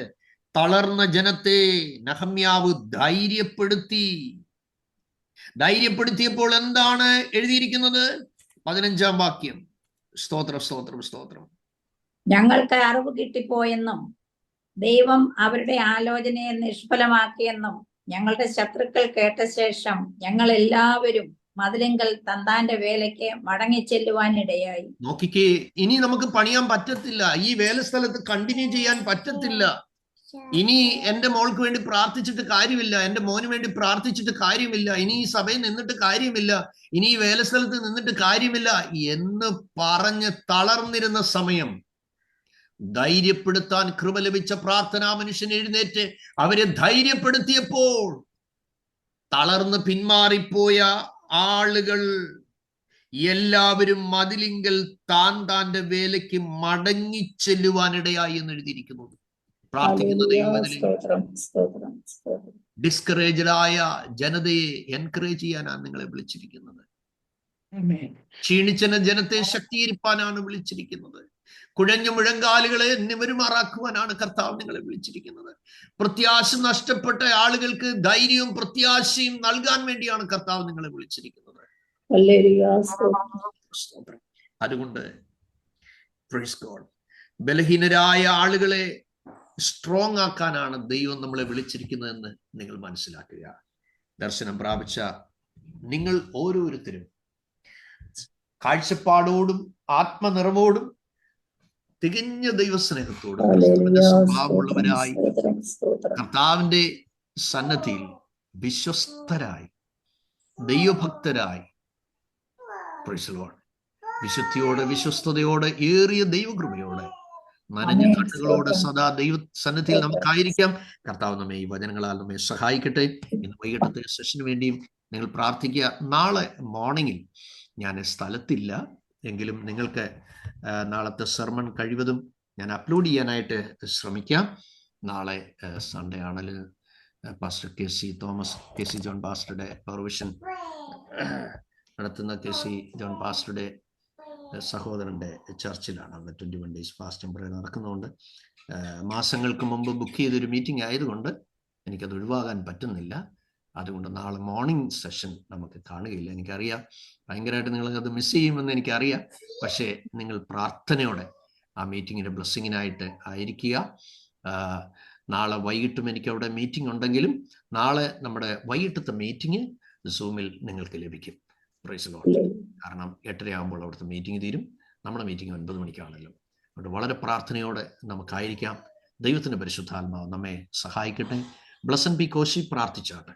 തളർന്ന ജനത്തെ നെഹമ്യാവ് ധൈര്യപ്പെടുത്തിയപ്പോൾ എന്താണ് എഴുതിയിരിക്കുന്നത്? 15-ാം വാക്യം. സ്തോത്രം, സ്തോത്രം, സ്തോത്രം. ഞങ്ങൾക്ക് അറിവ് കിട്ടിപ്പോയെന്നും ദൈവം അവരുടെ ആലോചനയെ നിഷ്ഫലമാക്കിയെന്നും ഞങ്ങളുടെ ശത്രുക്കൾ കേട്ട ശേഷം ഞങ്ങൾ എല്ലാവരും മതിലിങ്കൽ തന്താന്റെ വേലയ്ക്ക് മടങ്ങിച്ചെല്ലുവാനിടയായി. നോക്കിക്കേ, ഇനി നമുക്ക് പണിയാൻ പറ്റത്തില്ല, ഈ വേലസ്ഥലത്ത് കണ്ടിന്യൂ ചെയ്യാൻ പറ്റത്തില്ല. ഇനി എന്റെ മോൾക്ക് വേണ്ടി പ്രാർത്ഥിച്ചിട്ട് കാര്യമില്ല, എന്റെ മോന് വേണ്ടി പ്രാർത്ഥിച്ചിട്ട് കാര്യമില്ല, ഇനി ഈ സഭയിൽ നിന്നിട്ട് കാര്യമില്ല, ഇനി ഈ വേലസ്ഥലത്ത് നിന്നിട്ട് കാര്യമില്ല എന്ന് പറഞ്ഞ് തളർന്നിരുന്ന സമയം ധൈര്യപ്പെടുത്താൻ കൃപ ലഭിച്ച പ്രാർത്ഥനാ മനുഷ്യൻ എഴുന്നേറ്റ് അവരെ ധൈര്യപ്പെടുത്തിയപ്പോൾ തളർന്ന് പിന്മാറിപ്പോയ ആളുകൾ എല്ലാവരും മതിലിങ്കൽ താന്റെ വേലയ്ക്ക് മടങ്ങിച്ചെല്ലുവാനിടയായി എന്ന് എഴുതിയിരിക്കുന്നു. പ്രാർത്ഥിക്കുന്ന ഡിസ്കറേജഡായ ജനതയെ എൻകറേജ് ചെയ്യാനാണ് നിങ്ങളെ വിളിച്ചിരിക്കുന്നത്. ക്ഷീണിച്ച ജനത്തെ ശക്തീകരിപ്പാനാണ് വിളിച്ചിരിക്കുന്നത്. കുഴഞ്ഞ മുഴങ്കാലുകളെ നിവരുമാറാക്കുവാനാണ് കർത്താവ് നിങ്ങളെ വിളിച്ചിരിക്കുന്നത്. പ്രത്യാശ നഷ്ടപ്പെട്ട ആളുകൾക്ക് ധൈര്യവും പ്രത്യാശയും നൽകാൻ വേണ്ടിയാണ് കർത്താവ് നിങ്ങളെ വിളിച്ചിരിക്കുന്നത്. അതുകൊണ്ട് പ്രൈസ് ഗോഡ്, ബലഹീനരായ ആളുകളെ സ്ട്രോങ് ആക്കാനാണ് ദൈവം നമ്മളെ വിളിച്ചിരിക്കുന്നതെന്ന് നിങ്ങൾ മനസ്സിലാക്കുക. ദർശനം പ്രാപിച്ച നിങ്ങൾ ഓരോരുത്തരും കാഴ്ചപ്പാടോടും ആത്മനിറവോടും തികഞ്ഞ ദൈവസ്നേഹത്തോടും സ്വഭാവമുള്ളവരായി കർത്താവിന്റെ സന്നദ്ധിയിൽ വിശ്വസ്തരായി ദൈവഭക്തരായി വിശുദ്ധിയോടെ വിശ്വസ്തയോടെ ഏറിയ ദൈവകൃപയോടെ നനഞ്ഞ കണ്ണുകളോടെ സദാ ദൈവ സന്നിധിയിൽ നമുക്കായിരിക്കാം. കർത്താവ് നമ്മെ ഈ വചനങ്ങളാൽ നമ്മെ സഹായിക്കട്ടെ. ഇന്ന് വൈകിട്ടത്തെ സെഷന് വേണ്ടിയും നിങ്ങൾ പ്രാർത്ഥിക്കുക. നാളെ മോർണിംഗിൽ ഞാൻ സ്ഥലത്തില്ല എങ്കിലും നിങ്ങൾക്ക് നാളത്തെ സെർമൺ കഴിവതും ഞാൻ അപ്ലോഡ് ചെയ്യാനായിട്ട് ശ്രമിക്കാം. നാളെ സൺഡേ ആണെങ്കിൽ പാസ്റ്റർ കെ സി ജോൺ പാസ്റ്ററുടെ പവർവിഷൻ നടത്തുന്ന കെ സി ജോൺ പാസ്റ്ററുടെ സഹോദരന്റെ ചർച്ചിലാണ് അന്ന് 21 days ഫാസ്റ്റ് ആൻഡ് പ്രയർ നടക്കുന്നതുകൊണ്ട് മാസങ്ങൾക്ക് മുമ്പ് ബുക്ക് ചെയ്തൊരു മീറ്റിംഗ് ആയതുകൊണ്ട് എനിക്കത് ഒഴിവാകാൻ പറ്റുന്നില്ല. അതുകൊണ്ട് നാളെ മോർണിംഗ് സെഷൻ നമുക്ക് കാണുകയില്ല. എനിക്കറിയാം ഭയങ്കരമായിട്ട് നിങ്ങളത് മിസ് ചെയ്യുമെന്ന് എനിക്കറിയാം. പക്ഷേ നിങ്ങൾ പ്രാർത്ഥനയോടെ ആ മീറ്റിങ്ങിന്റെ ബ്ലെസ്സിങ്ങിനായിട്ട് ആയിരിക്കുക. നാളെ വൈകിട്ടും എനിക്ക് അവിടെ മീറ്റിംഗ് ഉണ്ടെങ്കിലും നാളെ നമ്മുടെ വൈകിട്ടത്തെ മീറ്റിംഗ് സൂമിൽ നിങ്ങൾക്ക് ലഭിക്കും. Praise lord. കാരണം 8:30 ആകുമ്പോൾ അവിടുത്തെ മീറ്റിംഗ് തീരും. നമ്മുടെ മീറ്റിംഗ് 9 മണിക്കാണല്ലോ. അതുകൊണ്ട് വളരെ പ്രാർത്ഥനയോടെ നമുക്കായിരിക്കാം. ദൈവത്തിന്റെ പരിശുദ്ധാത്മാവ് നമ്മെ സഹായിക്കട്ടെ. ബ്ലസ്സൻ പി കോശി പ്രാർത്ഥിച്ചാട്ടെ.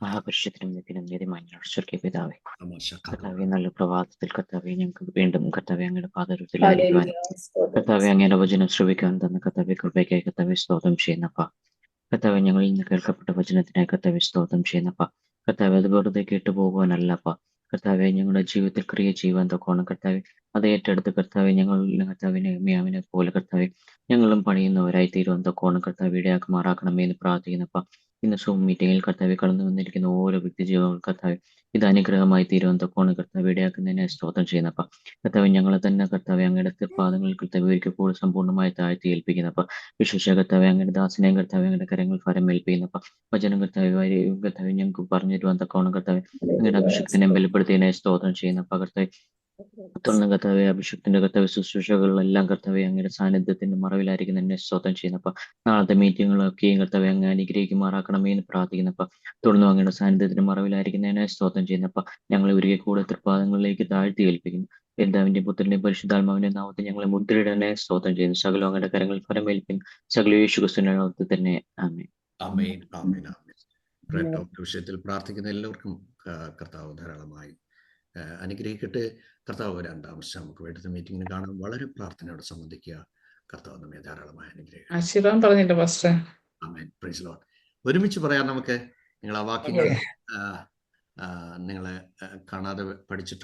മഹാപരിഷത്തിനും നീതിമാന്യ പിതാവേ, കർത്താവെ നല്ല പ്രഭാതത്തിൽ കർത്താവെ ഞങ്ങൾക്ക് വീണ്ടും കർത്താവെ അങ്ങയുടെ പാദരൂപത്തിലായിരിക്കുവാൻ കർത്താവെ അങ്ങയുടെ വചനം ശ്രവിക്കാൻ തന്ന കർത്താവെ കൃപയ്ക്കായി കർത്താവെ സ്തോത്രം ചെയ്യുന്നപ്പ. കർത്താവെ ഞങ്ങളിൽ നിന്ന് കേൾക്കപ്പെട്ട വചനത്തിനായി കർത്താവെ സ്തോത്രം ചെയ്യുന്നപ്പ. കർത്താവെ അത് വെറുതെ കേട്ടുപോകുവാനല്ലപ്പ. കർത്താവെ ഞങ്ങളുടെ ജീവിതത്തിൽ ക്രിയ ചെയ്യുവാൻ തൊക്കോണം കർത്താവെ അത് ഏറ്റെടുത്ത് കർത്താവെ ഞങ്ങൾ കർത്താവിനെ മ്യാവിനെ പോലെ കർത്താവെ ഞങ്ങളും പണിയുന്നവരായി തീരുവാൻ തൊക്കോണം കർത്താവ് ഇടയാക്കുമാറാക്കണമേ എന്ന് പ്രാർത്ഥിക്കുന്നപ്പ. ഇന്ന് സൂം മീറ്റിംഗിൽ കർത്താവെ കടന്നു വന്നിരിക്കുന്ന ഓരോ വ്യക്തി ജീവങ്ങൾ കർത്താവെ ഇത് അനുഗ്രഹമായി തീരുവാൻ തൊക്കോണം കർത്താവ് ഇടയാക്കുന്നതിനെ സ്തോത്രം ചെയ്യുന്നപ്പ. കർത്താവ് ഞങ്ങളെ തന്നെ കർത്താവെ അങ്ങയുടെ പാദങ്ങളിൽ കർത്താവ് ഒരിക്കൽ കൂടി സമ്പൂർണ്ണമായി താഴ്ത്തി ഏൽപ്പിക്കുന്നപ്പ. വിശ്വസിച്ച കർത്താവെ അങ്ങയുടെ ദാസനെയും കർത്താവെ അങ്ങയുടെ കരങ്ങൾ ഫലം ഏൽപ്പിക്കുന്നപ്പ. വചനം കർത്താവെ കർത്താവെ ഞങ്ങൾക്ക് പറഞ്ഞു തരുവാൻ തൊക്കോണം കർത്താവെ അങ്ങയുടെ അഭിഷേകത്തിനെ ബലപ്പെടുത്തിയതിനെ സ്തോത്രം ചെയ്യുന്നപ്പ. കർത്താവെ തുടർന്ന് കർത്താവെ അഭിഷേകത്തിന്റെ കർത്താവെ ശുശ്രൂഷകളെല്ലാം കർത്താവെ അങ്ങയുടെ സാന്നിധ്യത്തിന്റെ മറവിലായിരിക്കുന്ന എന്നെ സ്തോത്രം ചെയ്യുന്നപ്പ. നാളത്തെ മീറ്റിങ്ങുകളൊക്കെയും കർത്താവെ അങ്ങ് അനുഗ്രഹിക്കുമാറാക്കണമേ എന്ന് പ്രാർത്ഥിക്കുന്നപ്പ. തുടർന്നും അങ്ങയുടെ സാന്നിധ്യത്തിന്റെ മറവിലായിരിക്കുന്നതിനെ സ്തോത്രം ചെയ്യുന്നപ്പ. ഞങ്ങളെ ഒരിക്കൽ കൂടെ തൃപ്പാദങ്ങളിലേക്ക് താഴ്ത്തി ഏൽപ്പിക്കുന്നു. പിതാവിന്റെയും പുത്രന്റെയും പരിശുദ്ധാത്മാവിന്റെ നാമത്തിൽ ഞങ്ങളെ മുദ്രയിടനെ സ്തോത്രം ചെയ്യുന്നു. സകലം അങ്ങയുടെ കരങ്ങൾ ഫലമേൽപ്പിക്കും. സകല യേശു ക്രിസ്തുവിന്റെ നാമത്തിൽ തന്നെ ആമേൻ. ആമേൻ ആമേൻ ആമേൻ. വിഷയത്തിൽ പ്രാർത്ഥിക്കുന്ന എല്ലാവർക്കും കർത്താവ് ധാരാളമായി അനുഗ്രഹിക്കട്ടെ. കർത്താവ് രണ്ടാം വർഷം നമുക്ക് വേണ്ടത് മീറ്റിംഗിന് കാണാൻ വളരെ പ്രാർത്ഥനയോടെ സംബന്ധിക്കുക. കർത്താവ് നമ്മെ ധാരാളമായി അനുഗ്രഹിക്കട്ടെ. ആമേൻ. Praise Lord. ഒരുമിച്ച് പറയാൻ നമുക്ക്. നിങ്ങൾ ആ വാക്യങ്ങൾ നിങ്ങളെ കാണാതെ പഠിച്ചിട്ടുണ്ട്.